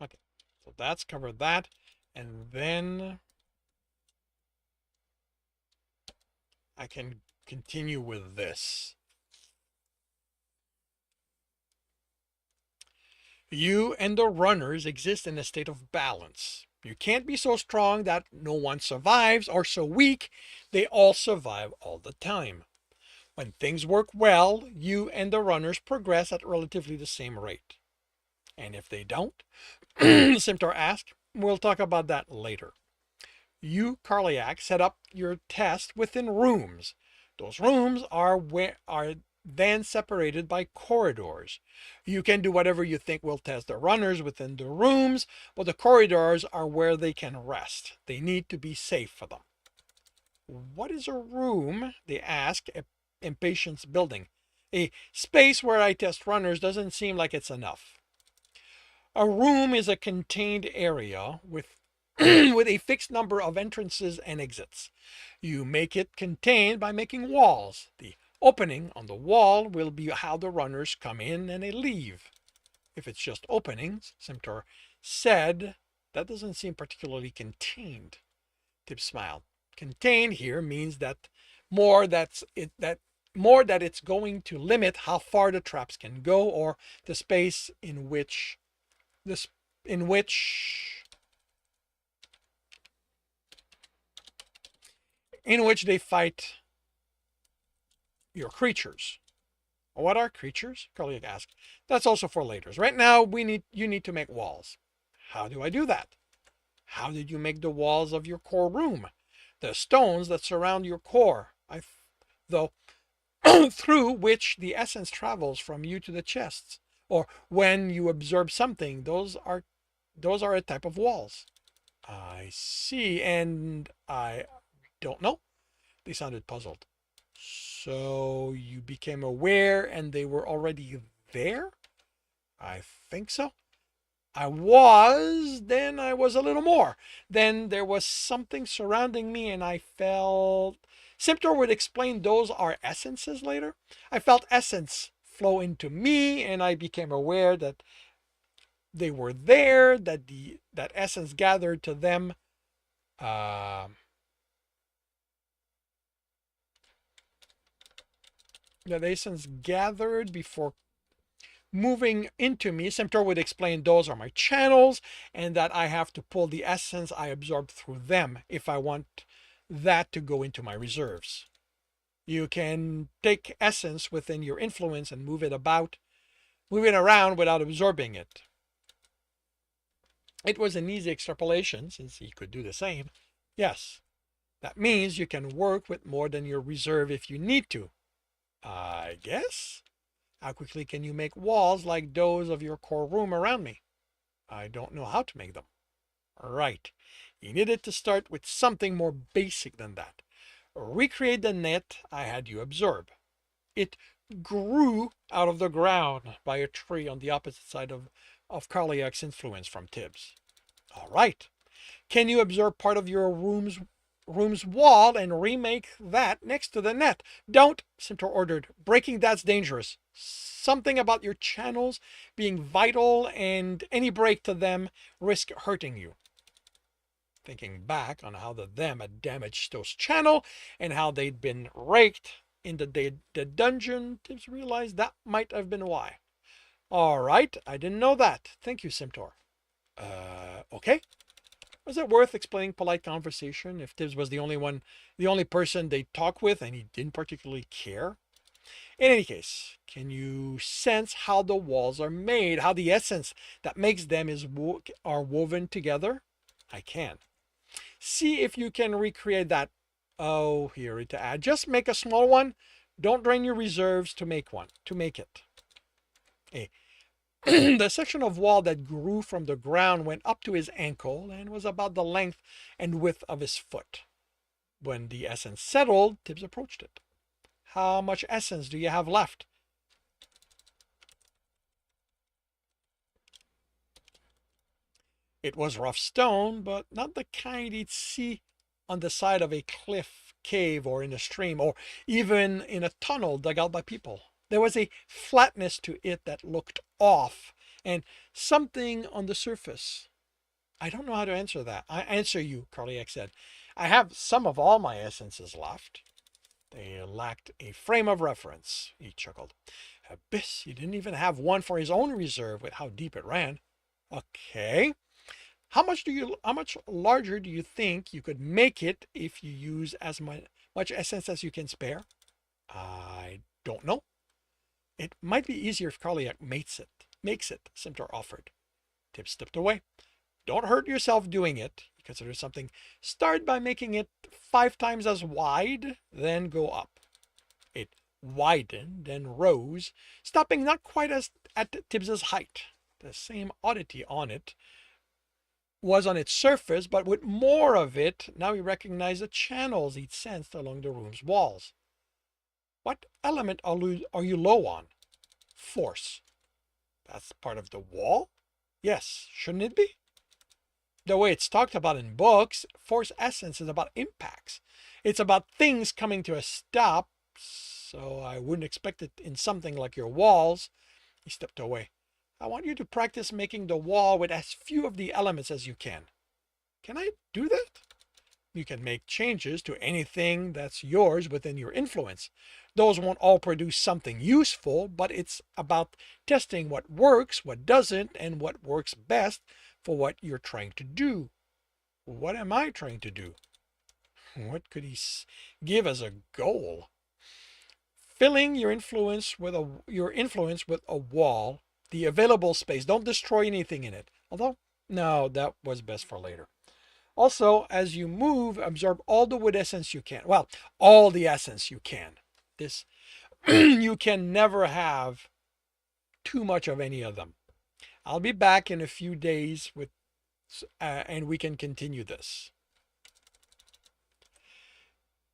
Okay, so that's covered that. And then I can continue with this. You and the runners exist in a state of balance. You can't be so strong that no one survives, or so weak they all survive all the time. When things work well, you and the runners progress at relatively the same rate. And if they don't, Simtor asked, we'll talk about that later. You, Karliak, set up your test within rooms. Those rooms are then separated by corridors. You can do whatever you think will test the runners within the rooms, but the corridors are where they can rest. They need to be safe for them. What is a room? They ask, impatience building. A space where I test runners doesn't seem like it's enough. A room is a contained area with with a fixed number of entrances and exits. You make it contained by making walls. The opening on the wall will be how the runners come in and they leave. If it's just openings, Simtor said, that doesn't seem particularly contained. Tibbs smiled. Contained here means that more that it's going to limit how far the traps can go, or the space in which in which they fight your creatures. What are creatures? Carliac asked. That's also for later. Right now, you need to make walls. How do I do that? How did you make the walls of your core room? The stones that surround your core, though, through which the essence travels from you to the chests. Or when you absorb something, those are a type of walls. I see, and I don't know. They sounded puzzled. So you became aware and they were already there? I think so. Then I was a little more. Then there was something surrounding me and I felt. Symptor would explain those are essences later. I felt essence flow into me and I became aware that they were there, that essence gathered to them. That essence gathered before moving into me. Symptor would explain those are my channels and that I have to pull the essence I absorbed through them if I want that to go into my reserves. You can take essence within your influence and move it around without absorbing it. It was an easy extrapolation since he could do the same. Yes, that means you can work with more than your reserve if you need to. I guess? How quickly can you make walls like those of your core room around me? I don't know how to make them. Right. You needed to start with something more basic than that. Recreate the net I had you absorb. It grew out of the ground by a tree on the opposite side of Carliac's influence from Tibbs. All right. Can you absorb part of your room's wall and remake that next to the net? Don't, Symptor ordered. Breaking that's dangerous. Something about your channels being vital and any break to them risk hurting you. Thinking back on how the them had damaged Stowe's channel and how they'd been raked in the dungeon, Tibbs realized that might have been why. All right, I didn't know that. Thank you, Symptor. Okay. Was it worth explaining polite conversation if Tibbs was the only person they talk with and he didn't particularly care? In any case, can you sense how the walls are made, how the essence that makes them are woven together? I can. See if you can recreate that. Oh, here to add. Just make a small one. Don't drain your reserves to make it. The section of wall that grew from the ground went up to his ankle and was about the length and width of his foot. When the essence settled, Tibbs approached it. How much essence do you have left? It was rough stone, but not the kind he'd see on the side of a cliff, cave, or in a stream, or even in a tunnel dug out by people. There was a flatness to it that looked off, and something on the surface. I don't know how to answer that. I answer you, Carliac said. I have some of all my essences left. They lacked a frame of reference, he chuckled. Abyss, he didn't even have one for his own reserve with how deep it ran. Okay. How much larger do you think you could make it if you use as much essence as you can spare? I don't know. It might be easier if Carliac makes it, Symptor offered. Tibbs stepped away. Don't hurt yourself doing it. He considered something. Start by making it 5 times as wide, then go up. It widened, then rose, stopping not quite at Tibbs's height. The same oddity on it was on its surface, but with more of it, now he recognized the channels he'd sensed along the room's walls. What element are you low on? Force. That's part of the wall? Yes, shouldn't it be? The way it's talked about in books, force essence is about impacts. It's about things coming to a stop, so I wouldn't expect it in something like your walls. He stepped away. I want you to practice making the wall with as few of the elements as you can. Can I do that? You can make changes to anything that's yours within your influence. Those won't all produce something useful, but it's about testing what works, what doesn't, and what works best for what you're trying to do. What am I trying to do? What could he give as a goal? Filling your influence with a wall, the available space. Don't destroy anything in it. Although, no, that was best for later. Also, as you move, absorb all the wood essence you can. Well, all the essence you can. This you can never have too much of any of them. I'll be back in a few days with and we can continue this.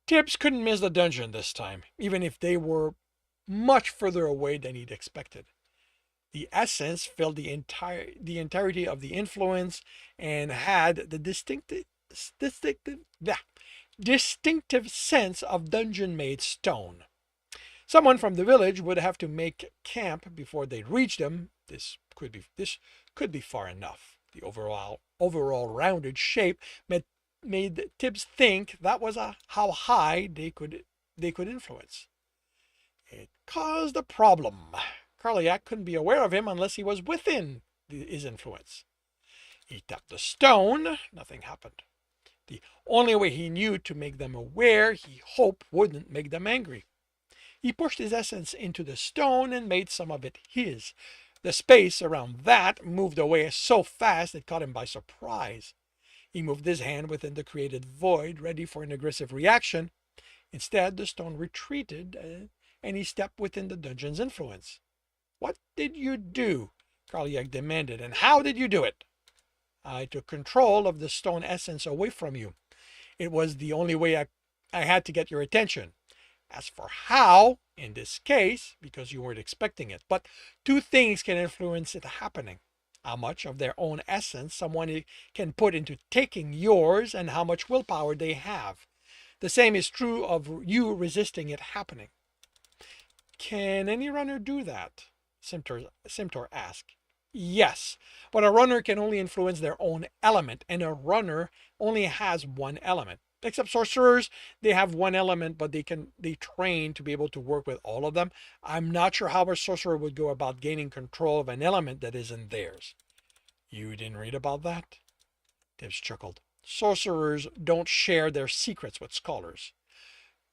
Tibbs couldn't miss the dungeon this time, even if they were much further away than he'd expected. The essence filled the entirety of the influence and had the distinctive sense of dungeon-made stone. Someone from the village would have to make camp before they'd reach them. This could be far enough. The overall rounded shape made Tibbs think that was how high they could influence. It caused a problem. Karliak couldn't be aware of him unless he was within his influence. He tapped the stone. Nothing happened. The only way he knew to make them aware he hoped wouldn't make them angry. He pushed his essence into the stone and made some of it his. The space around that moved away so fast it caught him by surprise. He moved his hand within the created void, ready for an aggressive reaction. Instead, the stone retreated, and he stepped within the dungeon's influence. "What did you do?" Karliak demanded, "and how did you do it?" "I took control of the stone essence away from you. It was the only way I had to get your attention. As for how, in this case, because you weren't expecting it, but two things can influence it happening. How much of their own essence someone can put into taking yours and how much willpower they have. The same is true of you resisting it happening." "Can any runner do that?" Simtor asked. "Yes, but a runner can only influence their own element, and a runner only has one element. Except sorcerers, they have one element, but they train to be able to work with all of them. I'm not sure how a sorcerer would go about gaining control of an element that isn't theirs." "You didn't read about that?" Tibbs chuckled. "Sorcerers don't share their secrets with scholars."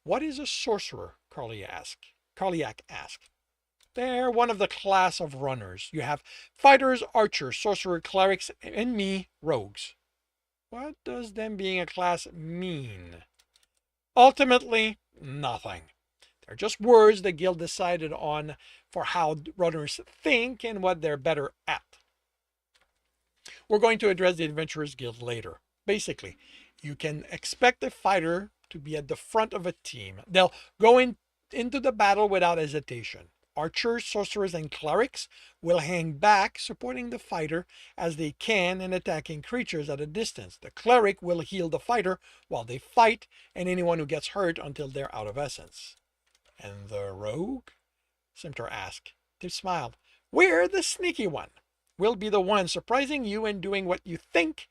"What is a sorcerer?" Karliak asked. "They're one of the class of runners. You have fighters, archers, sorcerer, clerics, and me, rogues." "What does them being a class mean?" "Ultimately, nothing. They're just words the guild decided on for how runners think and what they're better at. We're going to address the Adventurers Guild later. Basically, you can expect a fighter to be at the front of a team. They'll go into the battle without hesitation. Archers, sorcerers, and clerics will hang back, supporting the fighter as they can and attacking creatures at a distance. The cleric will heal the fighter while they fight, and anyone who gets hurt until they're out of essence." "And the rogue?" Simtor asked. They smiled. "We're the sneaky one. We'll be the one surprising you and doing what you think.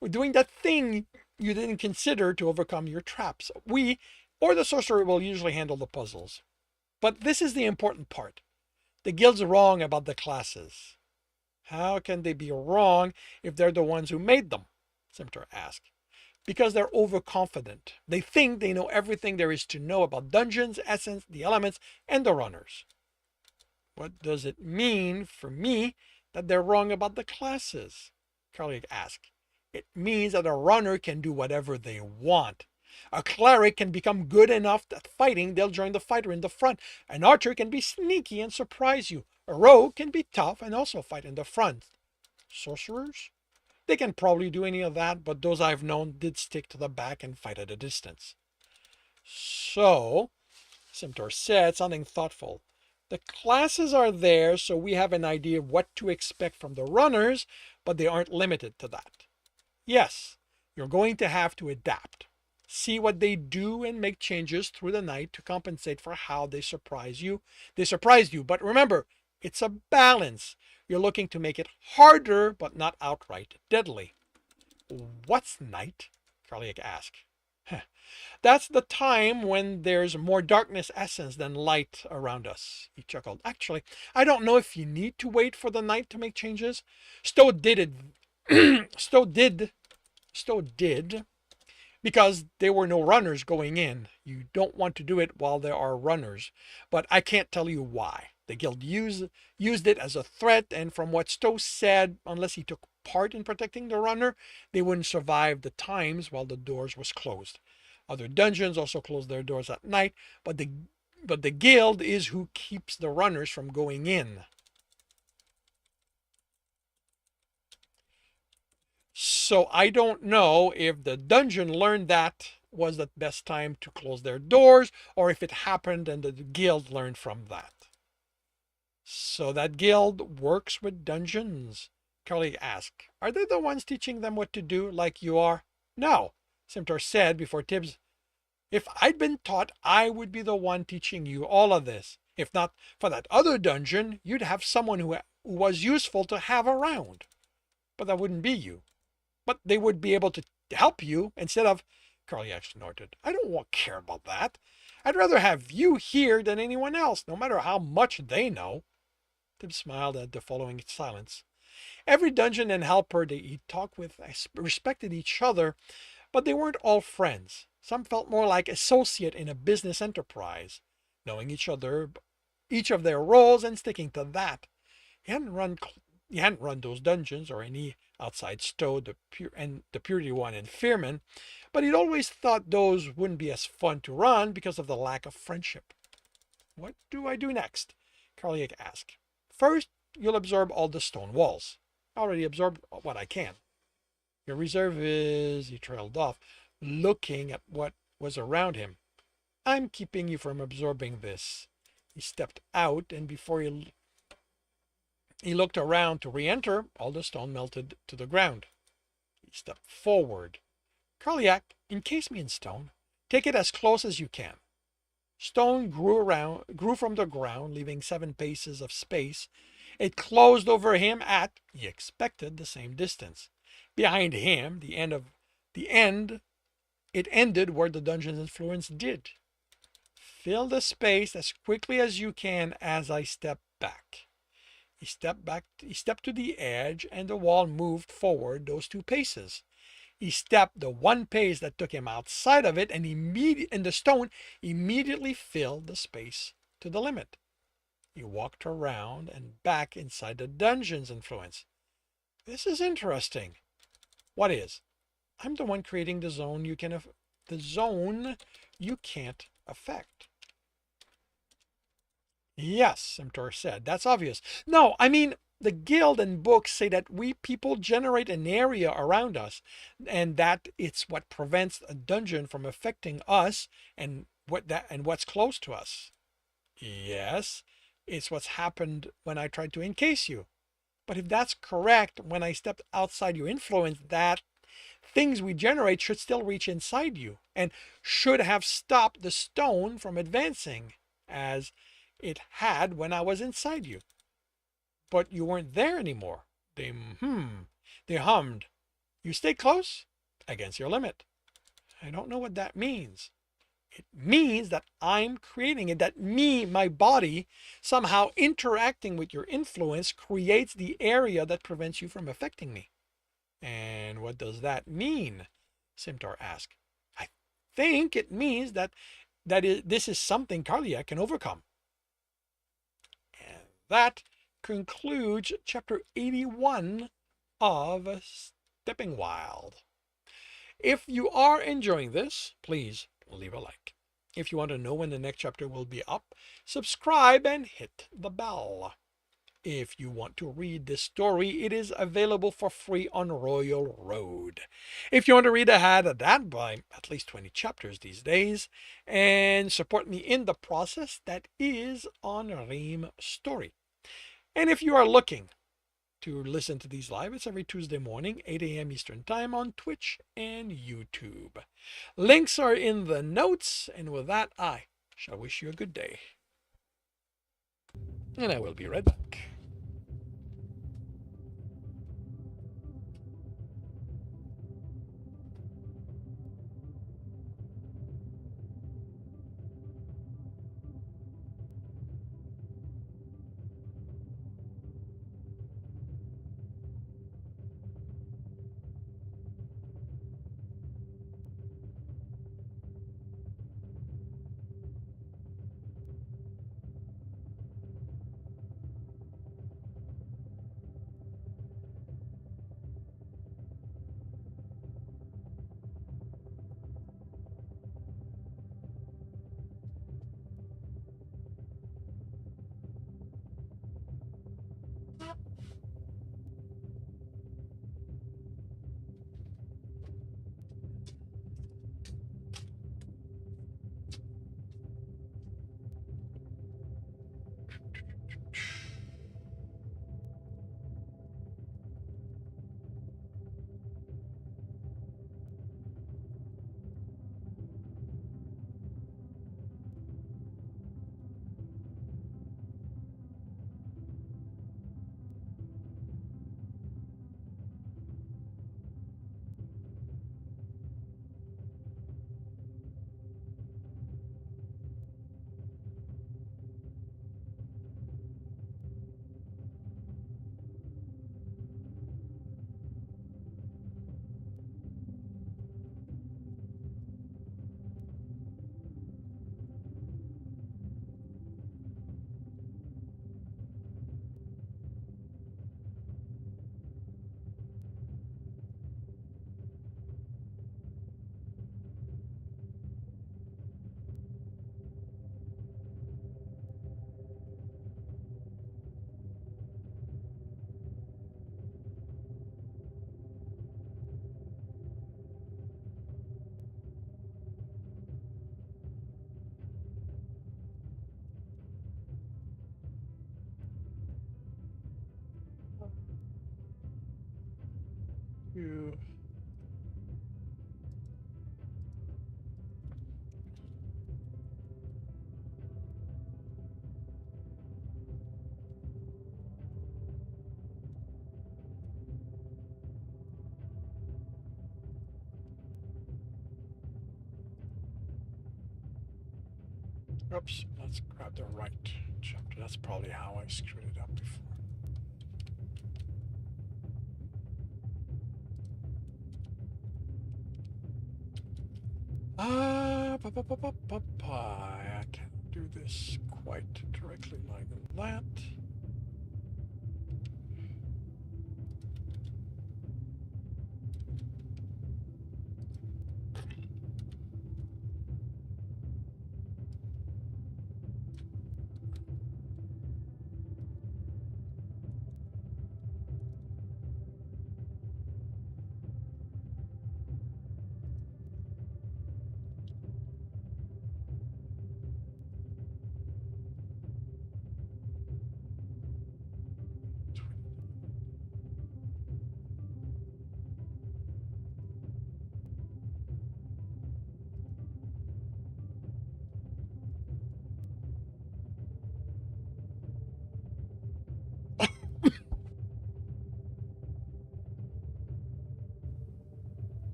We're doing that thing you didn't consider to overcome your traps. We, or the sorcerer, will usually handle the puzzles. But this is the important part. The guild's wrong about the classes." "How can they be wrong if they're the ones who made them?" Simtor asked. "Because they're overconfident. They think they know everything there is to know about dungeons, essence, the elements, and the runners." "What does it mean for me that they're wrong about the classes?" Karliak asked. "It means that a runner can do whatever they want. A cleric can become good enough at fighting, they'll join the fighter in the front. An archer can be sneaky and surprise you. A rogue can be tough and also fight in the front. Sorcerers? They can probably do any of that, but those I've known did stick to the back and fight at a distance." "So," Simtor said, sounding thoughtful, "the classes are there so we have an idea of what to expect from the runners, but they aren't limited to that." "Yes, you're going to have to adapt. See what they do and make changes through the night to compensate for how they surprised you. But remember, it's a balance. You're looking to make it harder, but not outright deadly." "What's night?" Karliak asked. "That's the time when there's more darkness essence than light around us," he chuckled. "Actually, I don't know if you need to wait for the night to make changes. Stowe did because there were no runners going in. You don't want to do it while there are runners, but I can't tell you why. The guild used it as a threat, and from what Stowe said, unless he took part in protecting the runner, they wouldn't survive the times while the doors was closed. Other dungeons also close their doors at night, but the guild is who keeps the runners from going in. So I don't know if the dungeon learned that was the best time to close their doors, or if it happened and the guild learned from that. So that guild works with dungeons? Carly asked. Are they the ones teaching them what to do like you are? No, Simtor said before Tibbs. If I'd been taught, I would be the one teaching you all of this. If not for that other dungeon, you'd have someone who was useful to have around. But that wouldn't be you. But they would be able to help you instead of. Karliak snorted. I don't care about that. I'd rather have you here than anyone else, no matter how much they know. Tim smiled at the following silence. Every dungeon and helper he talked with respected each other, but they weren't all friends. Some felt more like associate in a business enterprise, knowing each other, each of their roles, and sticking to that. He hadn't run those dungeons or any outside Stowe, the Purity One and Fearman, but he'd always thought those wouldn't be as fun to run because of the lack of friendship. What do I do next? Karliak asked. First, you'll absorb all the stone walls. I already absorbed what I can. Your reserve is, he trailed off, looking at what was around him. I'm keeping you from absorbing this. He stepped out, and before he looked around to re-enter, all the stone melted to the ground. He stepped forward. Karliak, encase me in stone. Take it as close as you can. Stone grew from the ground, leaving 7 paces of space. It closed over him at, he expected, the same distance. Behind him, it ended where the dungeon's influence did. Fill the space as quickly as you can as I step back. He stepped to the edge, and the wall moved forward those 2 paces. He stepped the 1 pace that took him outside of it, and the stone immediately filled the space to the limit. He walked around and back inside the dungeon's influence. This is interesting. What is? I'm the one creating the zone you can't affect. Yes, Simtor said. That's obvious. No, I mean, the guild and books say that we people generate an area around us, and that it's what prevents a dungeon from affecting us and what's close to us. Yes, it's what's happened when I tried to encase you. But if that's correct, when I stepped outside your influence, that things we generate should still reach inside you and should have stopped the stone from advancing as it had when I was inside you. But you weren't there anymore. They hummed. You stay close against your limit. I don't know what that means. It means that I'm creating it, that my body, somehow interacting with your influence creates the area that prevents you from affecting me. And what does that mean? Simtor asked. I think it means this is something Karliak can overcome. And that concludes chapter 81 of Stepping Wild. If you are enjoying this, please leave a like. If you want to know when the next chapter will be up, subscribe and hit the bell. If you want to read this story, it is available for free on Royal Road. If you want to read ahead of that by at least 20 chapters these days and support me in the process, that is on Ream Story. And if you are looking to listen to these live, it's every Tuesday morning, 8 a.m. Eastern Time on Twitch and YouTube. Links are in the notes, and with that, I shall wish you a good day. And I will be right back. to... Oops, let's grab the right chapter. That's probably how I screwed it up before. I can't do this quite directly like that.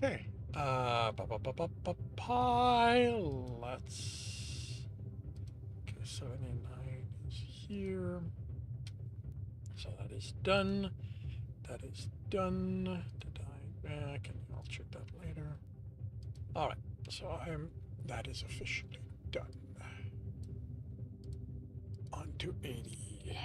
Okay. Pi. Let's. Okay, 79 is here. So that is done. That is done. Did I back? And I'll check that later. All right. So that is officially done. On to 80.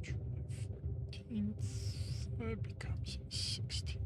July 14th. It becomes 16th.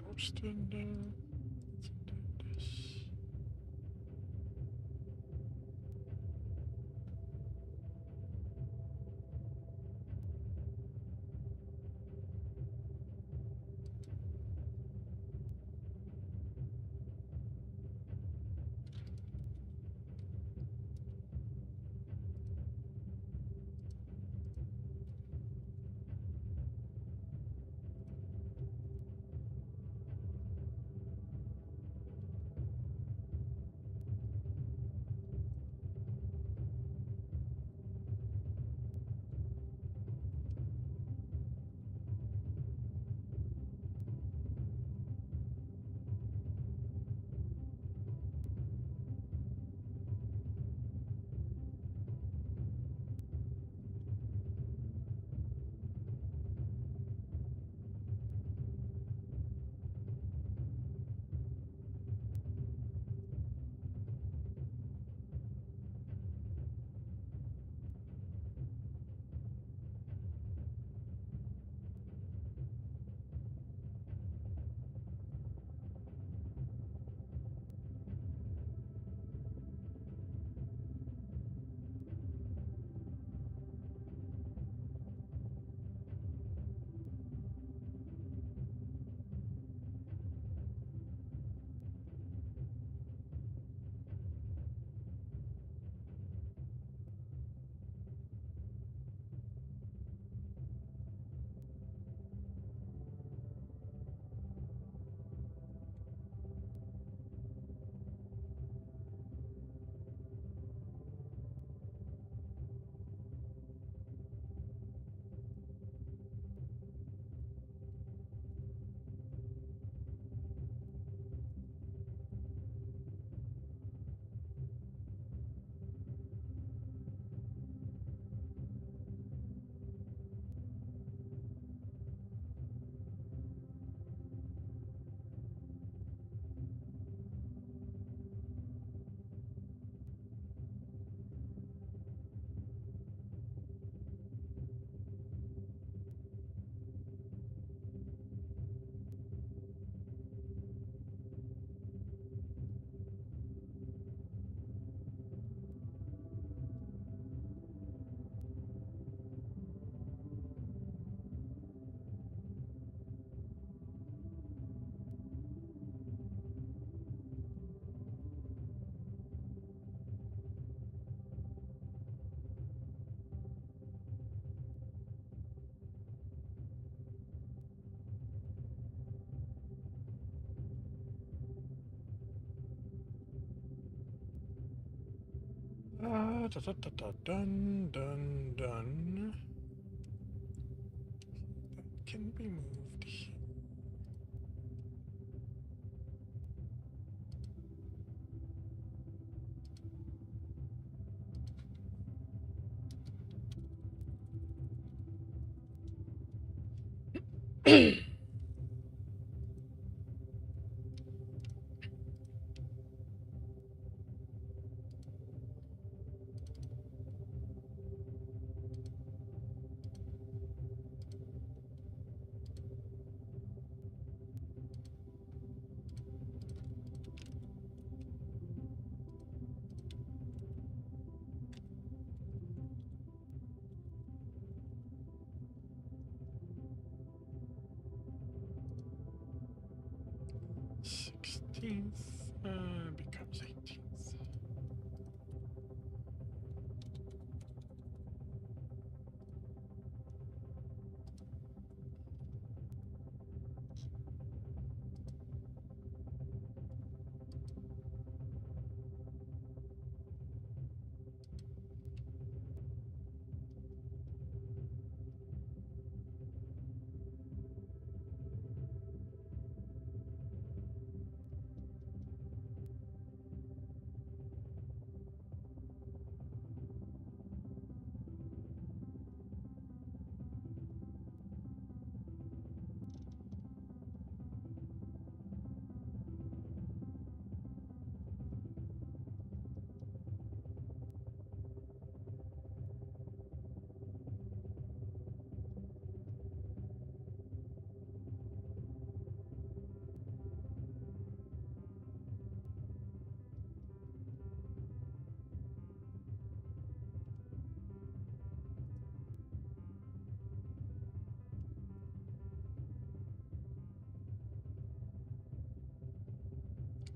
Posted. Let's do this. Done, done, done. That can be moved here. Becomes 18th.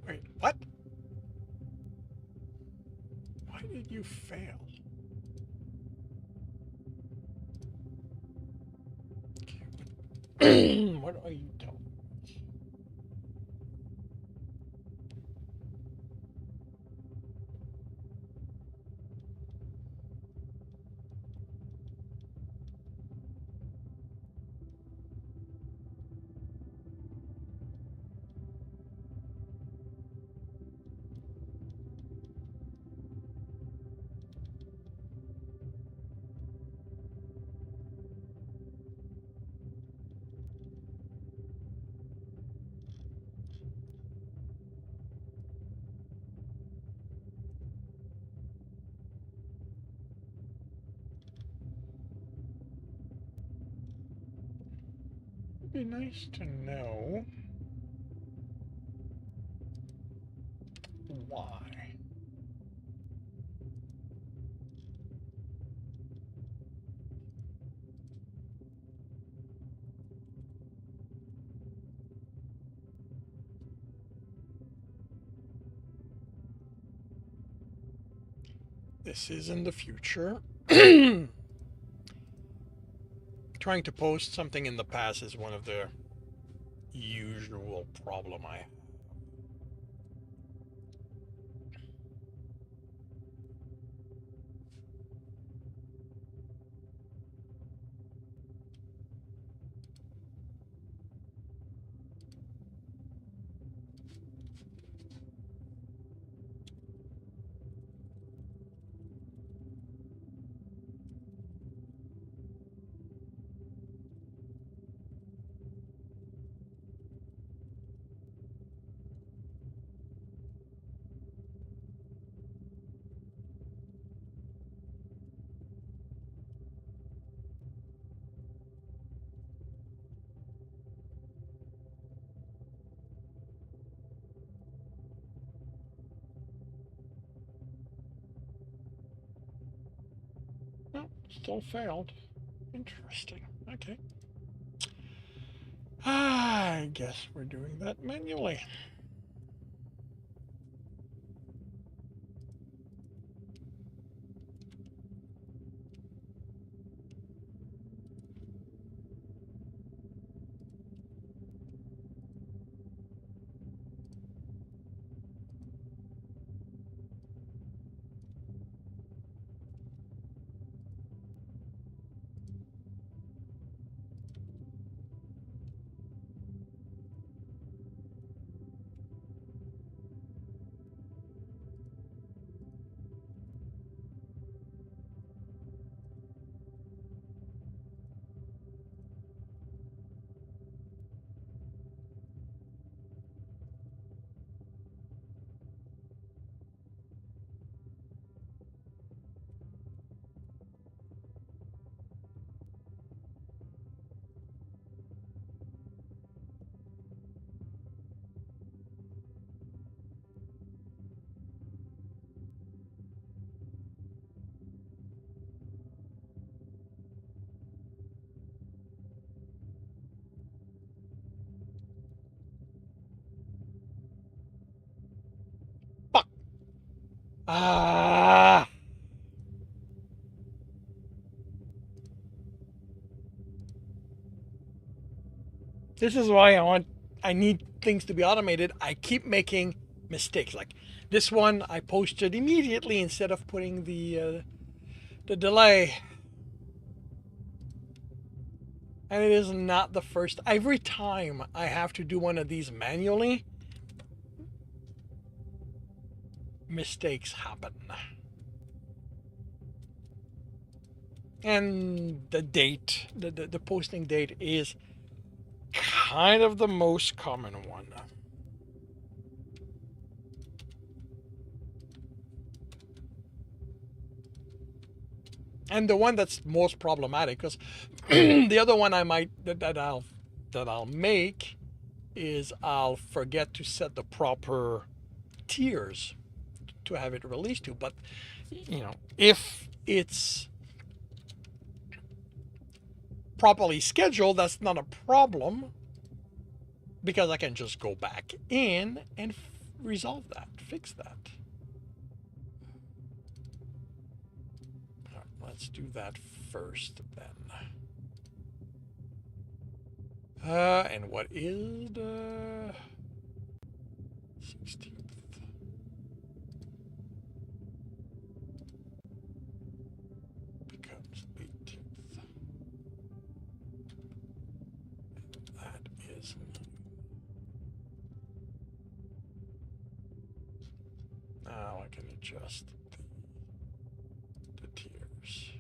Wait, what? Why did you fail? Okay, what are you telling me? It'd be nice to know why. This is in the future. Trying to post something in the past is one of the usual problem I have. Well, still failed. Interesting. Okay. I guess we're doing that manually. Ah. This is why I need things to be automated. I keep making mistakes. Like this one, I posted immediately instead of putting the delay. And it is not the first. Every time I have to do one of these manually, mistakes happen. And the date, the posting date is kind of the most common one. And the one that's most problematic, because the other one I might that I'll make is I'll forget to set the proper tiers to have it released to. But if it's properly scheduled, that's not a problem because I can just go back in and resolve that, fix that. Right, let's do that first then. And what is the 16th? Becomes 18th. That is. Now I can adjust the tiers.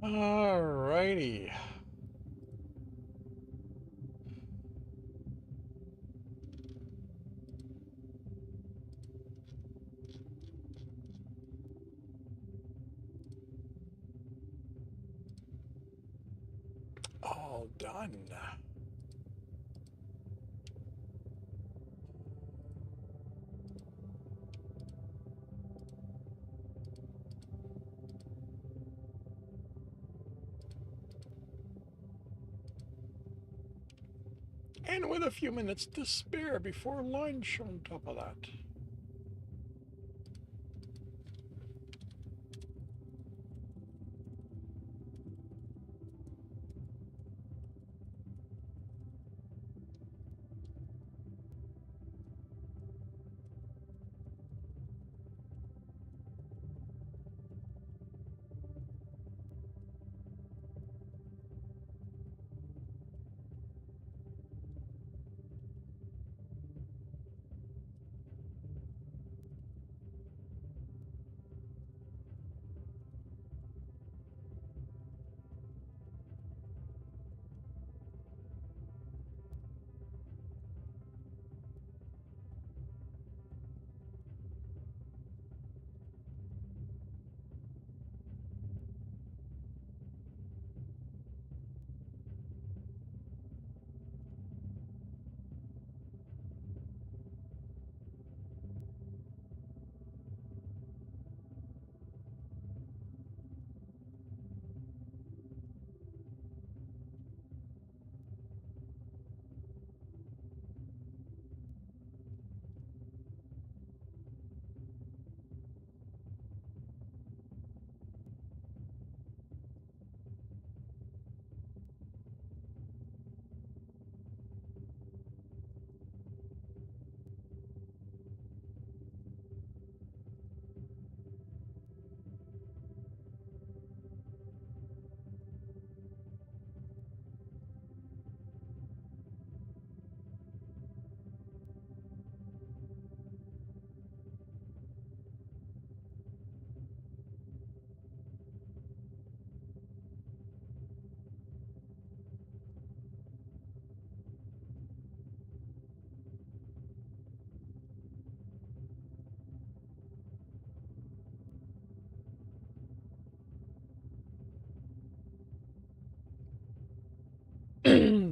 Alrighty. All done. And with a few minutes to spare before lunch on top of that.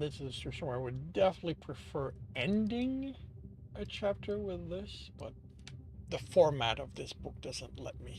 this is a situation where I would definitely prefer ending a chapter with this, but the format of this book doesn't let me.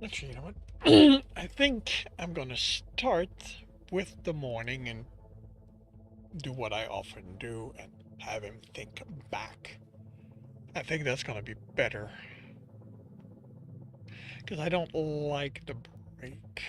Actually, you know what? I think I'm gonna start with the morning and do what I often do and have him think back. I think that's gonna be better. Because I don't like the break.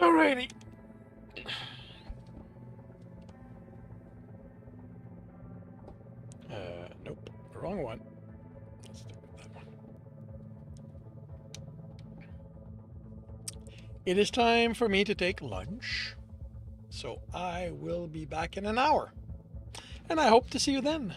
Alrighty. Nope. Wrong one. Let's stick with that one. It is time for me to take lunch. So I will be back in an hour. And I hope to see you then.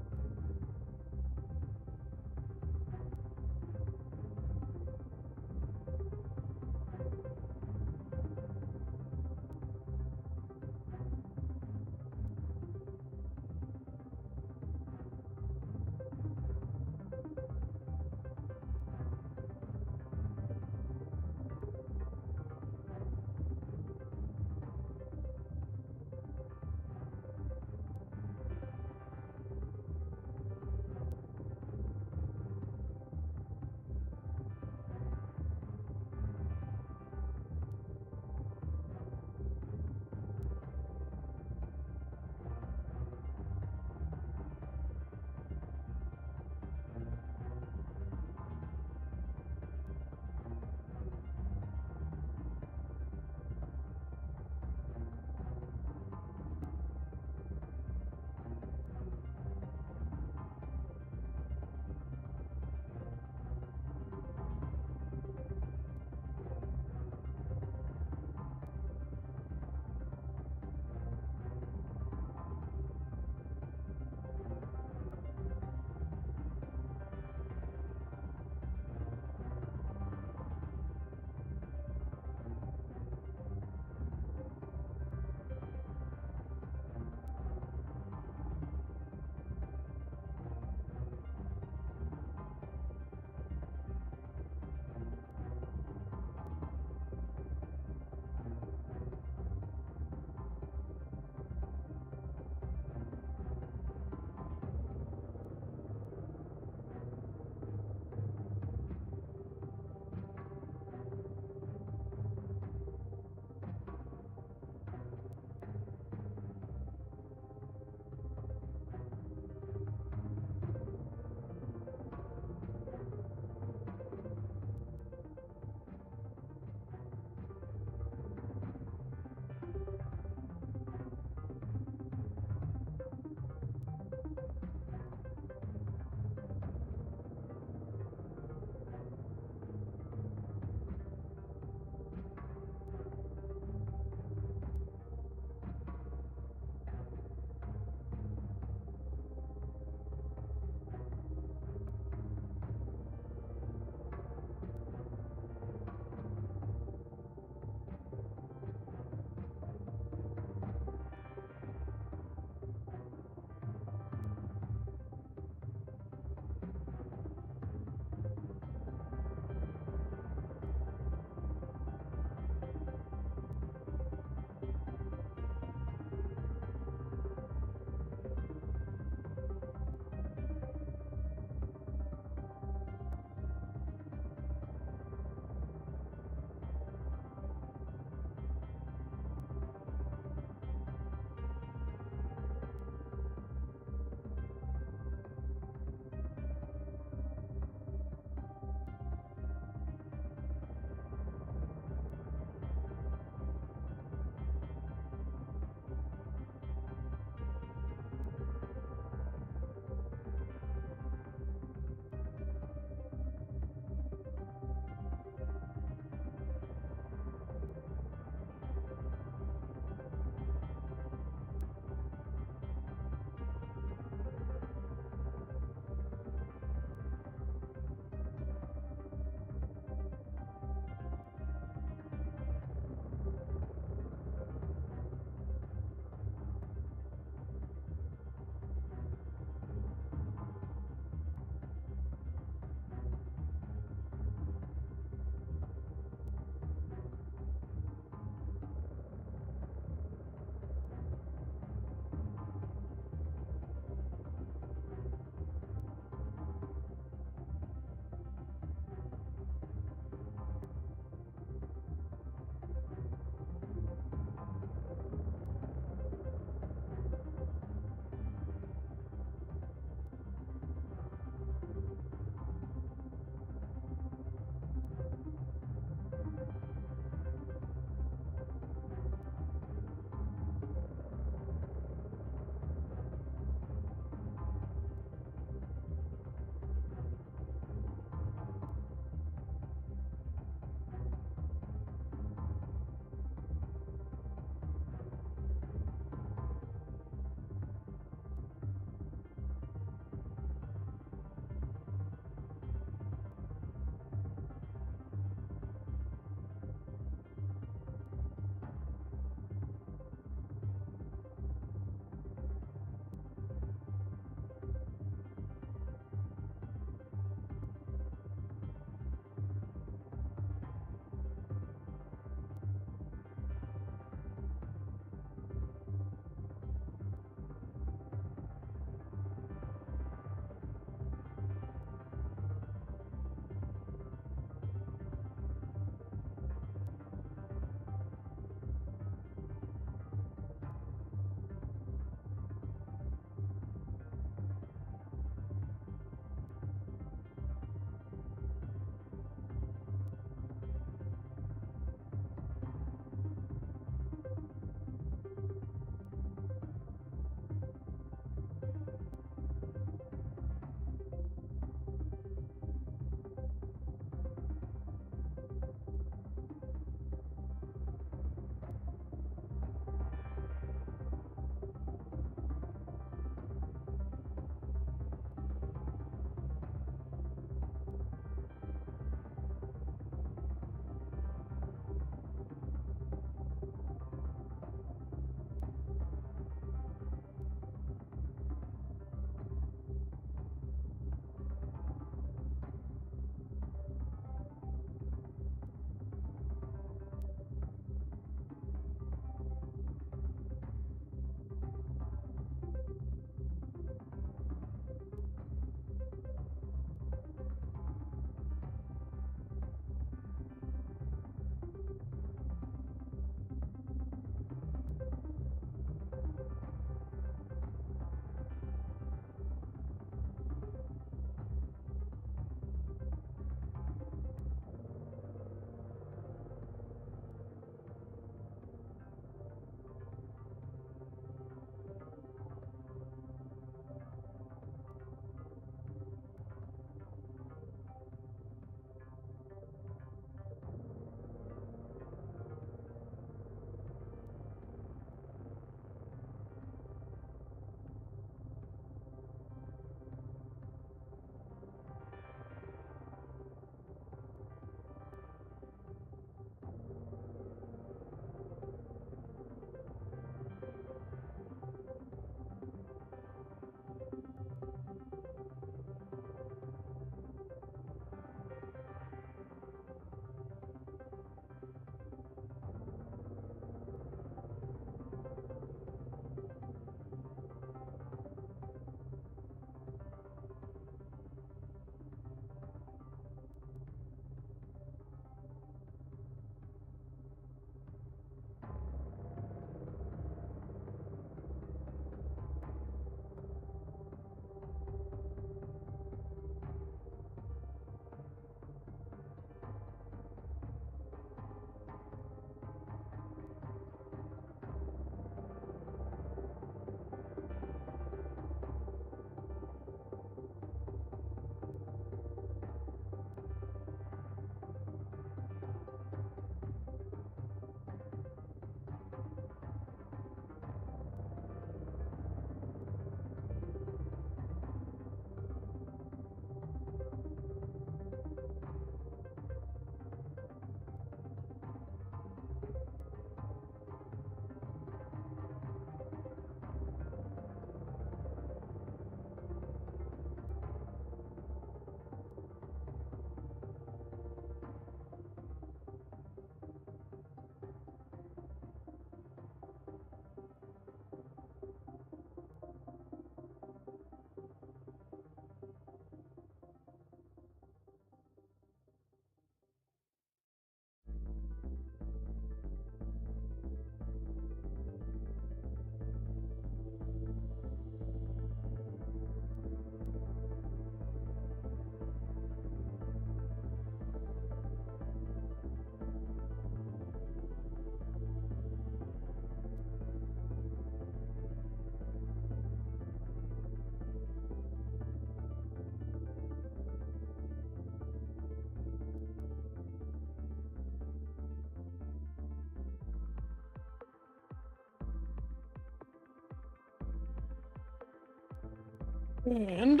And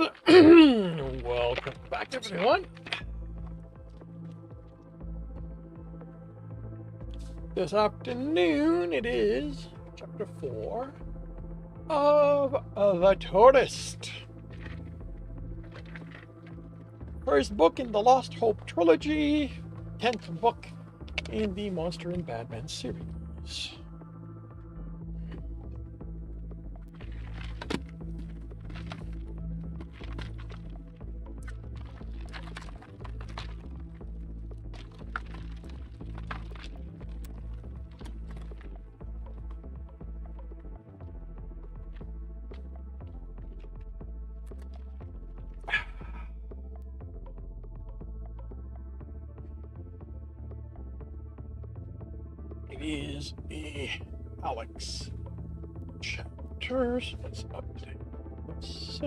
welcome back, everyone. This afternoon it is chapter 4 of The Tourist. First book in the Lost Hope trilogy, 10th book in the Monster and Badman series. It is a Alex chapters. Let's update this.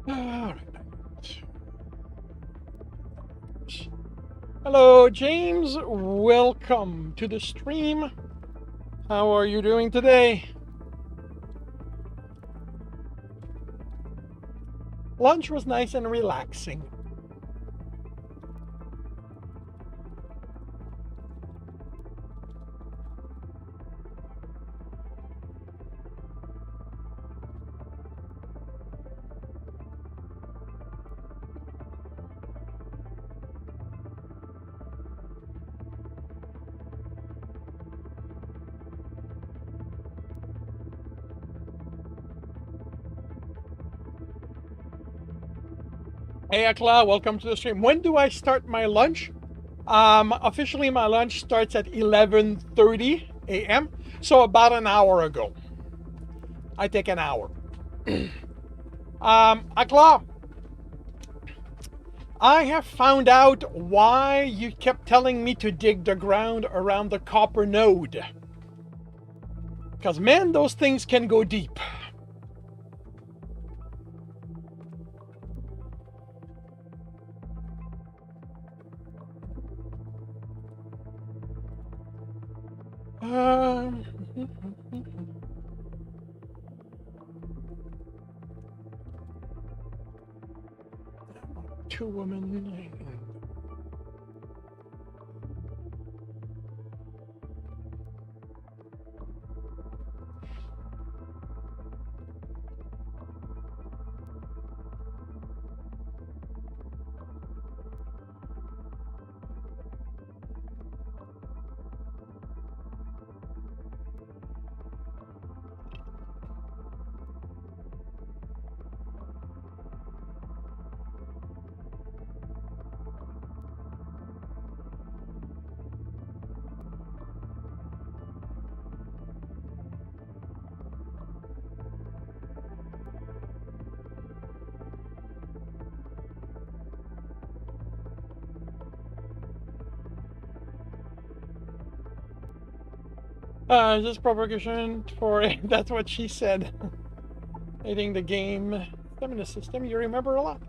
All right. Hello, James. Welcome to the stream. How are you doing today? Lunch was nice and relaxing. Hey Akla, welcome to the stream. When do I start my lunch? Officially my lunch starts at 11:30 a.m. So about an hour ago. I take an hour. Akla, I have found out why you kept telling me to dig the ground around the copper node. Because, man, those things can go deep. Um, Two women. Just provocation for that's what she said. Hating the game. Stamina system, you remember a lot.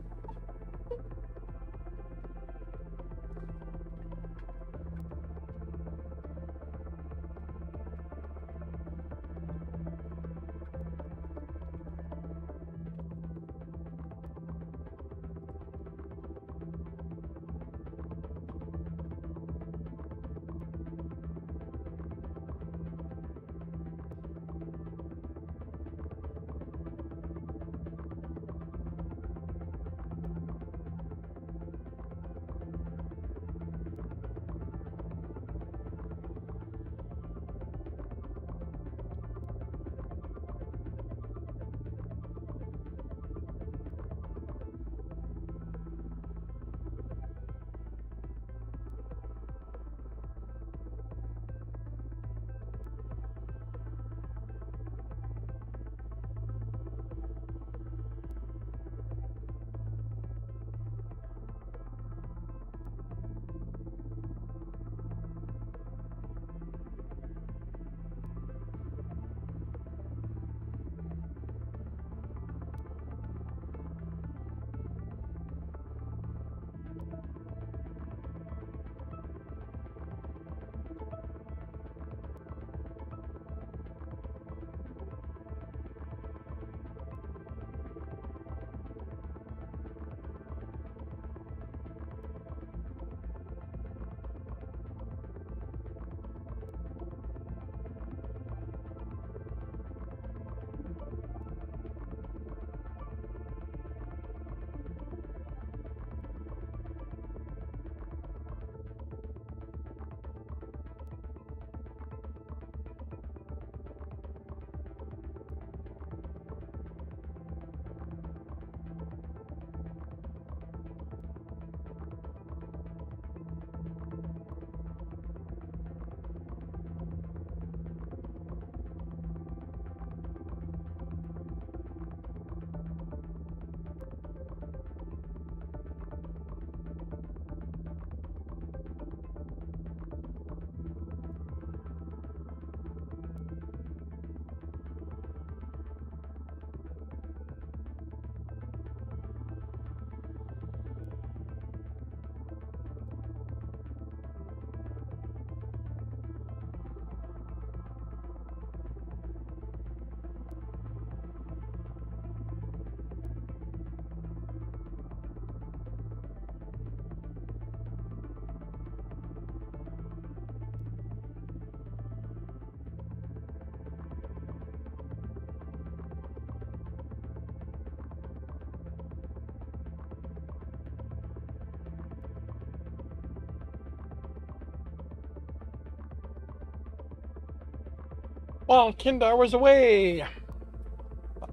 While Kindar was away.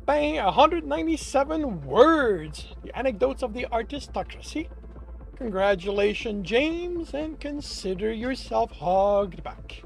Bang, 197 words. The anecdotes of the artistocracy. Congratulations, James, and consider yourself hogged back.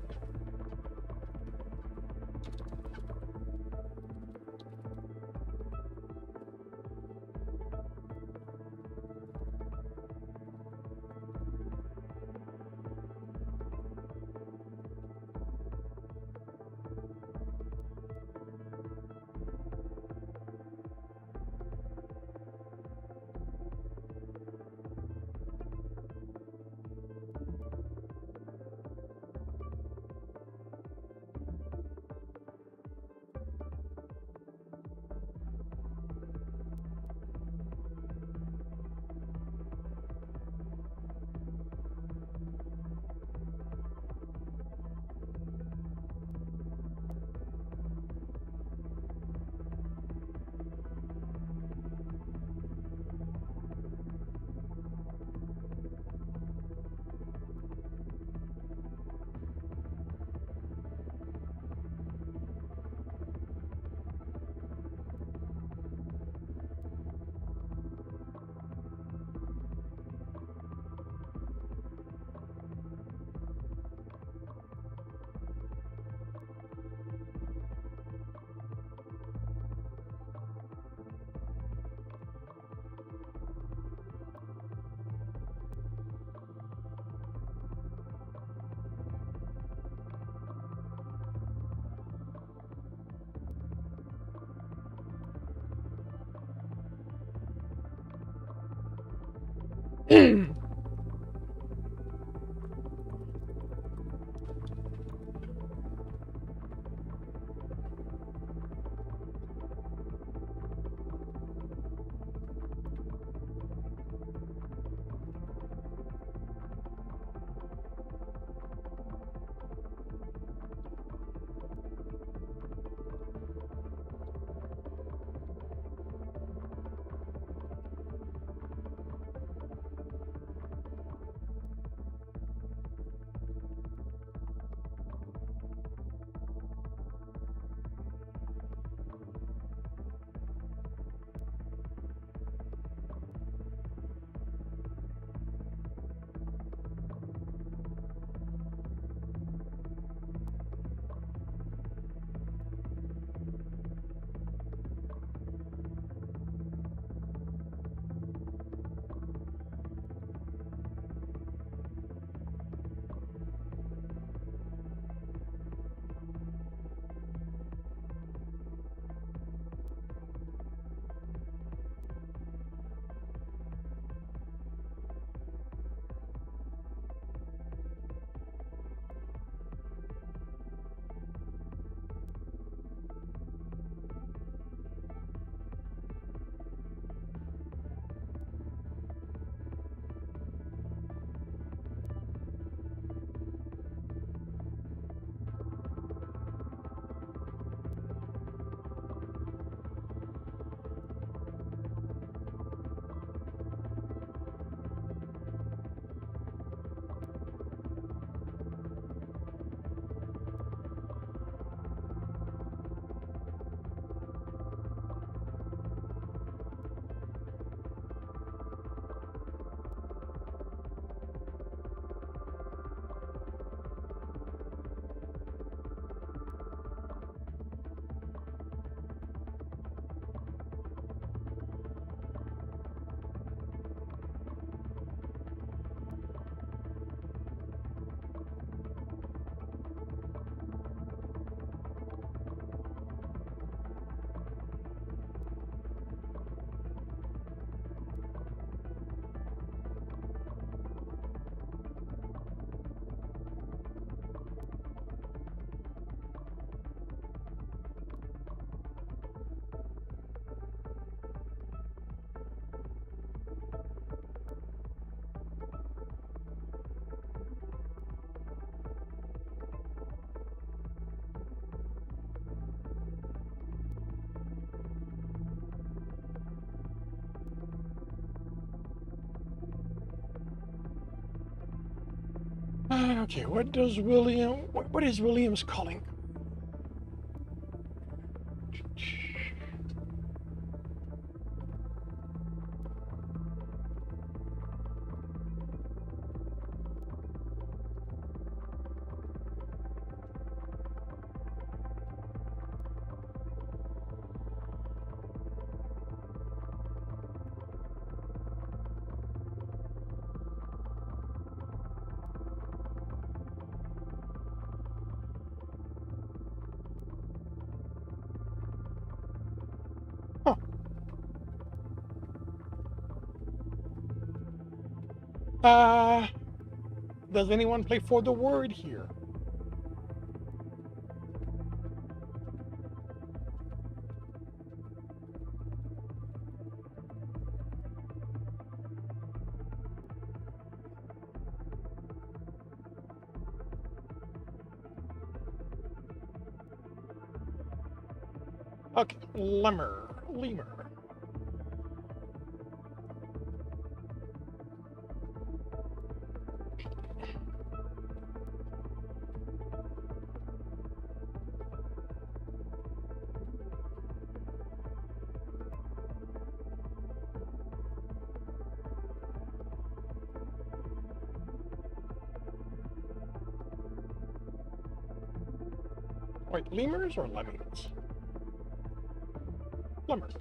Okay, what does William... What is William's calling? Does anyone play for the word here? Okay, lemur. Wait, lemurs or lemmings? Lemurs.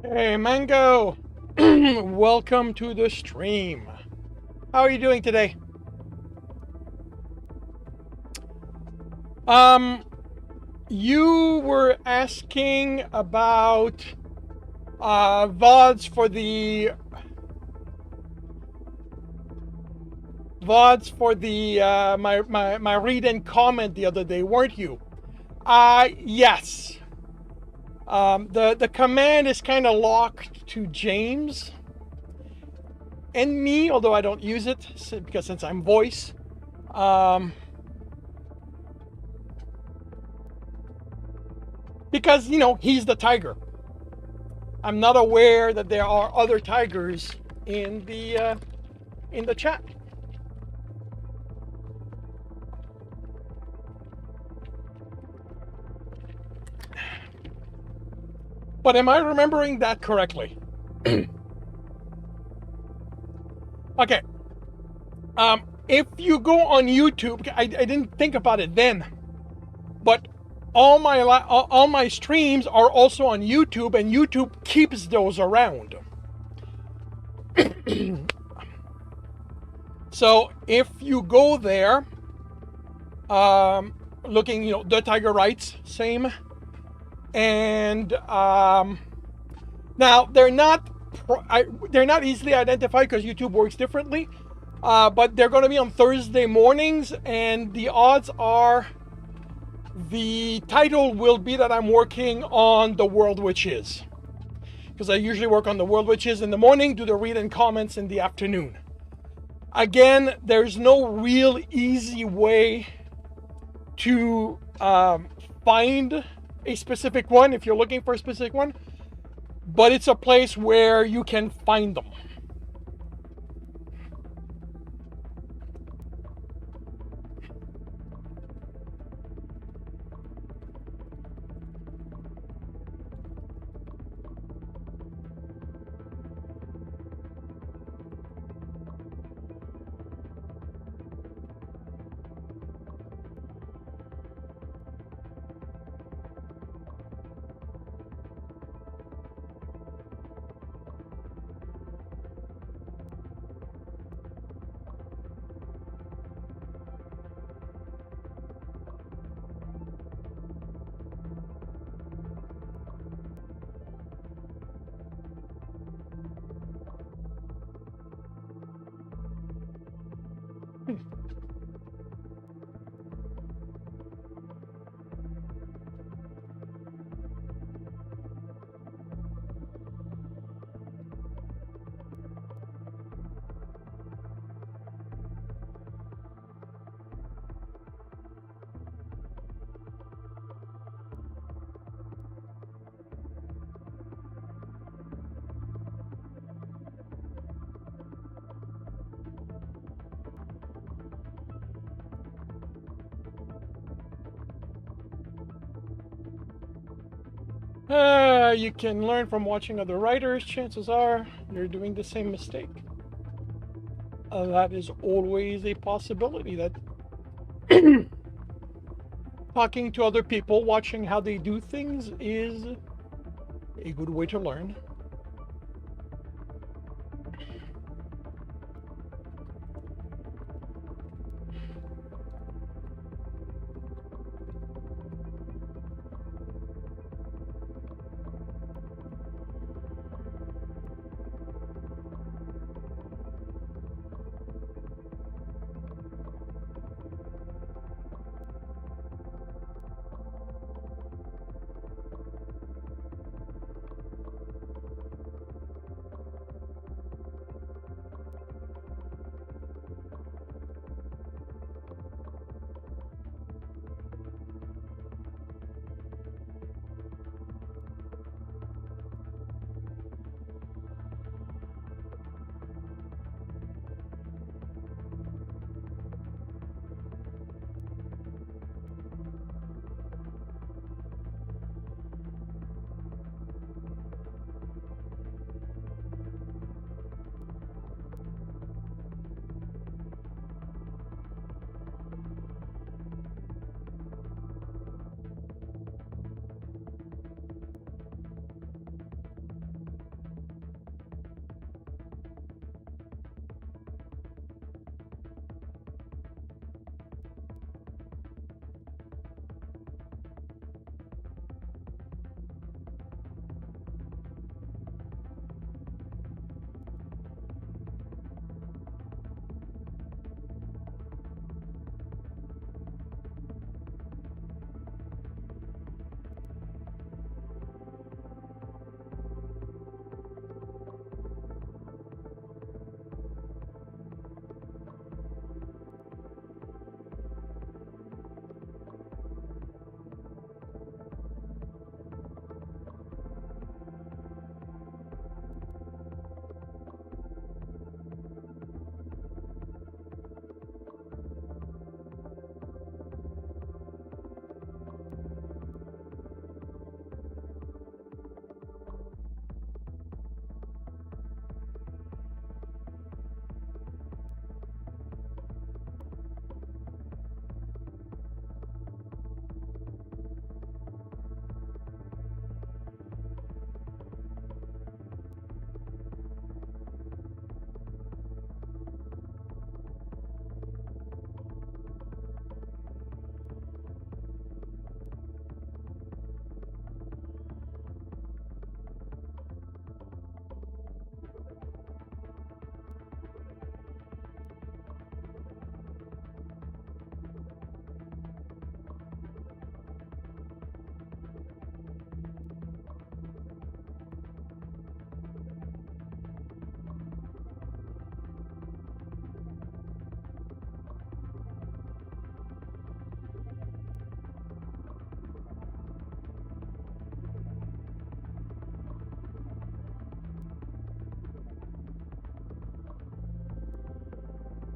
Hey, Mango! Welcome to the stream. How are you doing today? You were asking about VODs for the my read and comment the other day, weren't you? Yes. The command is kind of locked to James and me, although I don't use it because since I'm voice. Because, you know, he's the tiger. I'm not aware that there are other tigers in the chat. But am I remembering that correctly? Okay. If you go on YouTube, I didn't think about it then, but all my streams are also on YouTube, and YouTube keeps those around. So if you go there, looking, the Tiger Writes, same, and now they're not easily identified because YouTube works differently. But they're going to be on Thursday mornings, and the odds are the title will be that I'm working on The World Which Is. Because I usually work on The World Which Is in the morning, do the read and comments in the afternoon. Again, there's no real easy way to find a specific one if you're looking for a specific one, but it's a place where you can find them. You can learn from watching other writers. Chances are you're doing the same mistake. That is always a possibility. That talking to other people, watching how they do things is a good way to learn.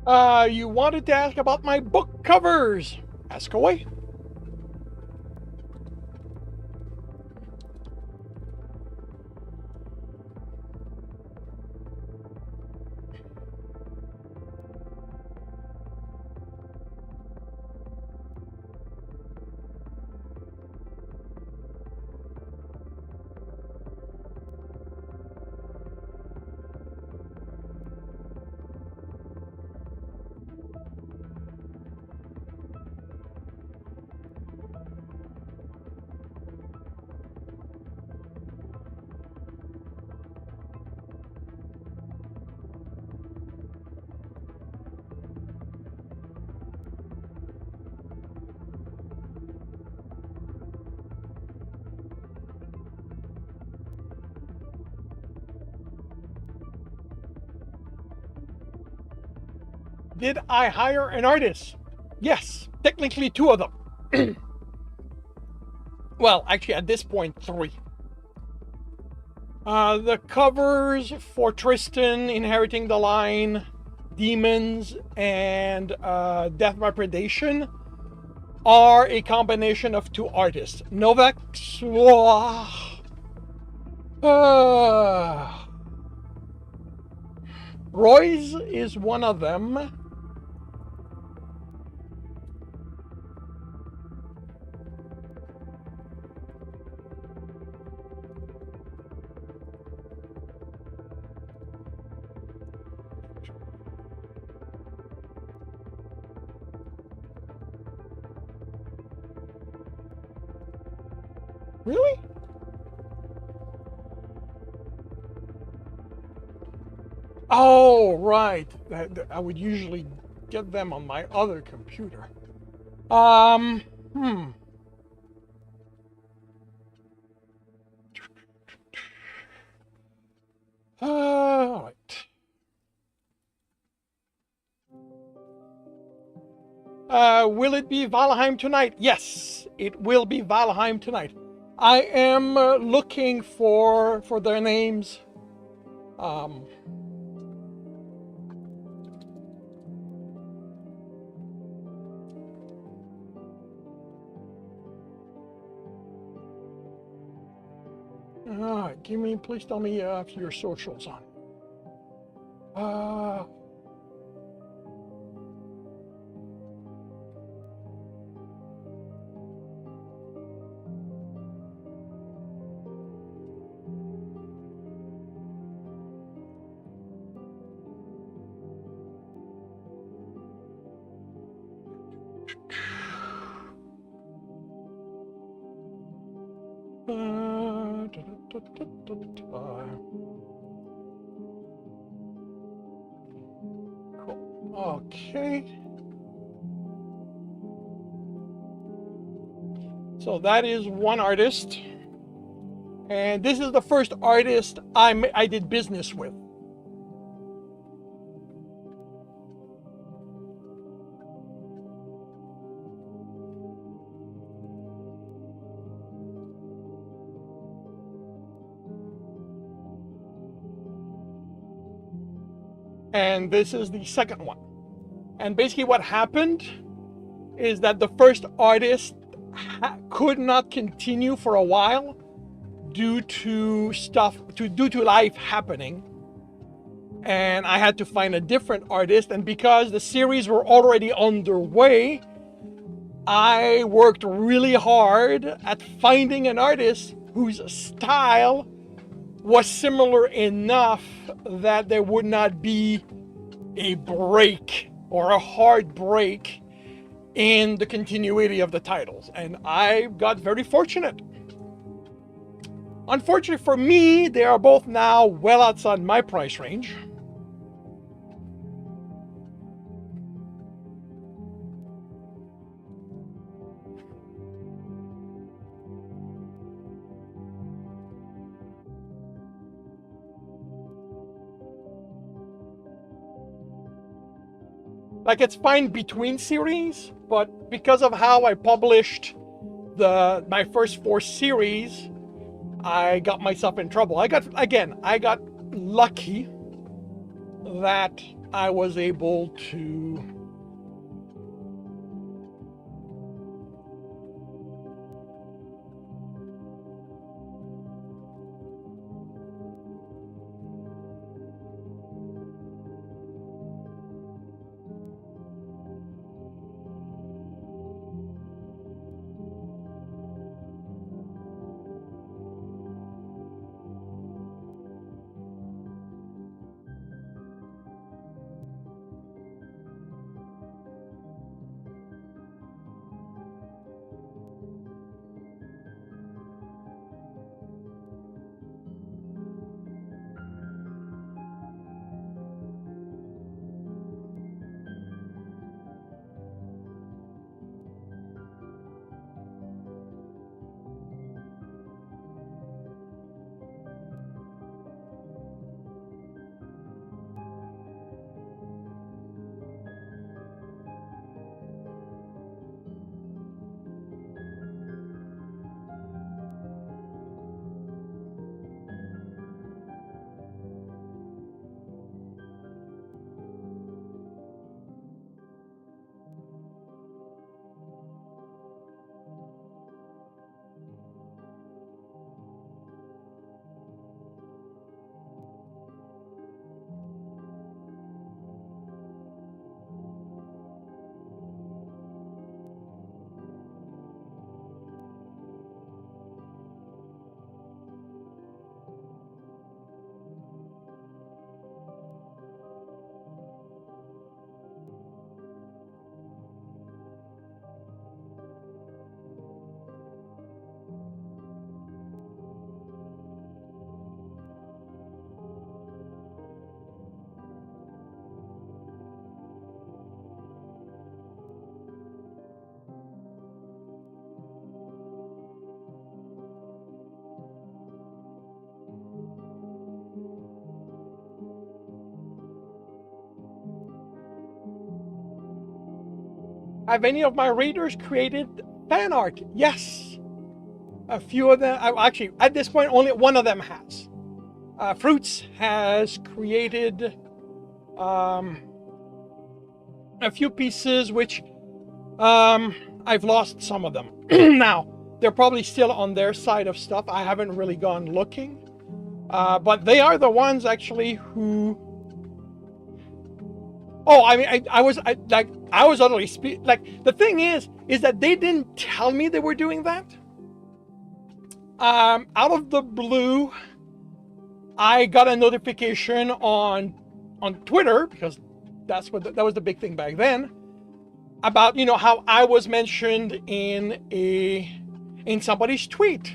You wanted to ask about my book covers. Ask away. Did I hire an artist? Yes, technically 2 of them. Well, actually, at this point, 3. The covers for Tristan, Inheriting the Line, Demons, and Death by Predation are a combination of 2 artists. Novak Royce is one of them. Really? Oh, right. I would usually get them on my other computer. Hmm. All right. Will it be Valheim tonight? Yes, it will be Valheim tonight. I am looking for their names. Please tell me if your social's on. Cool. Okay. So that is one artist. And this is the first artist I did business with. And this is the second one. And basically what happened is that the first artist could not continue for a while due to life happening. And I had to find a different artist. And because the series were already underway, I worked really hard at finding an artist whose style was similar enough that there would not be a break or a hard break in the continuity of the titles. And I got very fortunate. Unfortunately for me, they are both now well outside my price range. Like, it's fine between series, but because of how I published my first 4 series, I got myself in trouble. I got lucky that I was able to have any of my readers created fan art? Yes. A few of them, actually, at this point, only one of them has. Fruits has created a few pieces, which I've lost some of them. Now, they're probably still on their side of stuff. I haven't really gone looking. But they are the ones actually who... Oh, I mean, I was utterly like, the thing is that they didn't tell me they were doing that. Out of the blue, I got a notification on Twitter, because that was the big thing back then, about, you know, how I was mentioned in somebody's tweet.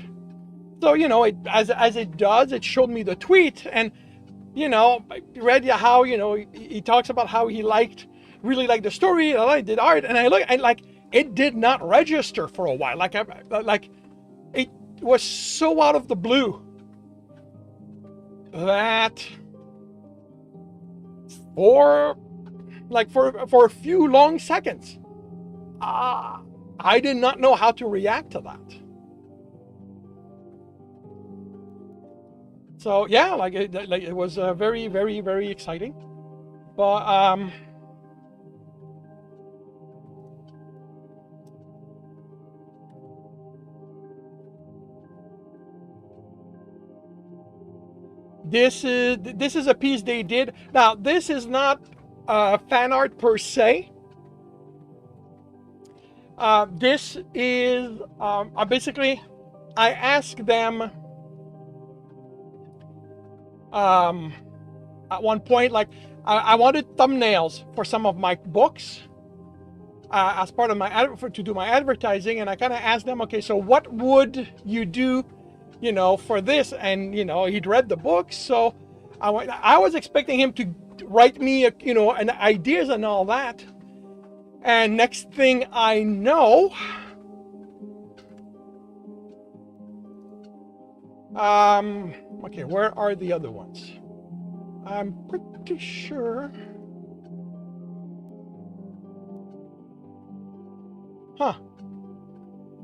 So, you know, as it does, it showed me the tweet, and, you know, I read how, you know, he talks about how he really liked the story, and I did art, and I look, and like, it did not register for a while. Like it was so out of the blue that for a few long seconds, I did not know how to react to that. So yeah, it was very, very, very exciting. But this is a piece they did. Now, this is not fan art per se. This is basically, I asked them at one point, like, I wanted thumbnails for some of my books as part of to do my advertising, and I kind of asked them, okay, so what would you do, you know, for this? And, you know, he'd read the books, so I was expecting him to write me, you know, and ideas and all that. And next thing I know, okay, where are the other ones? I'm pretty sure. Huh.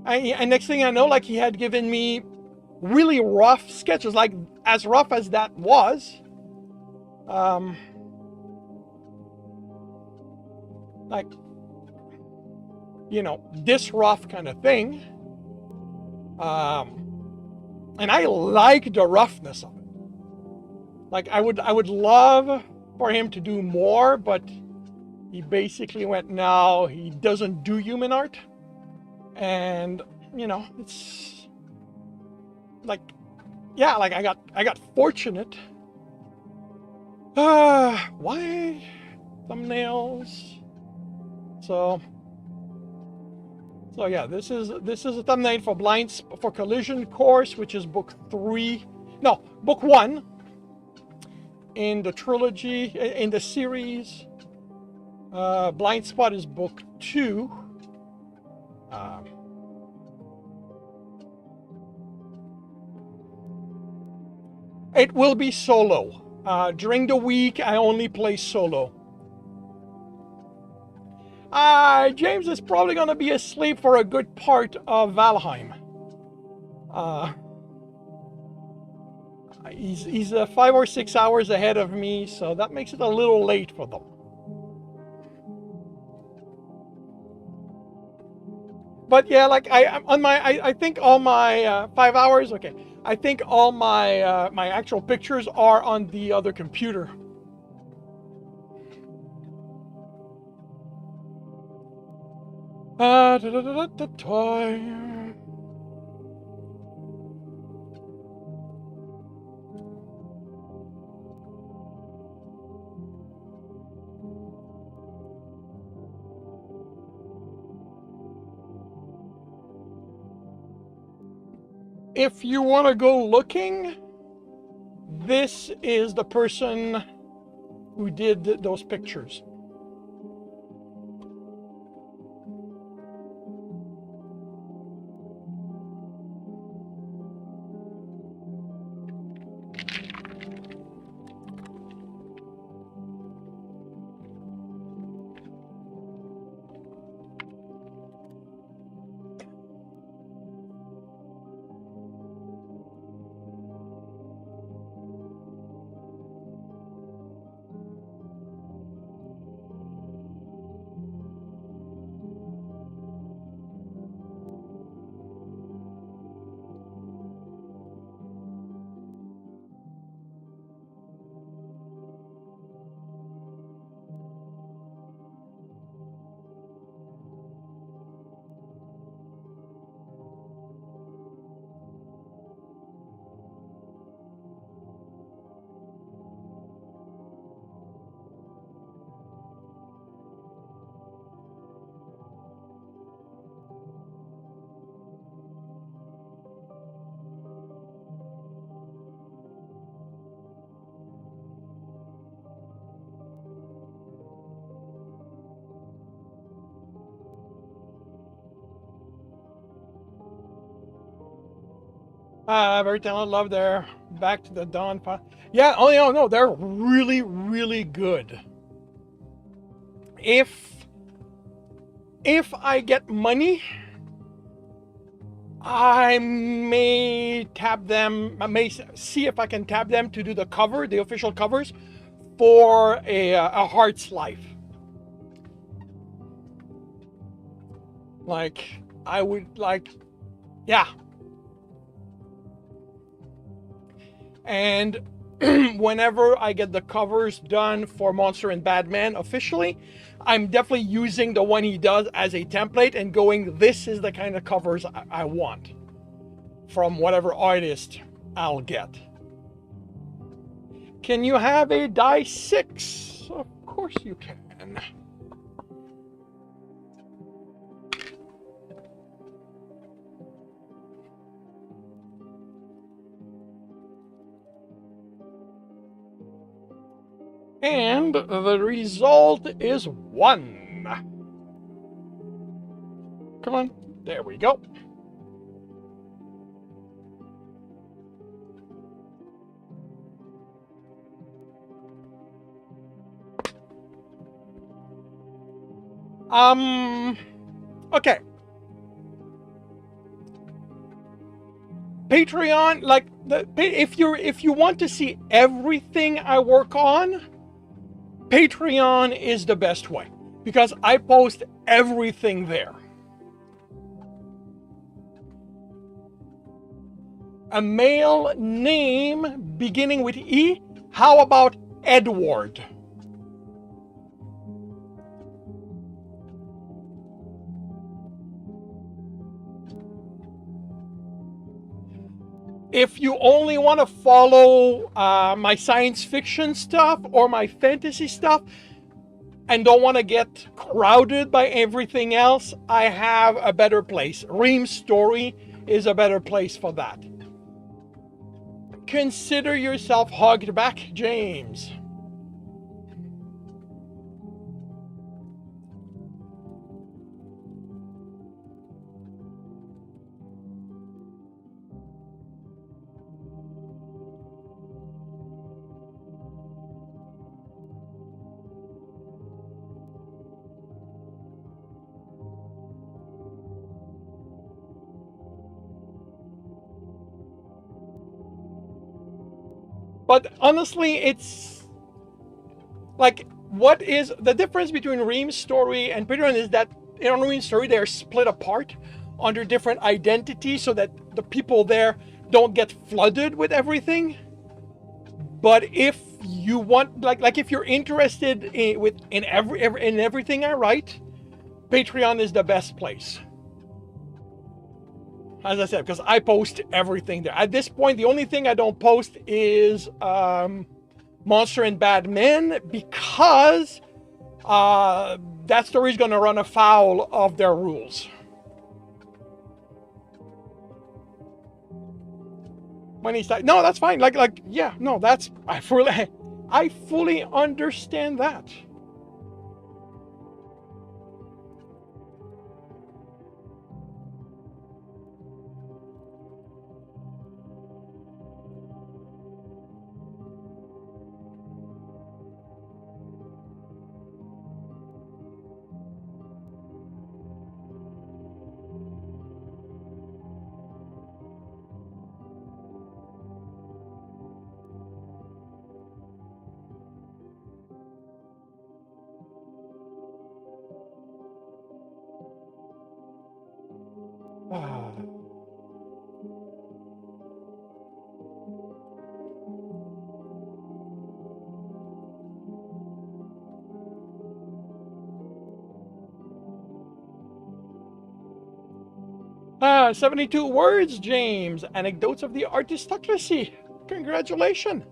And next thing I know, like, he had given me really rough sketches, like as rough as that was. like, this rough kind of thing. And I like the roughness of it. Like, I would love for him to do more, but he basically went, no, he doesn't do human art. And, it's like, yeah, like I got fortunate. Why thumbnails? So yeah, this is a thumbnail for Collision Course, which is book 1 in the trilogy, in the series. Blind Spot is book 2. It will be solo. During the week, I only play solo. James is probably going to be asleep for a good part of Valheim. He's 5 or 6 hours ahead of me, so that makes it a little late for them. But yeah, like I think all my 5 hours. Okay, I think all my my actual pictures are on the other computer. If you want to go looking, this is the person who did those pictures. Very talented, love there. Back to the Dawn. Yeah, oh no, they're really, really good. If I get money, I may tap them. I may see if I can tap them to do the official covers for a Heart's Life. Like, I would like, yeah. And whenever I get the covers done for Monster and Badman officially, I'm definitely using the one he does as a template and going, this is the kind of covers I want from whatever artist I'll get. Can you have a die 6? Of course you can. And the result is 1. Come on. There we go. Okay. Patreon, like, if you want to see everything I work on, Patreon is the best way. because I post everything there. A male name beginning with E? How about Edward? If you only want to follow my science fiction stuff or my fantasy stuff and don't want to get crowded by everything else, I have a better place. Ream's Story is a better place for that. Consider yourself hugged back, James. But honestly, it's like, what is the difference between Ream's Story and Patreon is that in Ream's Story they're split apart under different identities so that the people there don't get flooded with everything. But if you want, like if you're interested in everything I write, Patreon is the best place. As I said, because I post everything there. At this point, the only thing I don't post is Monster and Bad Men, because that story is going to run afoul of their rules. When he's like, no, that's fine. Yeah, no, that's I fully understand that. Ah. 72 words, James. Anecdotes of the artistocracy. Congratulations.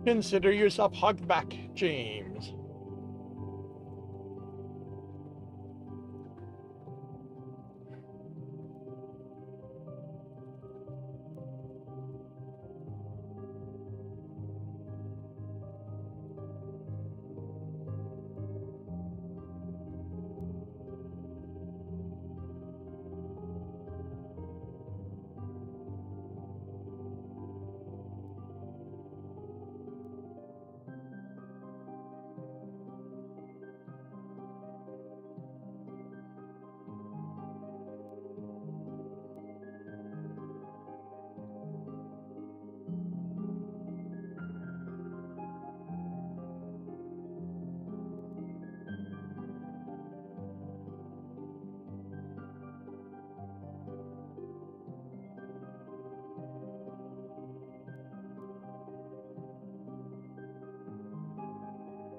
Consider yourself hugged back, James.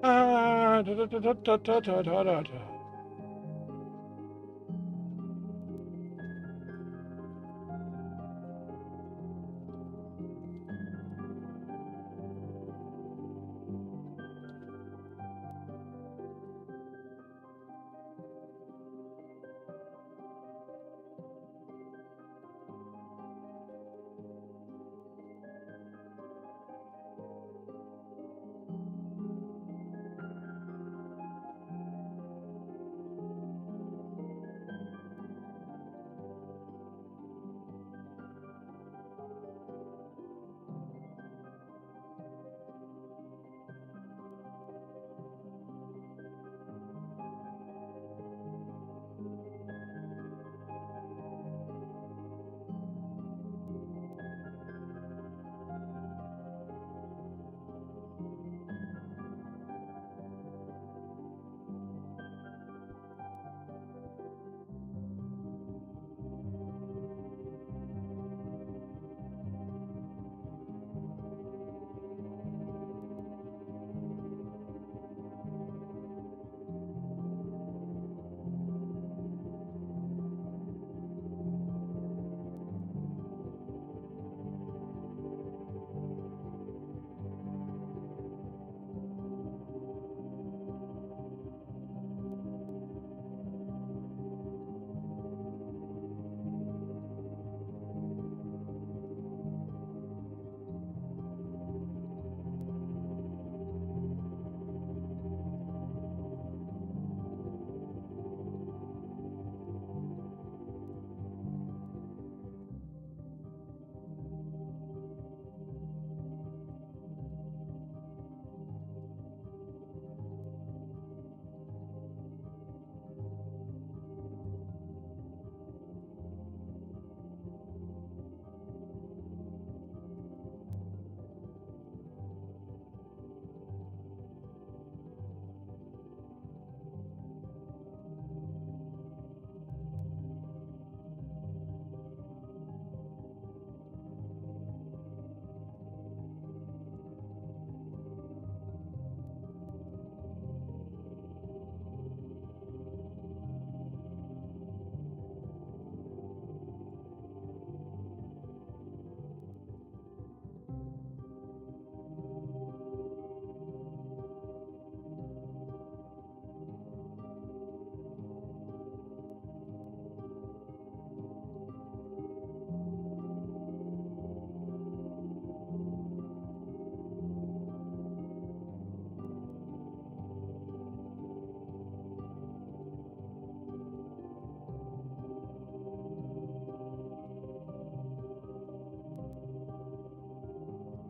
Da, da, da, da, da, da, da, da, da.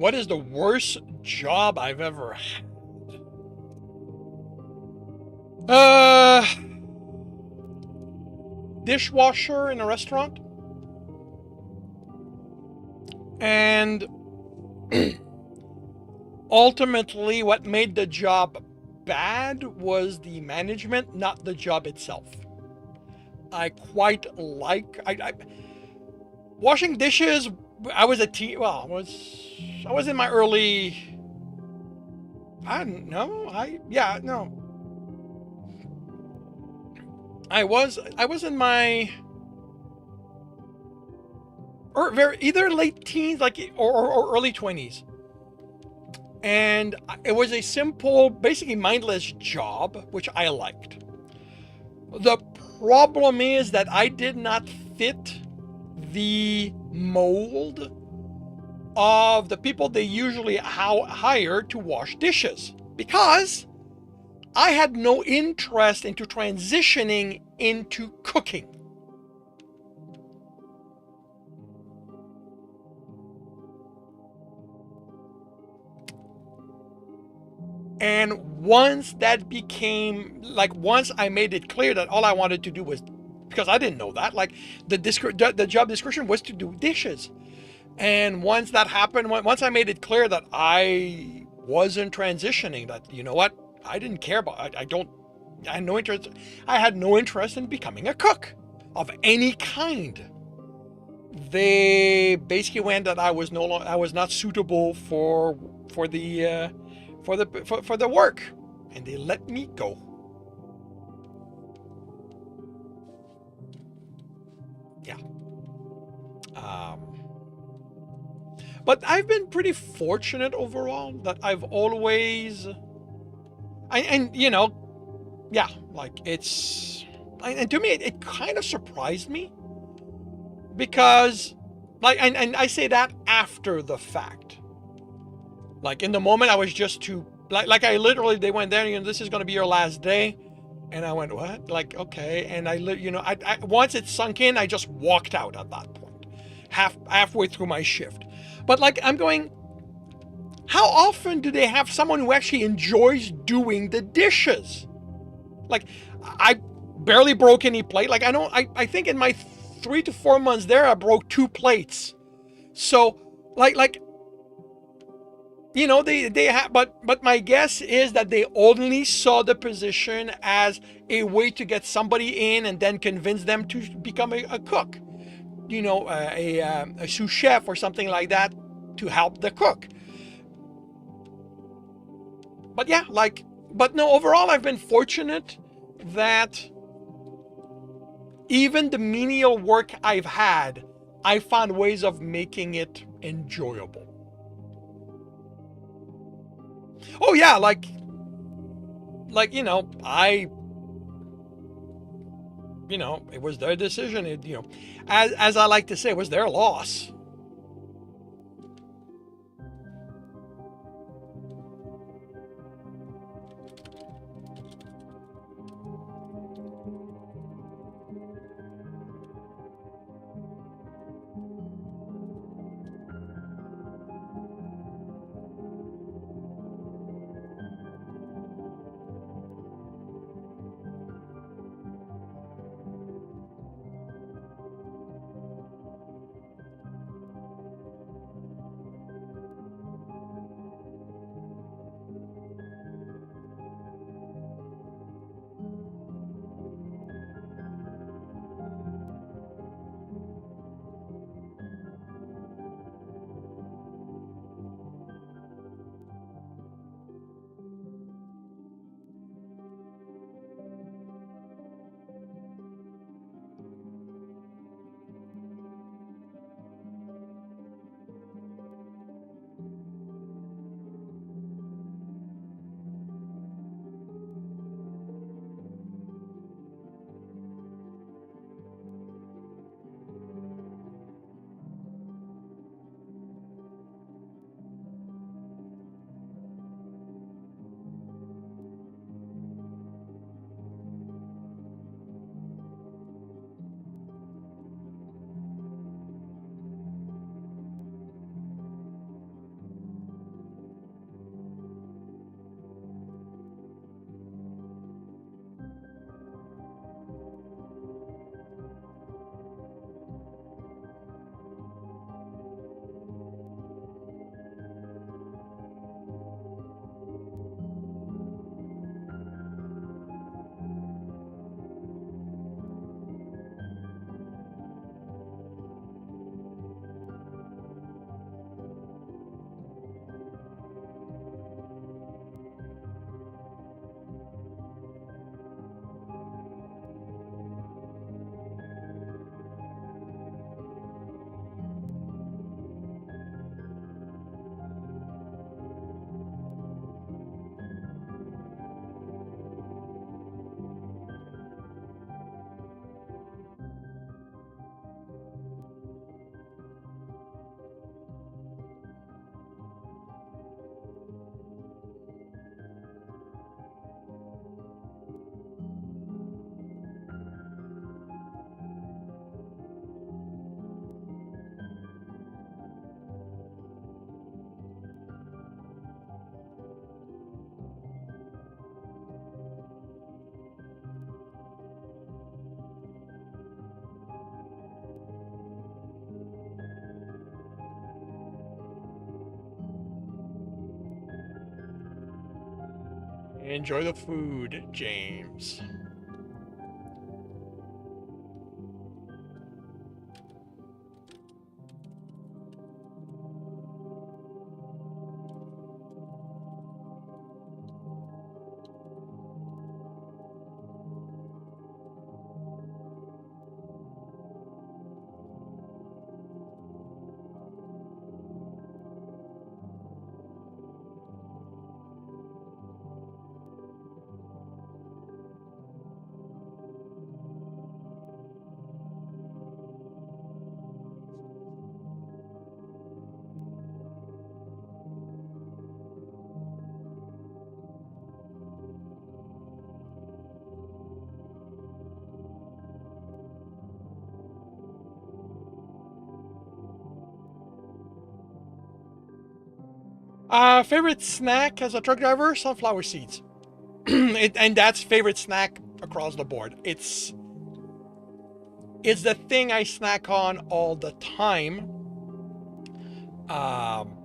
What is the worst job I've ever had? Uh, Dishwasher in a restaurant. And ultimately, what made the job bad was the management, not the job itself. I quite like washing dishes. I was a teen. Well, I was in my early. I don't know. Yeah, no. I was in my very either late teens, like or early 20s, and it was a simple, basically mindless job which I liked. The problem is that I did not fit the mold of the people they usually hire to wash dishes, because I had no interest into transitioning into cooking. And once that became, like, once I made it clear that all I wanted to do was, because I didn't know that, like, the job description was to do dishes. And once that happened, once I made it clear that I wasn't transitioning, that, you know what, I didn't care about, I had no interest, I had no interest in becoming a cook of any kind. They basically went that I was no longer, I was not suitable for the for the work, and they let me go. Yeah. Um, but I've been pretty fortunate overall that I've always, and you know, yeah, like and to me it kind of surprised me, because, like, and I say that after the fact. Like, in the moment, I was just too, like I literally, they went there, this is going to be your last day. And I went, what? Like, okay. And I once it sunk in, I just walked out at that point, halfway through my shift. But, like, I'm going, how often do they have someone who actually enjoys doing the dishes? Like, I barely broke any plate. Like, I think in my 3 to 4 months there, I broke 2 plates. So, like, they have, but my guess is that they only saw the position as a way to get somebody in and then convince them to become a cook, a sous chef or something like that, to help the cook. But yeah, like, but no, overall I've been fortunate that even the menial work I've had, I found ways of making it enjoyable. Oh yeah, like, it was their decision. As I like to say, it was their loss. Enjoy the food, James. Favorite snack as a truck driver? Sunflower seeds. And that's favorite snack across the board. It's the thing I snack on all the time. Um,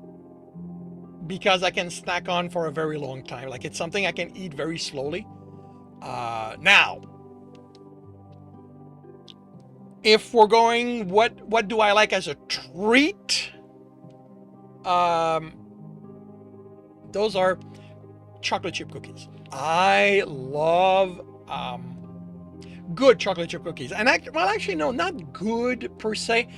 because I can snack on for a very long time. Like it's something I can eat very slowly. Now, if we're going, what do I like as a treat? Those are chocolate chip cookies. I love good chocolate chip cookies. And actually, no, not good per se.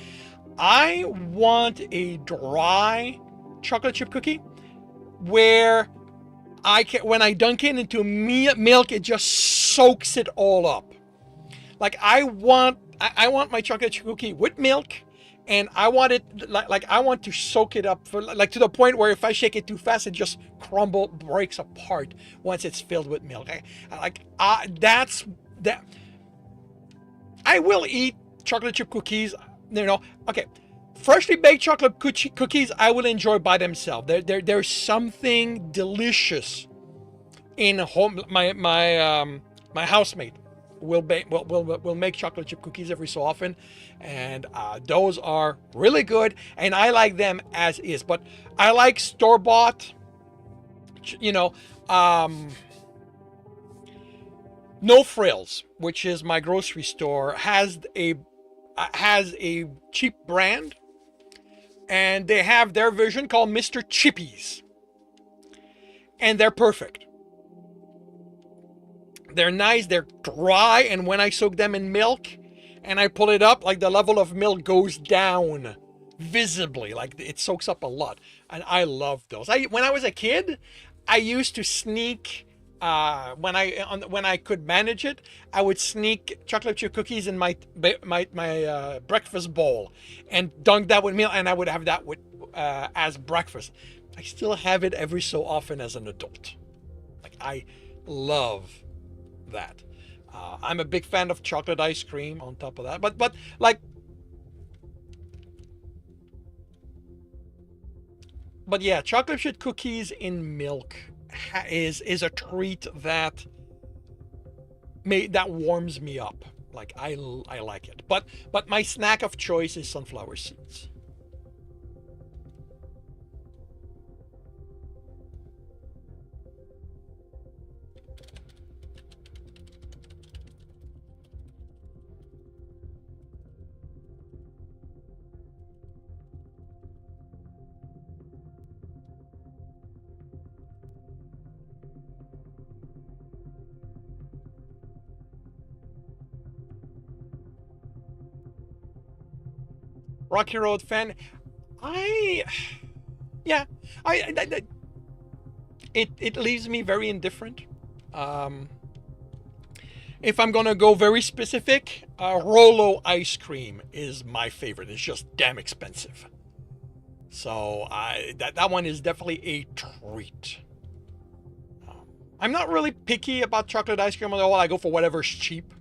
I want a dry chocolate chip cookie where when I dunk it into milk, it just soaks it all up. Like I want my chocolate chip cookie with milk, and I want it like I want to soak it up for like to the point where if I shake it too fast, it just breaks apart once it's filled with milk. That's that. I will eat chocolate chip cookies. Okay. Freshly baked chocolate cookies I will enjoy by themselves. There's something delicious in home. My housemate will make chocolate chip cookies every so often, and those are really good, and I like them as is. But I like store bought. You know, No Frills, which is my grocery store, has a cheap brand, and they have their version called Mr. Chippies, and they're perfect. They're nice, they're dry, and when I soak them in milk and I pull it up, like the level of milk goes down visibly, like it soaks up a lot, and I love those. When I was a kid, I used to sneak. When I could manage it, I would sneak chocolate chip cookies in my breakfast bowl, and dunk that with milk, and I would have that with as breakfast. I still have it every so often as an adult. Like I love that. I'm a big fan of chocolate ice cream on top of that, but like, but yeah, chocolate chip cookies in milk is a treat that warms me up. Like I like it. But my snack of choice is sunflower seeds. Rocky Road fan. I yeah. It leaves me very indifferent. Um, if I'm gonna go very specific, Rolo ice cream is my favorite. It's just damn expensive. So that one is definitely a treat. I'm not really picky about chocolate ice cream at all. I go for whatever's cheap.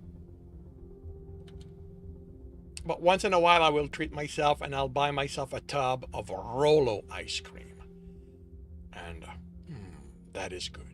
But once in a while, I will treat myself and I'll buy myself a tub of Rolo ice cream. And that is good.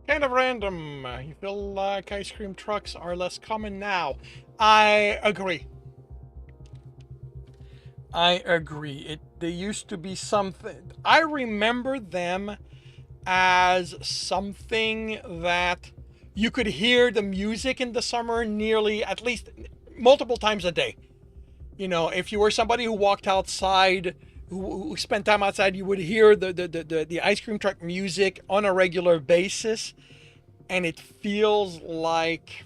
Kind of random. You feel like ice cream trucks are less common now. I agree. I agree. They used to be something. I remember them as something that you could hear the music in the summer nearly at least multiple times a day. You know, if you were somebody who walked outside, who spent time outside, you would hear the ice cream truck music on a regular basis. And it feels like,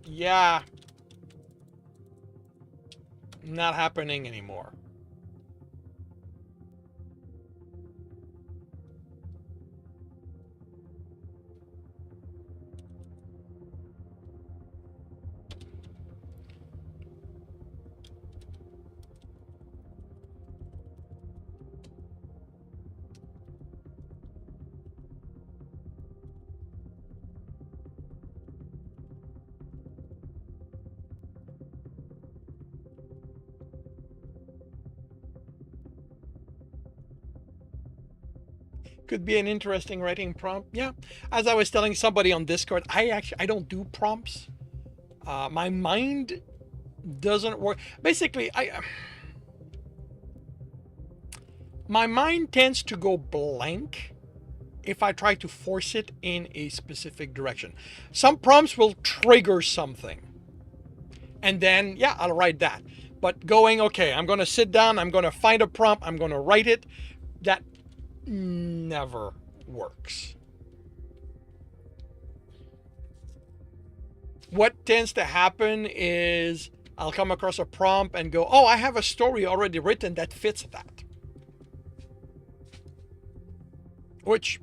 yeah, not happening anymore. Could be an interesting writing prompt. Yeah, as I was telling somebody on Discord, I don't do prompts. My mind doesn't work. Basically, I my mind tends to go blank if I try to force it in a specific direction. Some prompts will trigger something, and then yeah, I'll write that. But going, okay, I'm going to sit down, I'm going to find a prompt, I'm going to write it, that never works. What tends to happen is I'll come across a prompt and go, oh, I have a story already written that fits that. Which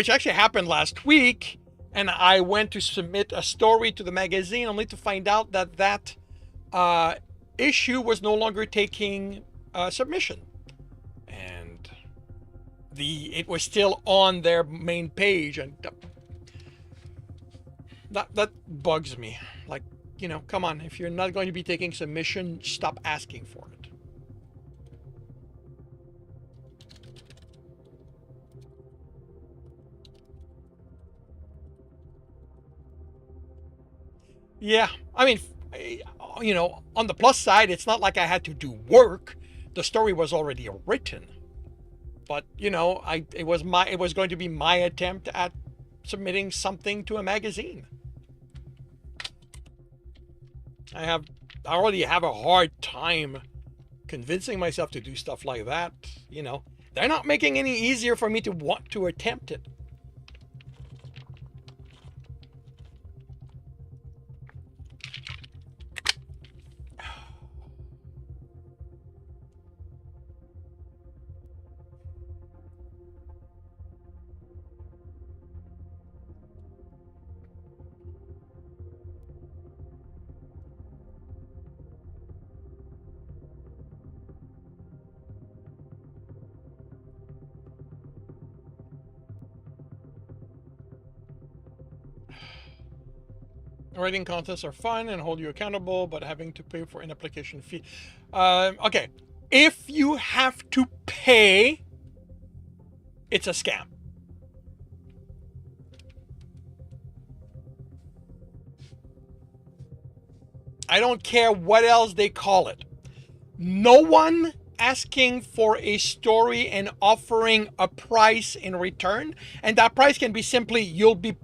actually happened last week. And I went to submit a story to the magazine only to find out that issue was no longer taking submission. And it was still on their main page, and that bugs me. Like, you know, come on, if you're not going to be taking submission, stop asking for it. Yeah, I mean, you know, on the plus side, it's not like I had to do work. The story was already written. But, you know, it was going to be my attempt at submitting something to a magazine. I already have a hard time convincing myself to do stuff like that. You know, they're not making any easier for me to want to attempt it. Writing contests are fun and hold you accountable, but having to pay for an application fee. Okay, if you have to pay, it's a scam. I don't care what else they call it. No one asking for a story and offering a price in return, and that price can be simply you'll be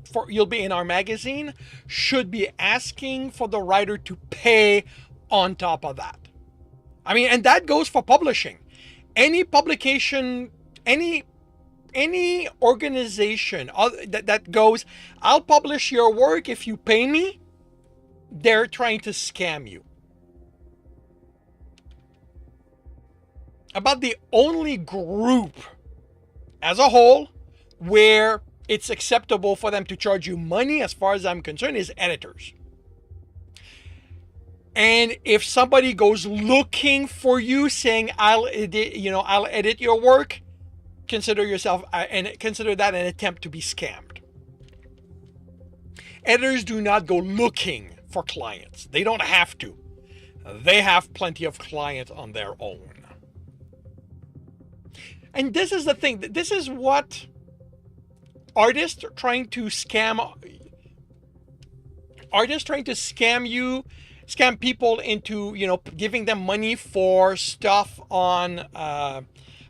in our magazine, should be asking for the writer to pay on top of that. I mean, and that goes for publishing. Any publication, any organization that goes, I'll publish your work if you pay me, they're trying to scam you. About the only group as a whole where it's acceptable for them to charge you money, as far as I'm concerned, is editors. And if somebody goes looking for you saying, I'll edit your work, consider that an attempt to be scammed. Editors do not go looking for clients. They don't have to. They have plenty of clients on their own. And this is the thing. This is what artists are trying to scam. Artists trying to scam you, scam people into giving them money for stuff on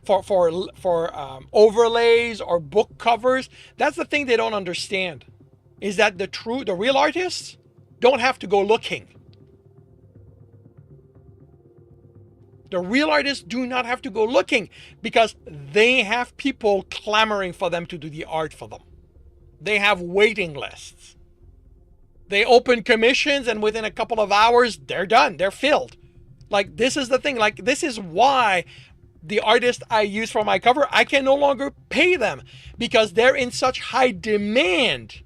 for overlays or book covers. That's the thing they don't understand, is that the real artists don't have to go looking. The real artists do not have to go looking because they have people clamoring for them to do the art for them. They have waiting lists. They open commissions and within a couple of hours, they're done. They're filled. Like, this is the thing. Like, this is why the artist I use for my cover, I can no longer pay them because they're in such high demand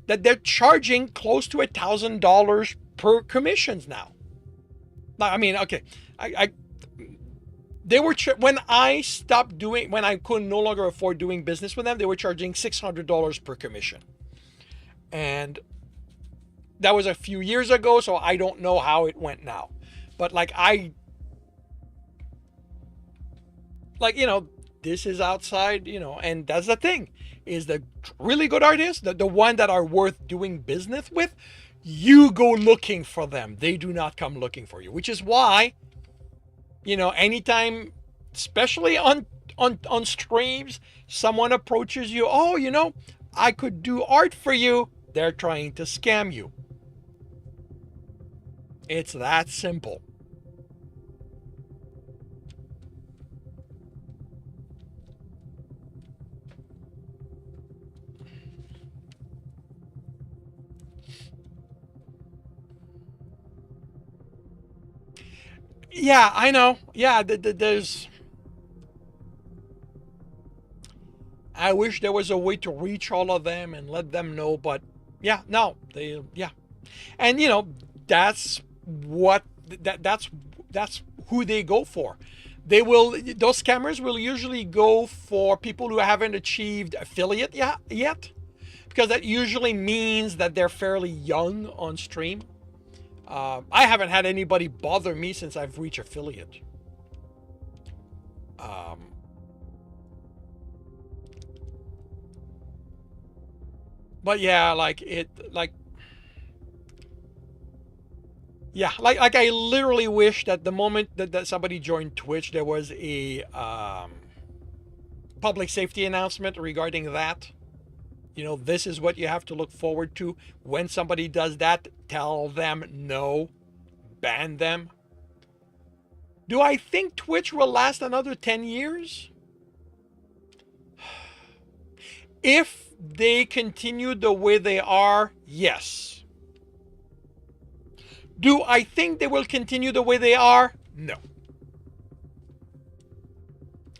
that they're charging close to $1,000 per commissions now. I mean, okay, I they were when I stopped doing, when I could no longer afford doing business with them, they were charging $600 per commission, and that was a few years ago, so I don't know how it went now. But this is outside, and that's the thing, is the really good artists, the one that are worth doing business with, you go looking for them. They do not come looking for you, which is why, anytime, especially on streams, someone approaches you, oh, I could do art for you, they're trying to scam you. It's that simple. Yeah, I know. Yeah, there's. I wish there was a way to reach all of them and let them know, but yeah, no, yeah, and that's what that's who they go for. Those scammers will usually go for people who haven't achieved affiliate yet, because that usually means that they're fairly young on stream. I haven't had anybody bother me since I've reached affiliate. Um, but yeah, like I literally wish that the moment that somebody joined Twitch, there was a public safety announcement regarding that. This is what you have to look forward to. When somebody does that, tell them no, ban them. Do I think Twitch will last another 10 years? If they continue the way they are, yes. Do I think they will continue the way they are? No.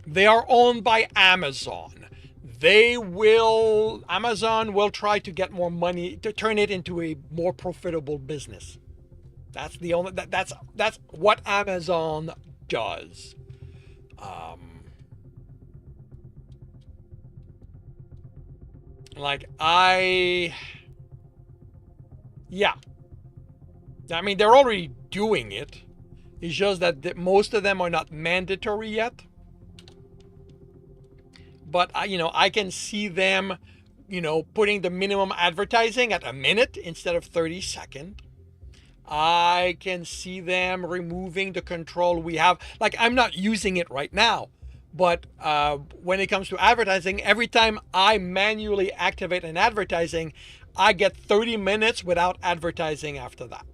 They are owned by Amazon. Amazon will try to get more money to turn it into a more profitable business. That's what Amazon does. Yeah. I mean, they're already doing it. It's just that most of them are not mandatory yet. But I can see them, putting the minimum advertising at a minute instead of 30 seconds. I can see them removing the control we have. Like, I'm not using it right now, but when it comes to advertising, every time I manually activate an advertising, I get 30 minutes without advertising after that.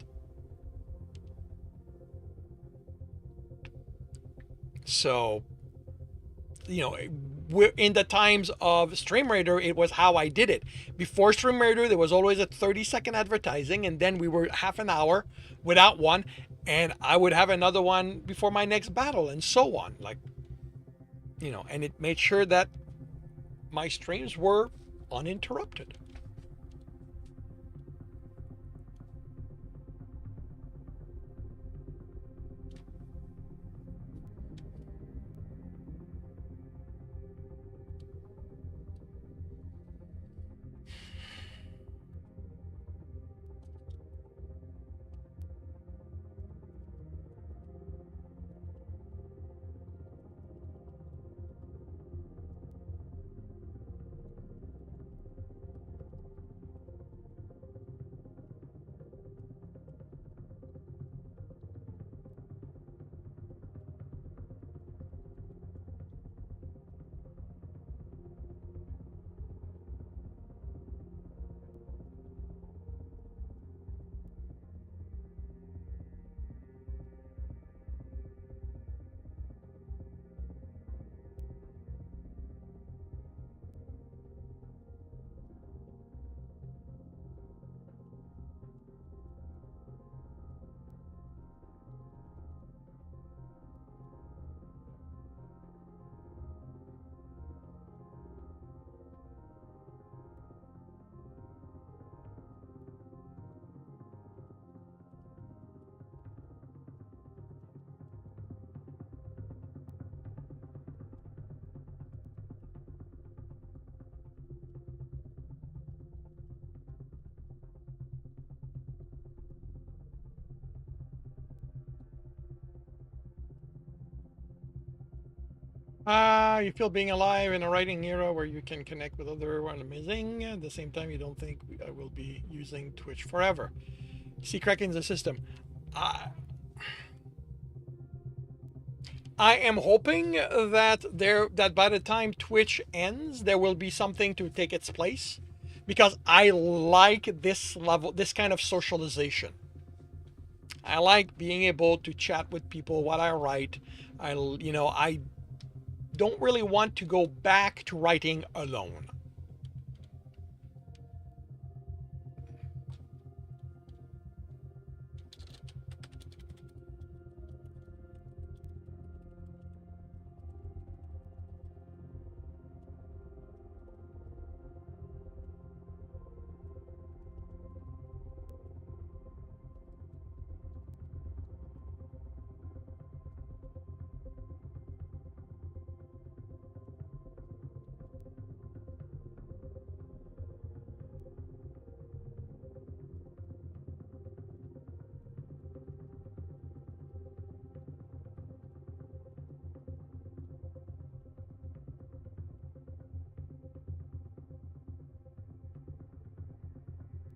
So, in the times of StreamRaider, it was how I did it. Before StreamRaider, there was always a 30-second advertising, and then we were half an hour without one, and I would have another one before my next battle, and so on. And it made sure that my streams were uninterrupted. You feel being alive in a writing era where you can connect with everyone amazing. At the same time, you don't think I will be using Twitch forever. See cracking the system. I, I am hoping that by the time Twitch ends, there will be something to take its place, because I like this level, this kind of socialization. I like being able to chat with people while I write. I don't really want to go back to writing alone.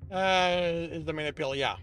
Is the main appeal, yeah.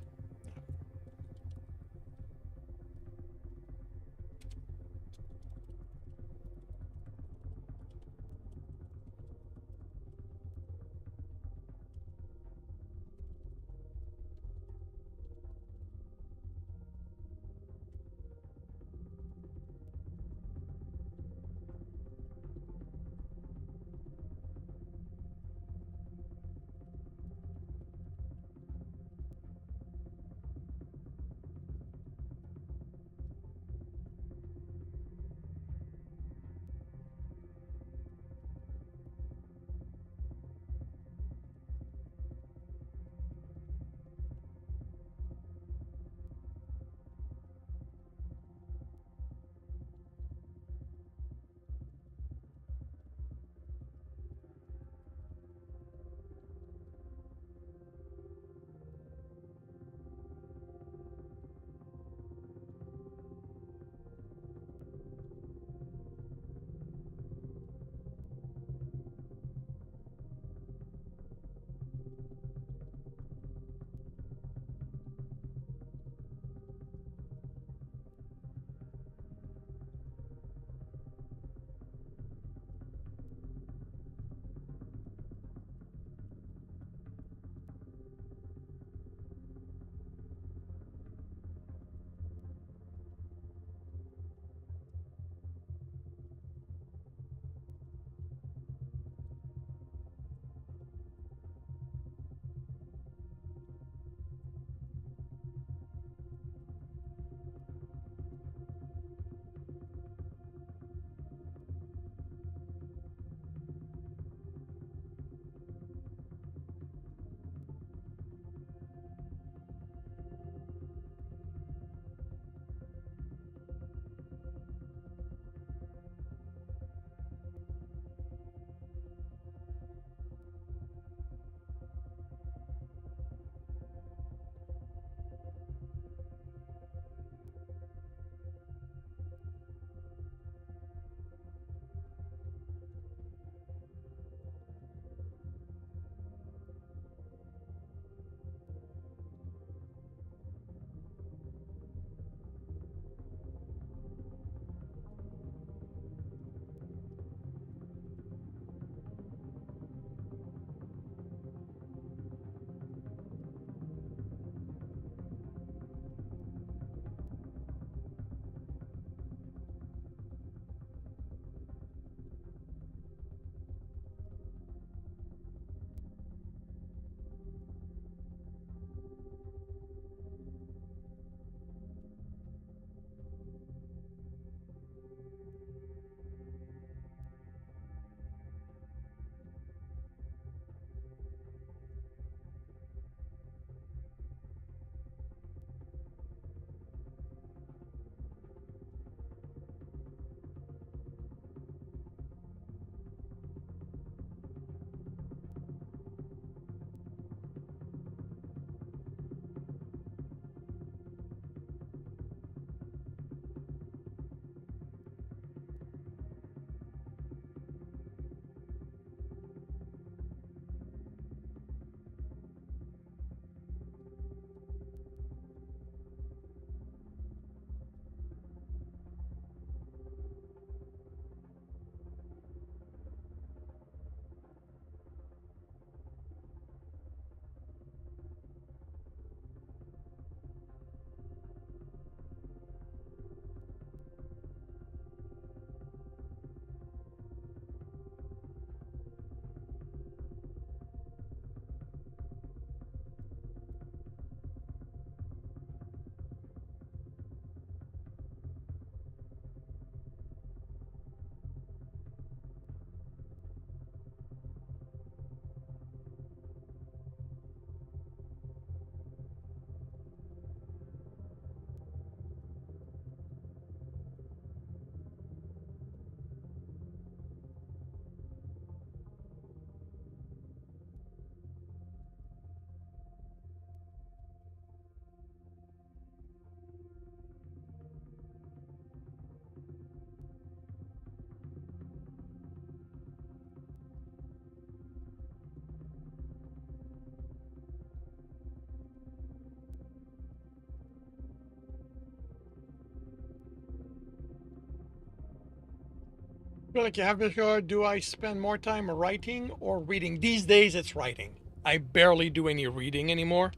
feel like you have this go, do I spend more time writing or reading? These days it's writing. I barely do any reading anymore.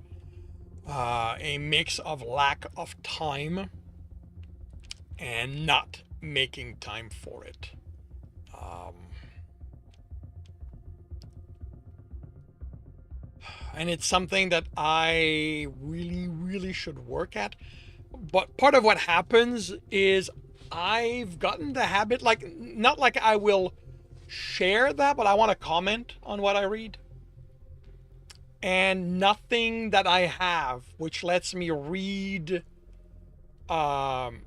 A mix of lack of time and not making time for it. Um, and it's something that I really, really should work at. But part of what happens is I've gotten the habit, like, not like I will share that, but I want to comment on what I read. And nothing that I have which lets me read, um,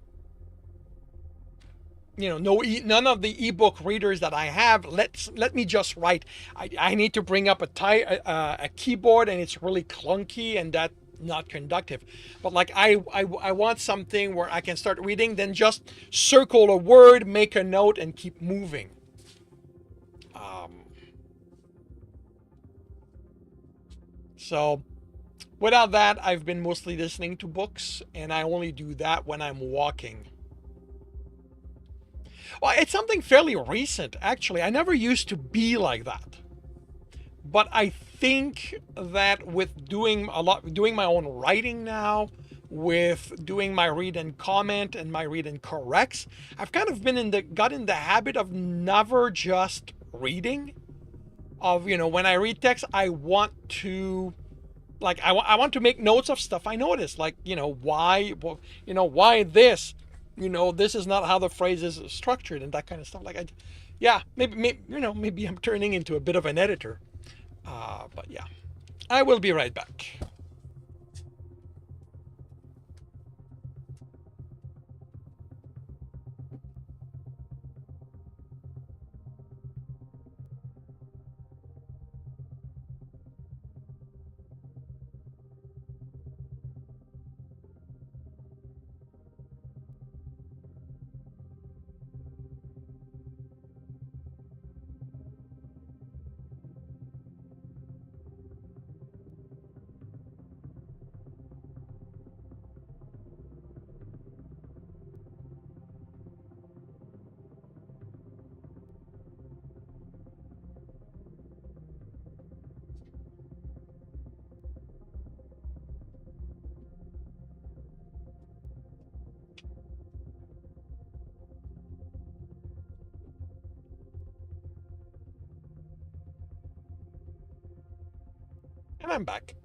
none of the ebook readers that I have let me just write. I need to bring up a keyboard and it's really clunky and that not conductive. But like I want something where I can start reading, then just circle a word, make a note, and keep moving. Um, so without that, I've been mostly listening to books, and I only do that when I'm walking. Well, it's something fairly recent, actually. I never used to be like that. But I think that with doing my own writing now, with doing my read and comment and my read and corrects, I've kind of got in the habit of never just reading. Of when I read text, I want to I want to make notes of stuff I notice, like why, well, why this, this is not how the phrase is structured and that kind of stuff. Yeah, maybe I'm turning into a bit of an editor. But yeah, I will be right back. And I'm back.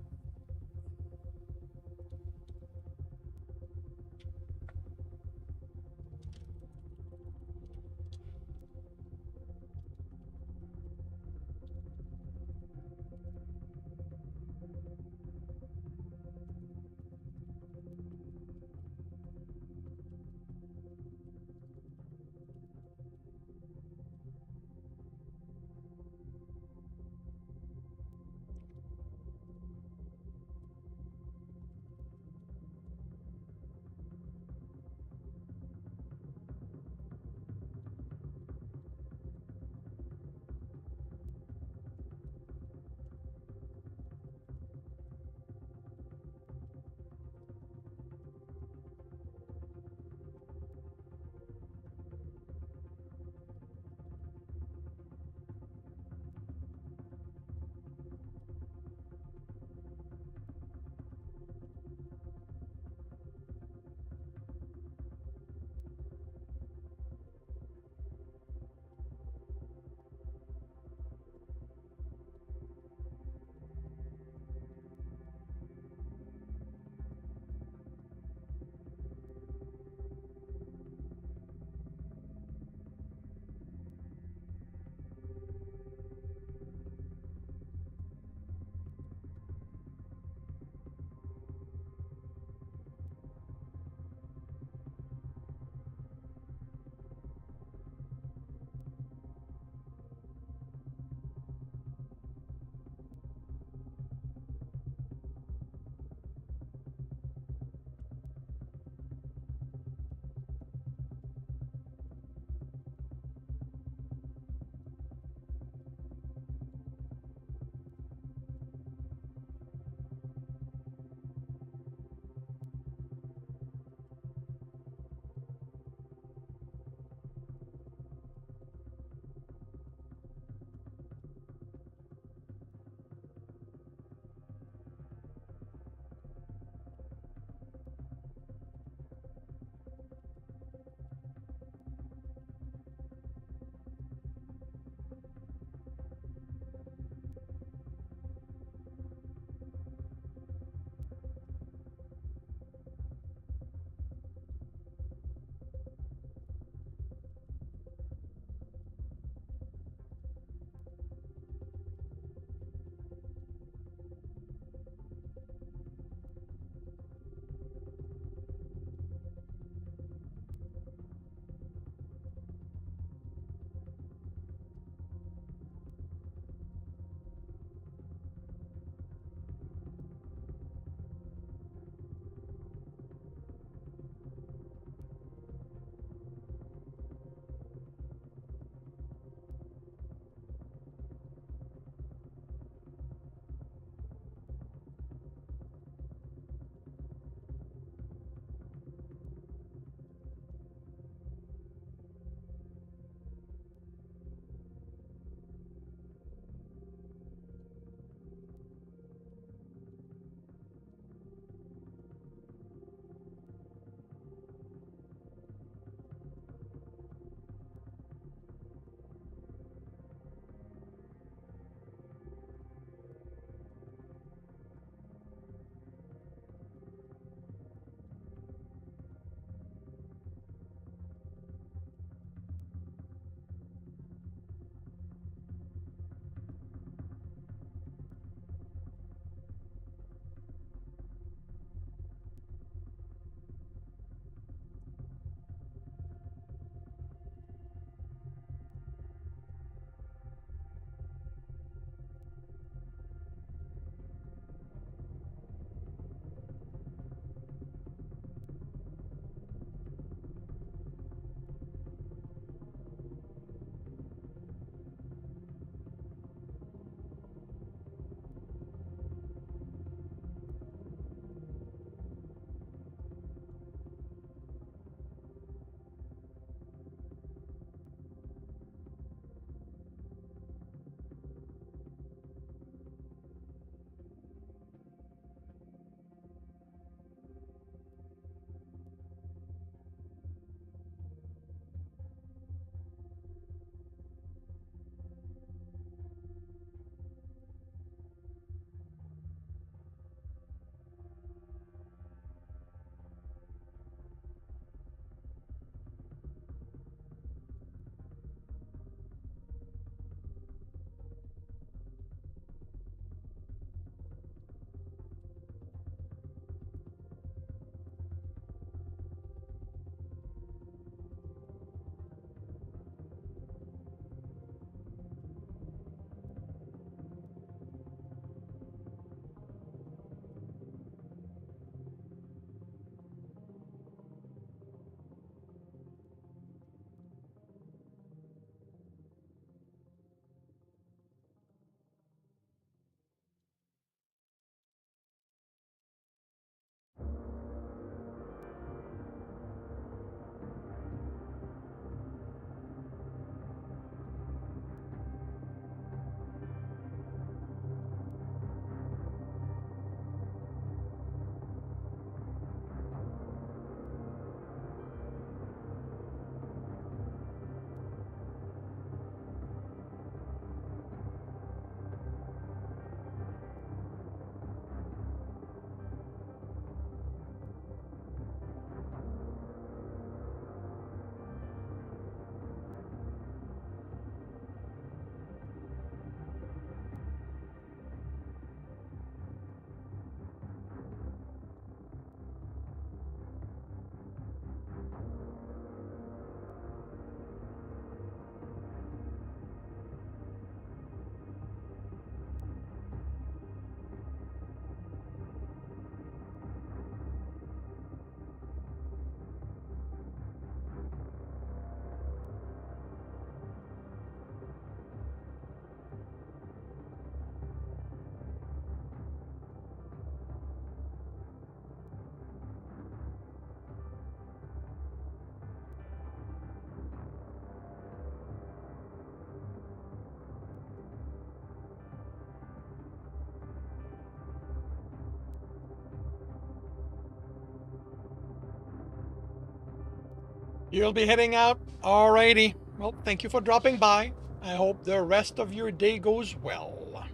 You'll be heading out? Alrighty. Well, thank you for dropping by. I hope the rest of your day goes well.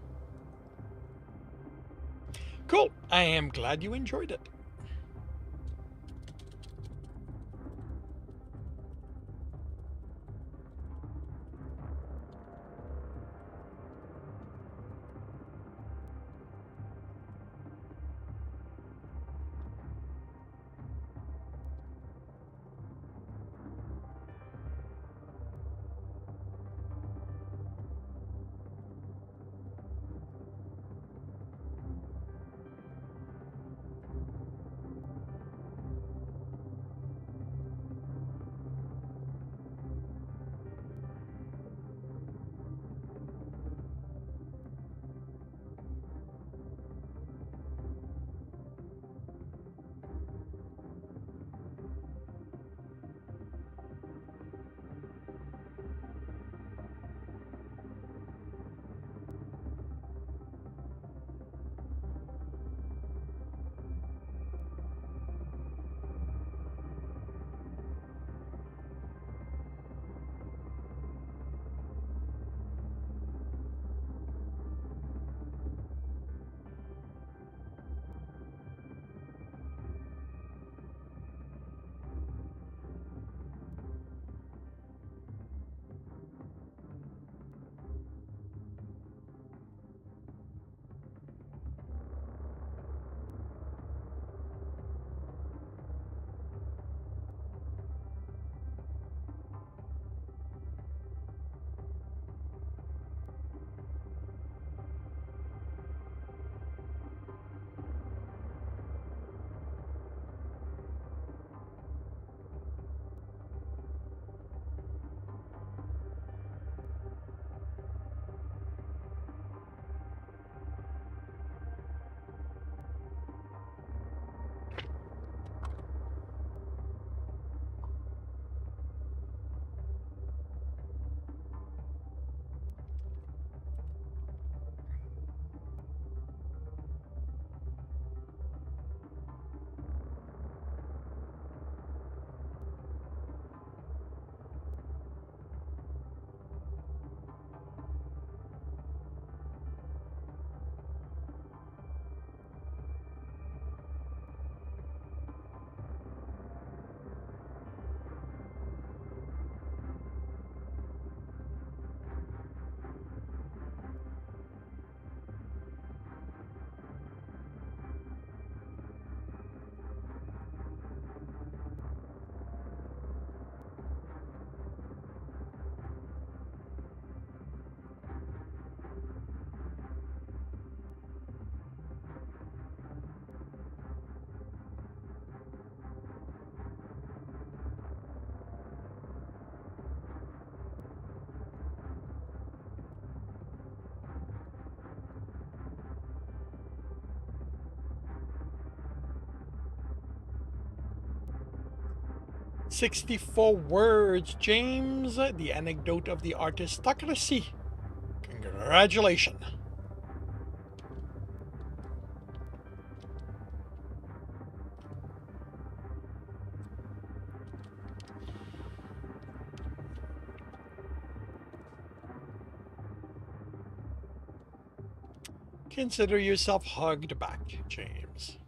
Cool. I am glad you enjoyed it. "64 words, James. The anecdote of the artistocracy. Congratulations." Consider yourself hugged back, James.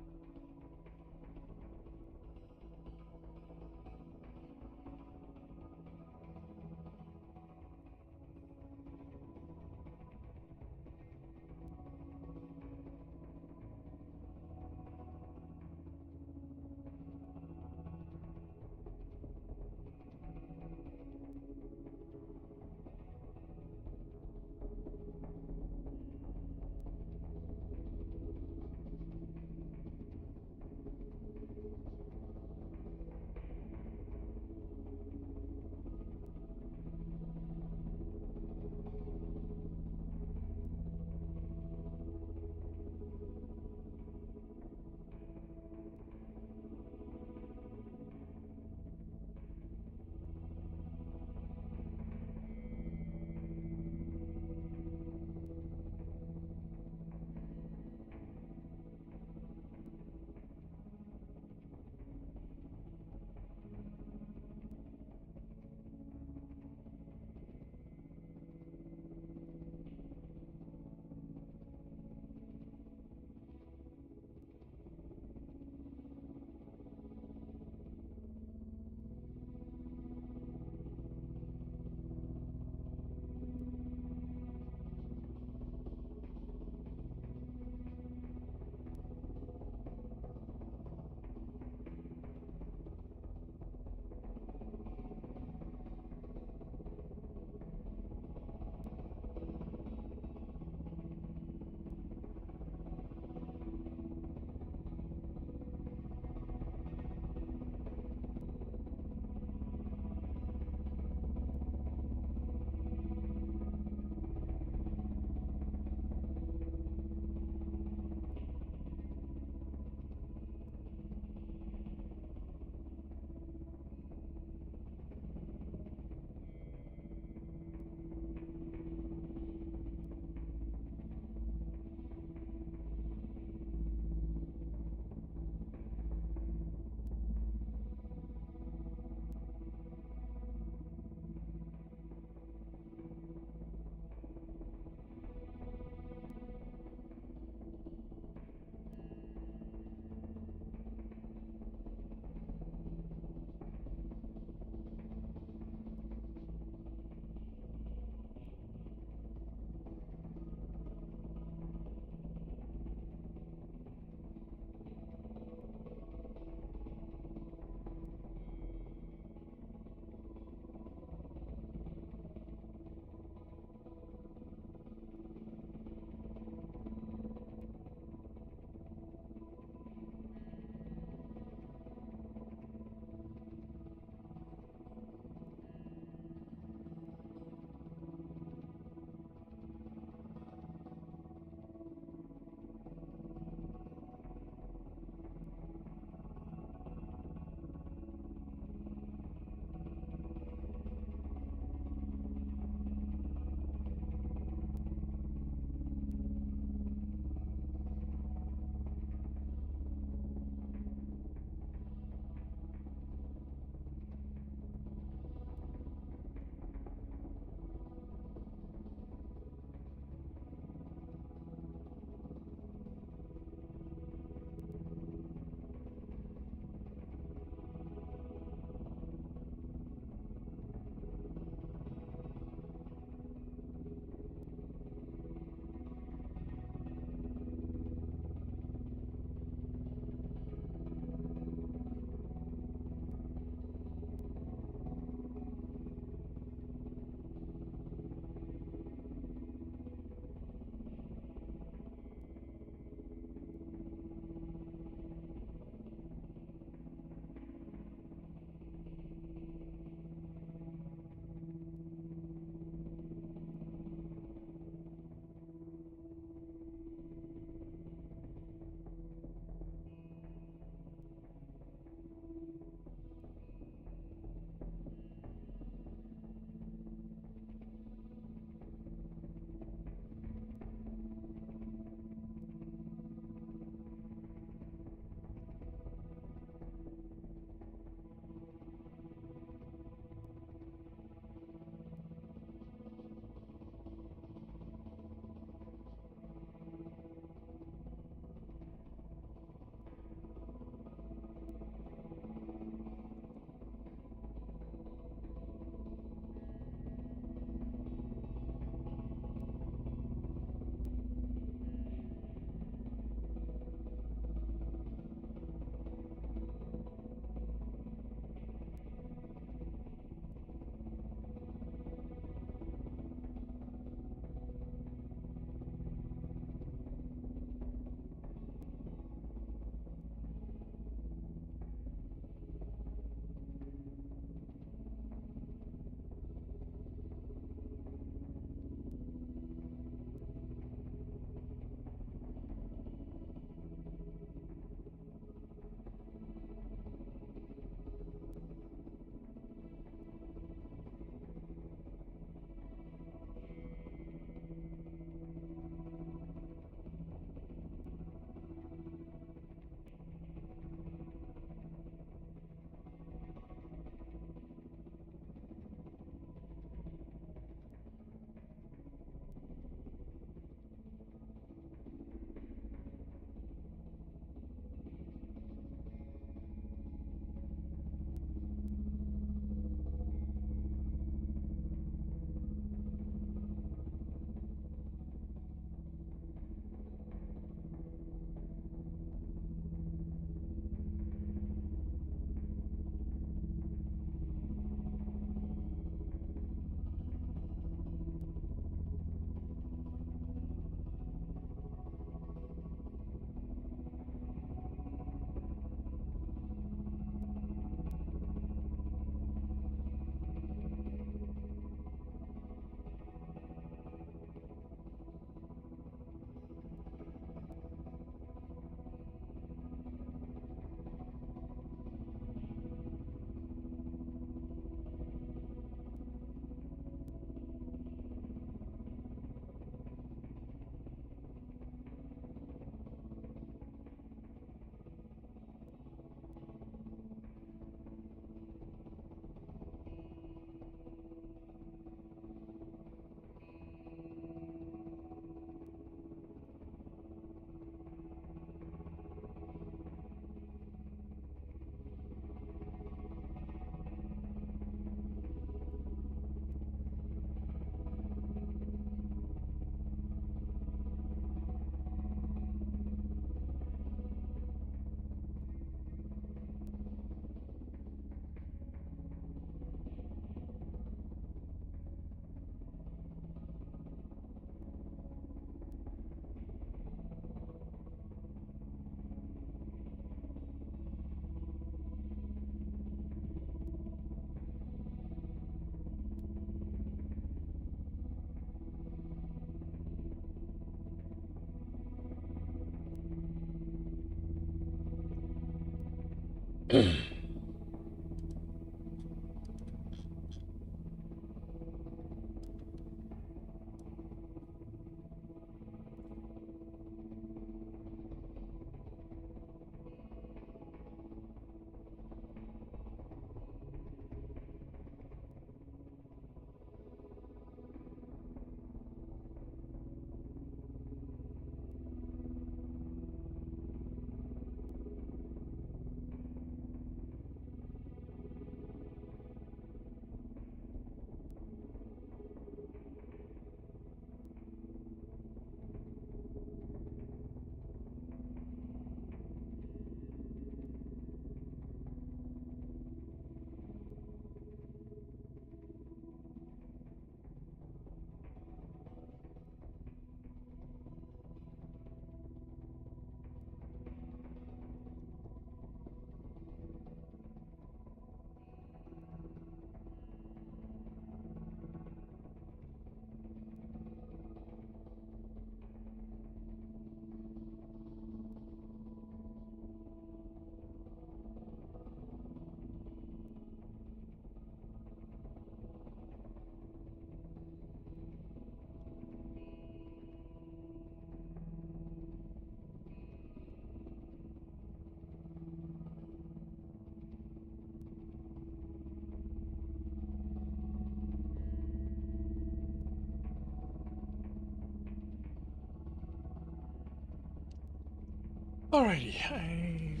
Alrighty,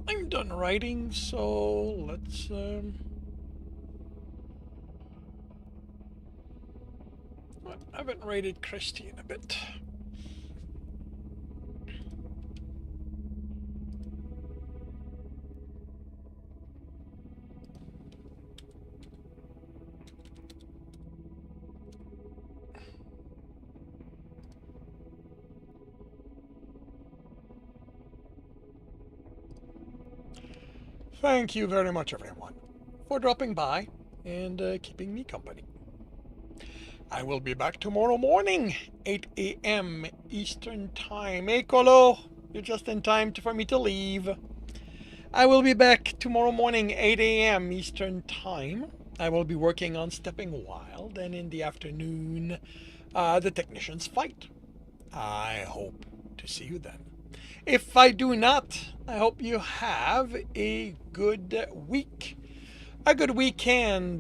I'm done writing, so let's I haven't rated Christy in a bit. Thank you very much, everyone, for dropping by and keeping me company. I will be back tomorrow morning, 8 a.m. Eastern Time. Hey, Colo, you're just in time for me to leave. I will be back tomorrow morning, 8 a.m. Eastern Time. I will be working on Stepping Wild, and in the afternoon, the Technicians Fight. I hope to see you then. If I do not, I hope you have a good week, a good weekend.